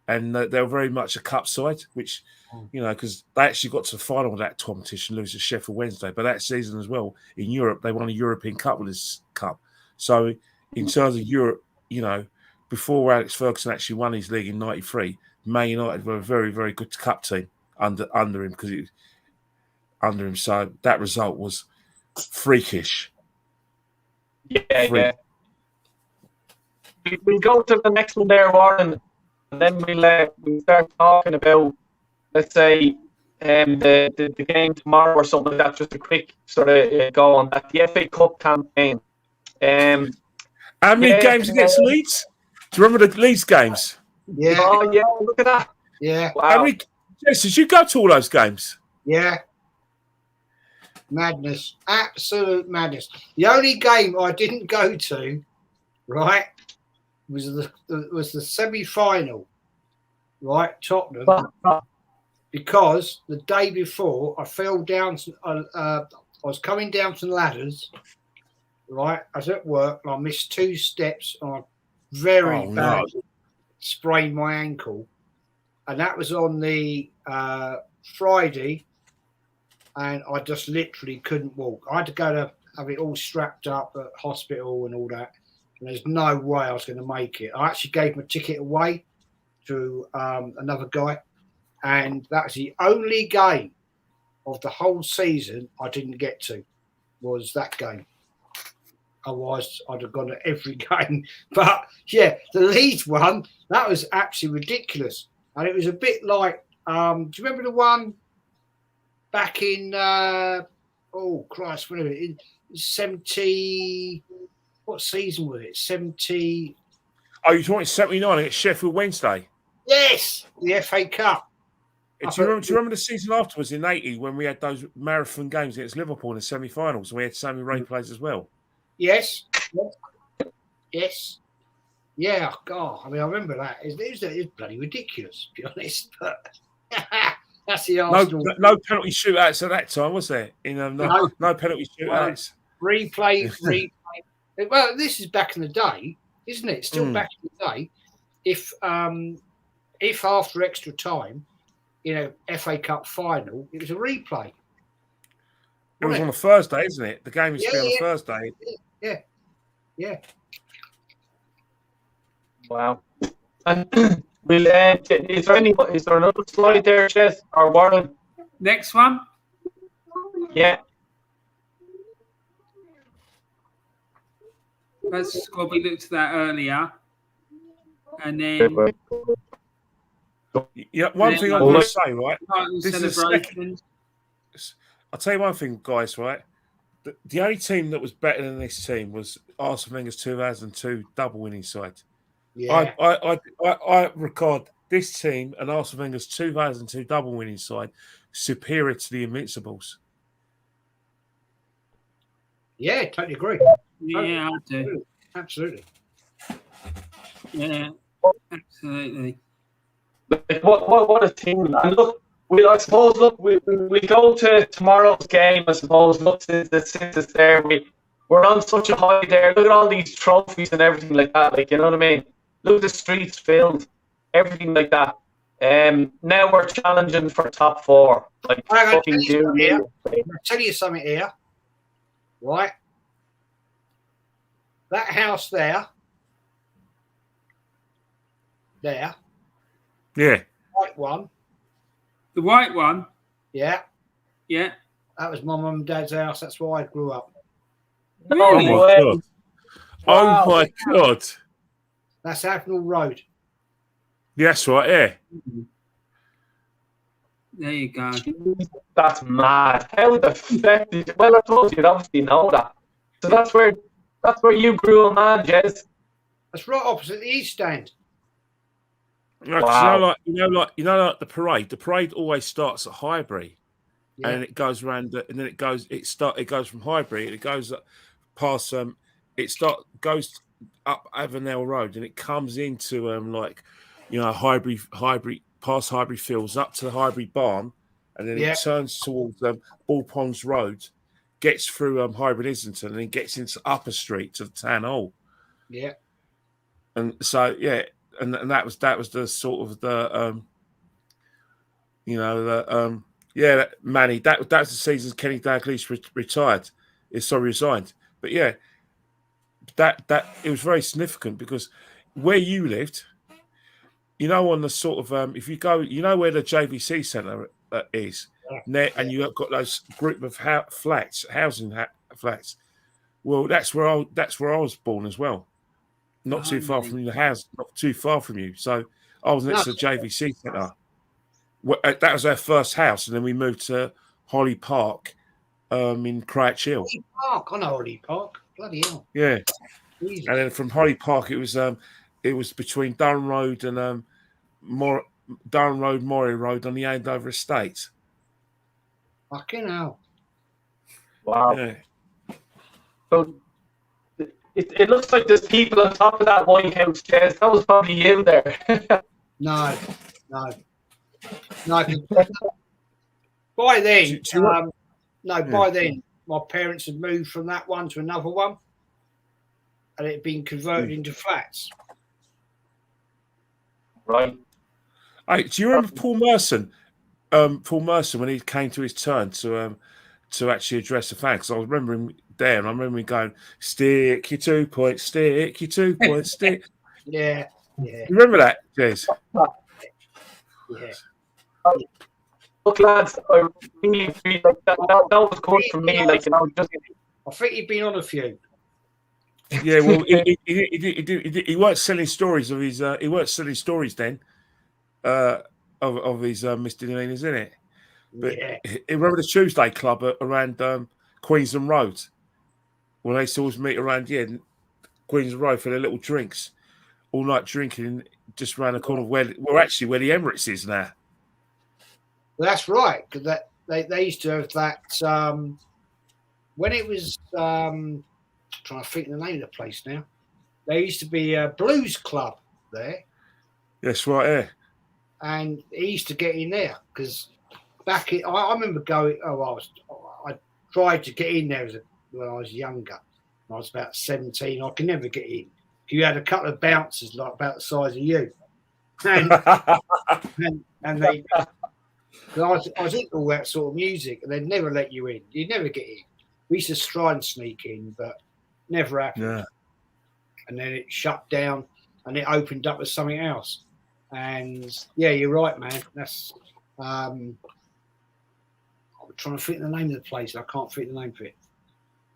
and they were very much a cup side, which because they actually got to the final of that competition, lose to Sheffield Wednesday. But that season as well in Europe, they won a European Cup with this cup. So in terms of Europe, before Alex Ferguson actually won his league in '93, Man United were a very, very good cup team under him because it was under him. So that result was freakish. Yeah. We'll go to the next one there, Warren, and then we'll start talking about, let's say, the game tomorrow or something like that. Just a quick sort of go on that. The FA Cup campaign. How many games against Leeds? Do you remember the Leeds games? Yeah. Oh, yeah, look at that. Yeah. Wow. Did you go to all those games? Yeah. Madness. Absolute madness. The only game I didn't go to, right, was the semi-final right, Tottenham, because the day before I fell down. I was coming down some ladders. Right, I was at work and I missed 2 steps and I very badly sprained my ankle, and that was on the Friday, and I just literally couldn't walk. I had to go to have it all strapped up at hospital and all that, and there's no way I was going to make it. I actually gave my ticket away to another guy, and that's the only game of the whole season I didn't get to, was that game. Otherwise, I'd have gone to every game. But yeah, the Leeds one, that was absolutely ridiculous. And it was a bit like, do you remember the one back in, oh Christ, whatever, in 70, what season was it? 70. Oh, you're talking 79 against Sheffield Wednesday? Yes, the FA Cup. Do you remember the season afterwards in 80 when we had those marathon games against Liverpool in the semi-finals and we had Sammy replays as well? Yes. Yes. Yeah, God. I mean, I remember that. It was bloody ridiculous, to be honest. But that's the Arsenal. No penalty shootouts at that time, was there? No penalty shootouts. Replay. Well, this is back in the day, isn't it? Still back in the day. If after extra time, FA Cup final, it was a replay. It was on a Thursday, isn't it? The game is on a Thursday. Yeah. Wow. And is there another slide there, Jez or Warren? Next one. Yeah. That's what we looked at that earlier. And then one thing I want to say, right? This is I'll tell you one thing, guys, right? The only team that was better than this team was Arsene Wenger's 2002 double winning side. Yeah. I regard this team and Arsene Wenger's 2002 double winning side superior to the Invincibles. Yeah, totally agree. Yeah, I do. Absolutely. Yeah, absolutely. What a team! And look, we go to tomorrow's game. I suppose. Look, the sisters there. We're on such a high there. Look at all these trophies and everything like that. Like, you know what I mean? Look at the streets filled, everything like that. Now we're challenging for top 4. Like, I'll tell you something here. Right? That house there. Yeah. White one. The white one? Yeah. Yeah. That was my mum and dad's house. That's where I grew up. Really? Oh my God. Wow. Oh my God. That's Avenel Road. Yes, right, yeah. There you go. That's mad. How the fuck did you... Well, I told you, obviously know that. So that's where you grew up, man, Jez. That's right opposite the East Stand. Wow. You know, like the parade. The parade always starts at Highbury, and it goes around, and then it goes from Highbury, and it goes up past goes up Avonell Road, and it comes into Highbury past Highbury Fields up to the Highbury Barn, and then it turns towards Ball Ponds Road, gets through Highbury Islington, and then gets into Upper Street to the Town Hall. Yeah, and so And that was the sort of Manny. That was the season Kenny Dalglish retired. Resigned. But yeah, that it was very significant because where you lived, on the sort of if you go, where the JVC Centre is, and you have got those group of housing flats. Well, that's where I was born as well. Not too far from the house, not too far from you. So I was next to the JVC Centre. That was our first house, and then we moved to Holly Park in Crouch Hill. Holly Park, I know Holly Park. Bloody hell. Yeah. Jesus. And then from Holly Park, it was between Durham Road and Durham Road, Moray Road on the Andover Estate. Fucking hell. Wow. Yeah. So it looks like there's people on top of that White House, Jez. That was probably you there. No. No. By then, by then, my parents had moved from that one to another one, and it had been converted into flats. Right. Hey, do you remember Paul Merson? Paul Merson, when he came to his turn to actually address the fans, because I remember him there, and I remember him going, "Stick your 2 points, stick your 2 points, stick." Yeah. You remember that, Jez? Yeah. Look, lads, I really feel like that was good for me. Like, you know, just I think he'd been on a few. Yeah, well, he weren't selling stories of his. He weren't selling stories then of his misdemeanors, isn't it? But remember the Tuesday Club around Queensland Road, when they used to always meet around Queensland Road for their little drinks, all night drinking just around the corner where the Emirates is now. Well, that's right, because they used to have that when it was trying to think of the name of the place now. There used to be a blues club there. Yes, right here. And he used to get in there because I remember going. I tried to get in there when I was younger. I was about 17. I could never get in. You had a couple of bouncers like about the size of you, and they. I was into all that sort of music, and they'd never let you in. You'd never get in. We used to try and sneak in, but never happened. Yeah. And then it shut down, and it opened up as something else. And yeah, you're right, man. That's I'm trying to think the name of the place. I can't think the name of it.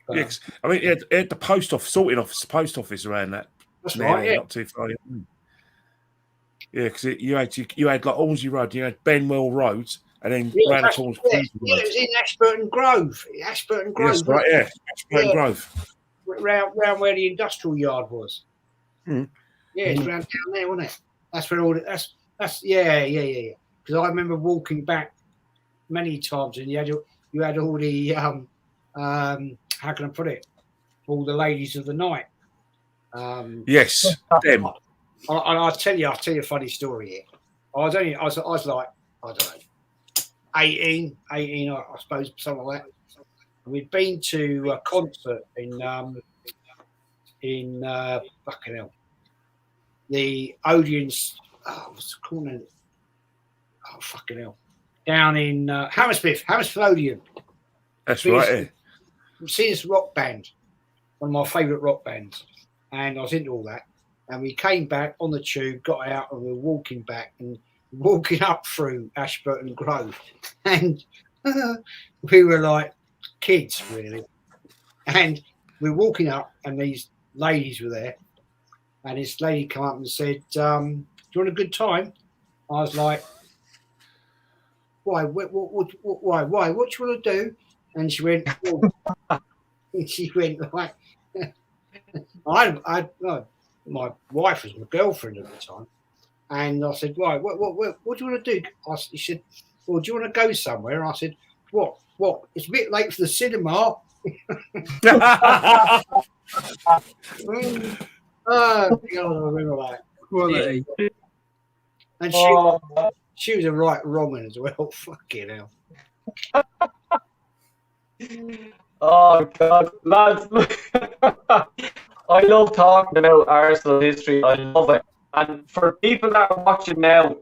But, yeah, I mean, it had the post office, sorting office, the post office around that. That's right. Yeah, not too far. Yeah, because you had like Ormsey Road, you had Benwell Road, and then round the corner. Yeah, it was in Ashburton Grove. Ashburton Grove. Yes, right. Yeah, Ashburton Grove. Round where the industrial yard was. Mm. Yeah, it's round down there, wasn't it? That's where all that's yeah. Because I remember walking back many times, and you had all the how can I put it? All the ladies of the night. Yes, them. I'll tell you a funny story here. I was like, I don't know, 18, I suppose, something like that. We'd been to a concert in fucking hell. The Odeon's, what's it called now? Oh, fucking hell. Down in Hammersmith Odeon. That's right. See this rock band, one of my favourite rock bands. And I was into all that. And we came back on the tube, got out, and we were walking back and walking up through Ashburton Grove. And we were like kids, really. And we were walking up, and these ladies were there. And this lady came up and said, do you want a good time? I was like, why? What do you want to do? And she went, like, my wife was my girlfriend at the time. And I said, right, what do you want to do? She said, well, do you want to go somewhere? And I said, what? It's a bit late for the cinema. Oh, God, I remember that. Quality. And she was a right wrong one as well. Fucking hell. Oh, God, lads. I love talking about Arsenal history. I love it. And for people that are watching now,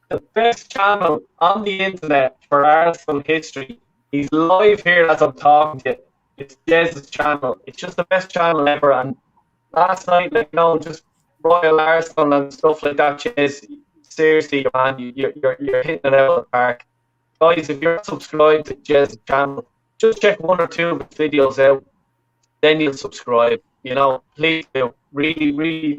the best channel on the internet for Arsenal history, he's live here as I'm talking to you. It's Jez's channel. It's just the best channel ever. And last night, just Royal Arsenal and stuff like that, Jez, seriously, man, you're hitting it out of the park. Guys, if you're subscribed to Jez's channel, just check one or two of his videos out, then you'll subscribe. Please do. Really, really,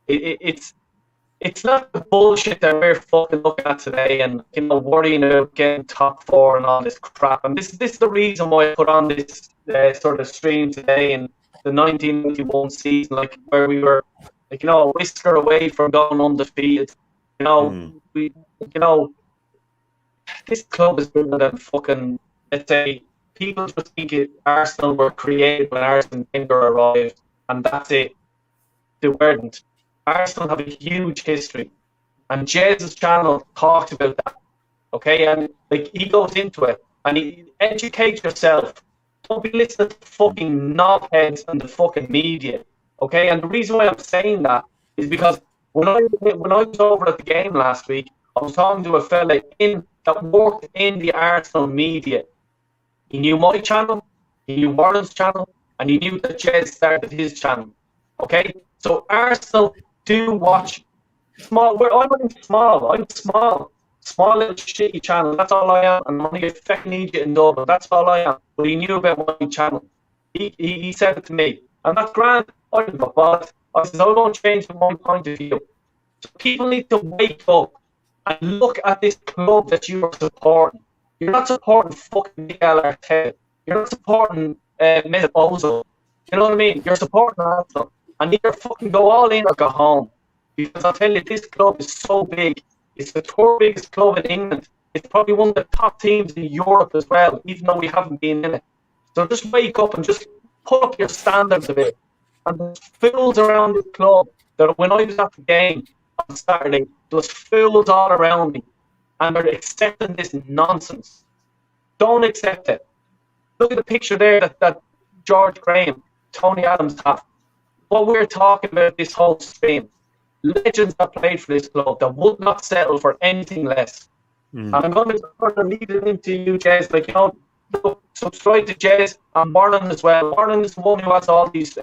it's not the bullshit that we're fucking looking at today and, worrying about getting top 4 and all this crap. And this is the reason why I put on this sort of stream today in the 1991 season, where we were, a whisker away from going undefeated. This club is bigger than fucking, let's say, people just think Arsenal were created when Arsene Wenger arrived, and that's it. They weren't. Arsenal have a huge history, And Jez's channel talks about that. Okay, and like he goes into it and he educate yourself. Don't be listening to fucking knobheads and the fucking media. Okay, and the reason why I'm saying that is because when I was over at the game last week, I was talking to a fella that worked in the Arsenal media. He knew my channel, he knew Warren's channel, and he knew that Jez started his channel. Okay, so Arsenal do watch small. I'm small. Small little shitty channel. That's all I am. And I'm only a fucking idiot in Dublin. That's all I am. But he knew about my channel. He said it to me. And that's grand. I didn't got bothered. I said, I won't change my point of view. So people need to wake up and look at this club that you are supporting. You're not supporting fucking Miguel Arteta. You're not supporting Mesut Ozil. You know what I mean? You're supporting Arsenal. And either fucking go all in or go home. Because I'll tell you, this club is so big. It's the third biggest club in England. It's probably one of the top teams in Europe as well, even though we haven't been in it. So just wake up and just put up your standards a bit. And there's fools around this club that when I was at the game on Saturday, there was fools all around me. And they're accepting this nonsense. Don't accept it. Look at the picture there that George Graham, Tony Adams have. What we're talking about this whole stream. Legends that played for this club that would not settle for anything less. And I'm going to lead it into you, Jez. Like, you know, look, subscribe to Jez and Warren as well. Warren is the one who has all these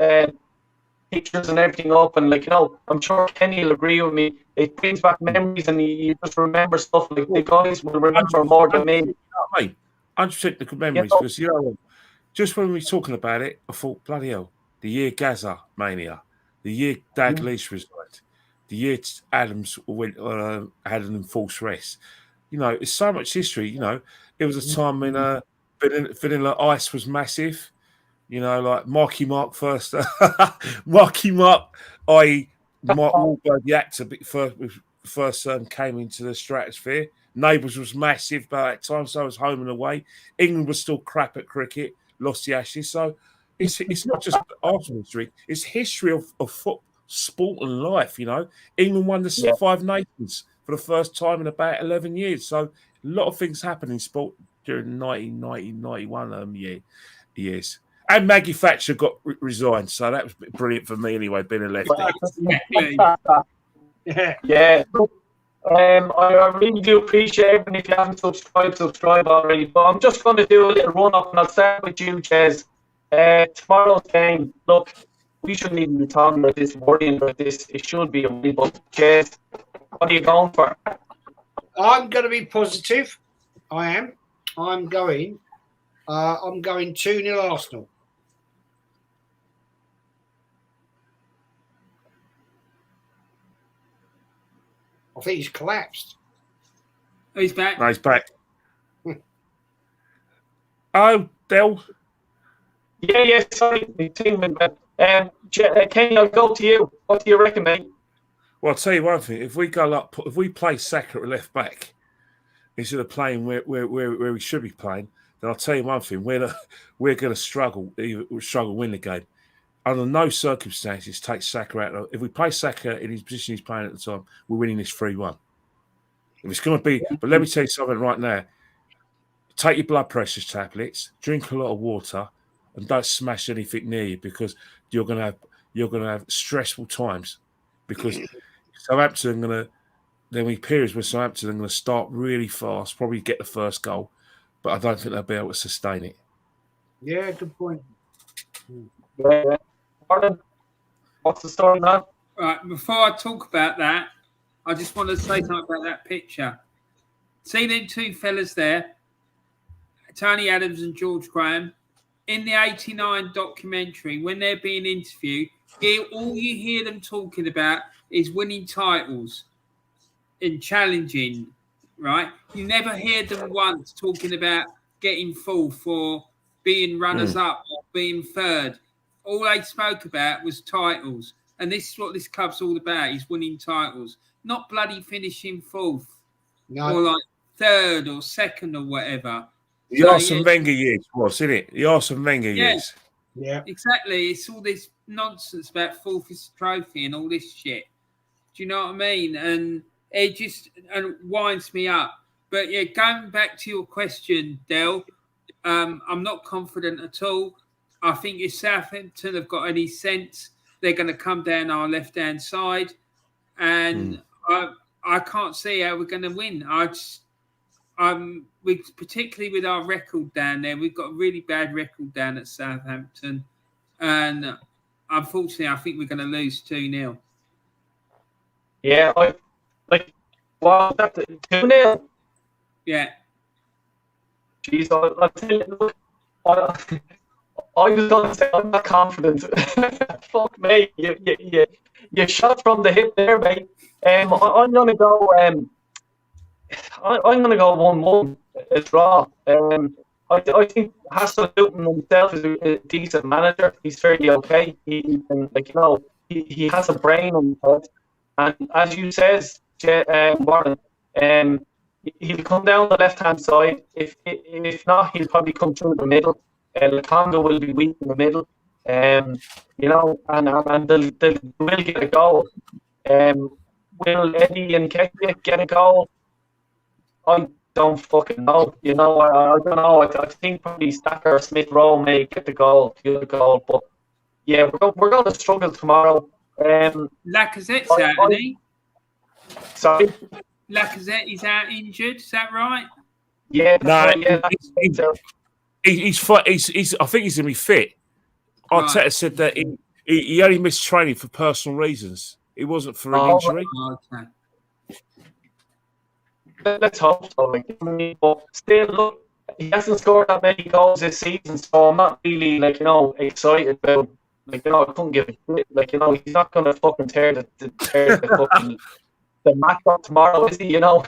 pictures and everything up. And, like, you know, I'm sure Kenny will agree with me. It brings back memories and you just remember stuff. Like, the guys will remember more than me. Mate, 100% the good memories. Because, you know, just when we were talking about it, I thought, bloody hell, the year Gazza mania, the year Dalglish resigned, the year Adams went had an enforced rest. You know, it's so much history. You know, it was a time when Vanilla Ice was massive. You know, like Marky Mark first. Marky Mark, i.e. Mark Wahlberg, the actor, first came into the stratosphere. Neighbours was massive by that time, so I was home and away. England was still crap at cricket, lost the Ashes. So it's not just Arsenal history, it's history of football. Sport and life, you know. England won the Five Nations for the first time in about 11 years. So a lot of things happened in sport during 1991 years. And Maggie Thatcher got resigned, so that was brilliant for me anyway, being a lefty. Yeah. I really do appreciate it. And if you haven't subscribe already. But I'm just going to do a little run up, and I'll start with you, Jez. Tomorrow's game, look, we shouldn't even be talking about this, worrying about this. It should be a win. But Jez, what are you going for? I'm going to be positive. I am. I'm going 2-0 Arsenal. I think he's collapsed. He's back. No, he's back. Oh, Del. Yeah, sorry. The team went back. Kenny, I'll go to you. What do you reckon, mate? Well, I'll tell you one thing. If we play Saka at left back instead of playing where we should be playing, then I'll tell you one thing. We're going to struggle win the game. Under no circumstances take Saka out. If we play Saka in his position he's playing at the time, we're winning this 3-1. If it's going to be, but let me tell you something right now. Take your blood pressure tablets, drink a lot of water, and don't smash anything near you because you're going to have stressful times because Southampton are going to. There'll be periods where Southampton are going to start really fast, probably get the first goal, but I don't think they'll be able to sustain it. Yeah, good point. Yeah. Pardon? What's the story now? Right, before I talk about that, I just want to say something about that picture. See them two fellas there, Tony Adams and George Graham, in the 89 documentary, when they're being interviewed, all you hear them talking about is winning titles and challenging, right? You never hear them once talking about getting fourth or being runners-up or being third. All they spoke about was titles. And this is what this club's all about, is winning titles. Not bloody finishing fourth or like third or second or whatever. The Arsene Wenger years was, isn't it? The Arsene Wenger years. Yeah. Exactly. It's all this nonsense about fourth is the trophy and all this shit. Do you know what I mean? And it just winds me up. But yeah, going back to your question, Del, I'm not confident at all. I think if Southampton have got any sense, they're going to come down our left-hand side, and I can't see how we're going to win. Particularly with our record down there, we've got a really bad record down at Southampton, and unfortunately, I think we're going to lose 2-0. Yeah, wow, that's 2-0. Yeah. Jeez, I'll tell you, look, I was going to say I'm not confident. Fuck me, you shot from the hip there, mate. I'm going to go. I'm going to go 1-1. A draw. I think Haslett-Luton himself is a decent manager. He's fairly okay. He has a brain on his head. And as you says, Warren, he'll come down the left-hand side. If not, he'll probably come through the middle. Lakonga will be weak in the middle. And they'll get a goal. Will Eddie and Ketia get a goal? I don't fucking know. I don't know. I think probably Stacker or Smith Rowe may get the goal, but yeah, we're going to struggle tomorrow. Lacazette's out, isn't he? Sorry? Lacazette is out injured, is that right? Yeah, he's I think he's going to be fit. Right. Arteta said that he only missed training for personal reasons. It wasn't for an injury. Okay. Let's hope so. But still, look, he hasn't scored that many goals this season, so I'm not really excited about. I couldn't give a shit. He's not going to fucking tear the fucking the match up tomorrow, is he? Yeah.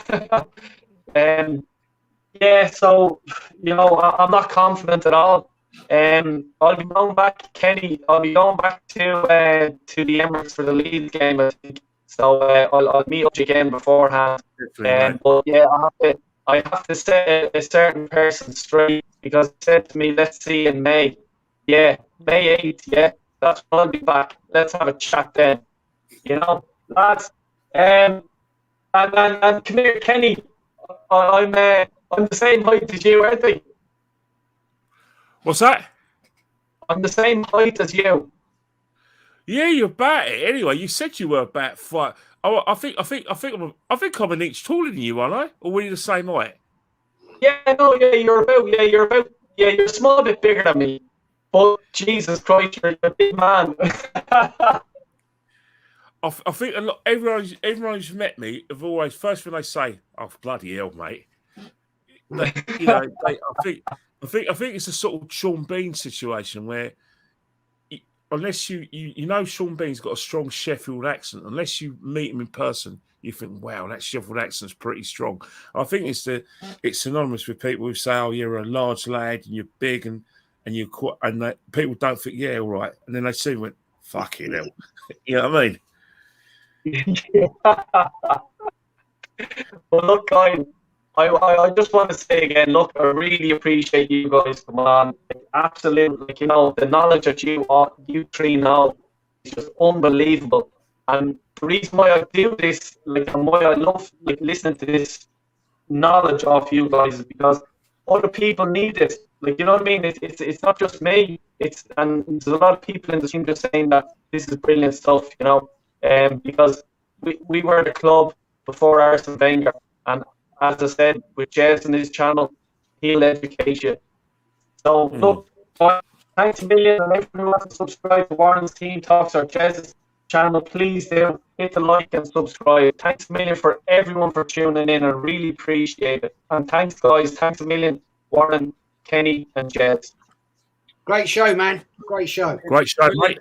So I'm not confident at all. I'll be going back, Kenny. I'll be going back to the Emirates for the Leeds game, I think. So I'll meet up again beforehand. But yeah, I have to set a certain person straight, because he said to me, "Let's see in May." Yeah, May 8th. Yeah, that's when I'll be back. Let's have a chat then. Lads. And come here, Kenny. I'm the same height as you, aren't I? What's that? I'm the same height as you. Yeah, you're about it. Anyway, you said you were about 5. Oh, I think I'm an inch taller than you, aren't I? Or were you the same height? Yeah, no, you're a small bit bigger than me. But Jesus Christ, you're a big man. I think a lot. Everyone who's met me have always first when they say, "Oh, bloody hell, mate." I think it's a sort of Sean Bean situation where, unless you Sean Bean's got a strong Sheffield accent, unless you meet him in person, you think, wow, that Sheffield accent's pretty strong. I think it's synonymous with people who say, oh, you're a large lad and you're big and you're quite, and people don't think, yeah, all right, and then they see him and went, fucking hell. You know what I mean? Well, look, guys, I just want to say again, look, I really appreciate you guys coming on. Absolutely, the knowledge that you three know is just unbelievable. And the reason why I do this, and why I love listening to this knowledge of you guys, is because other people need it. You know what I mean? It's not just me. And there's a lot of people in the team just saying that this is brilliant stuff. Because we were the club before Arsene Wenger, and as I said, with Jez and his channel, he'll educate you. So, look, thanks a million, and everyone who wants to subscribe to Warren's Team Talks or Jez's channel, please do hit the like and subscribe. Thanks a million for everyone for tuning in. I really appreciate it. And thanks, guys. Thanks a million, Warren, Kenny, and Jez. Great show, man. Great show. Great show, mate.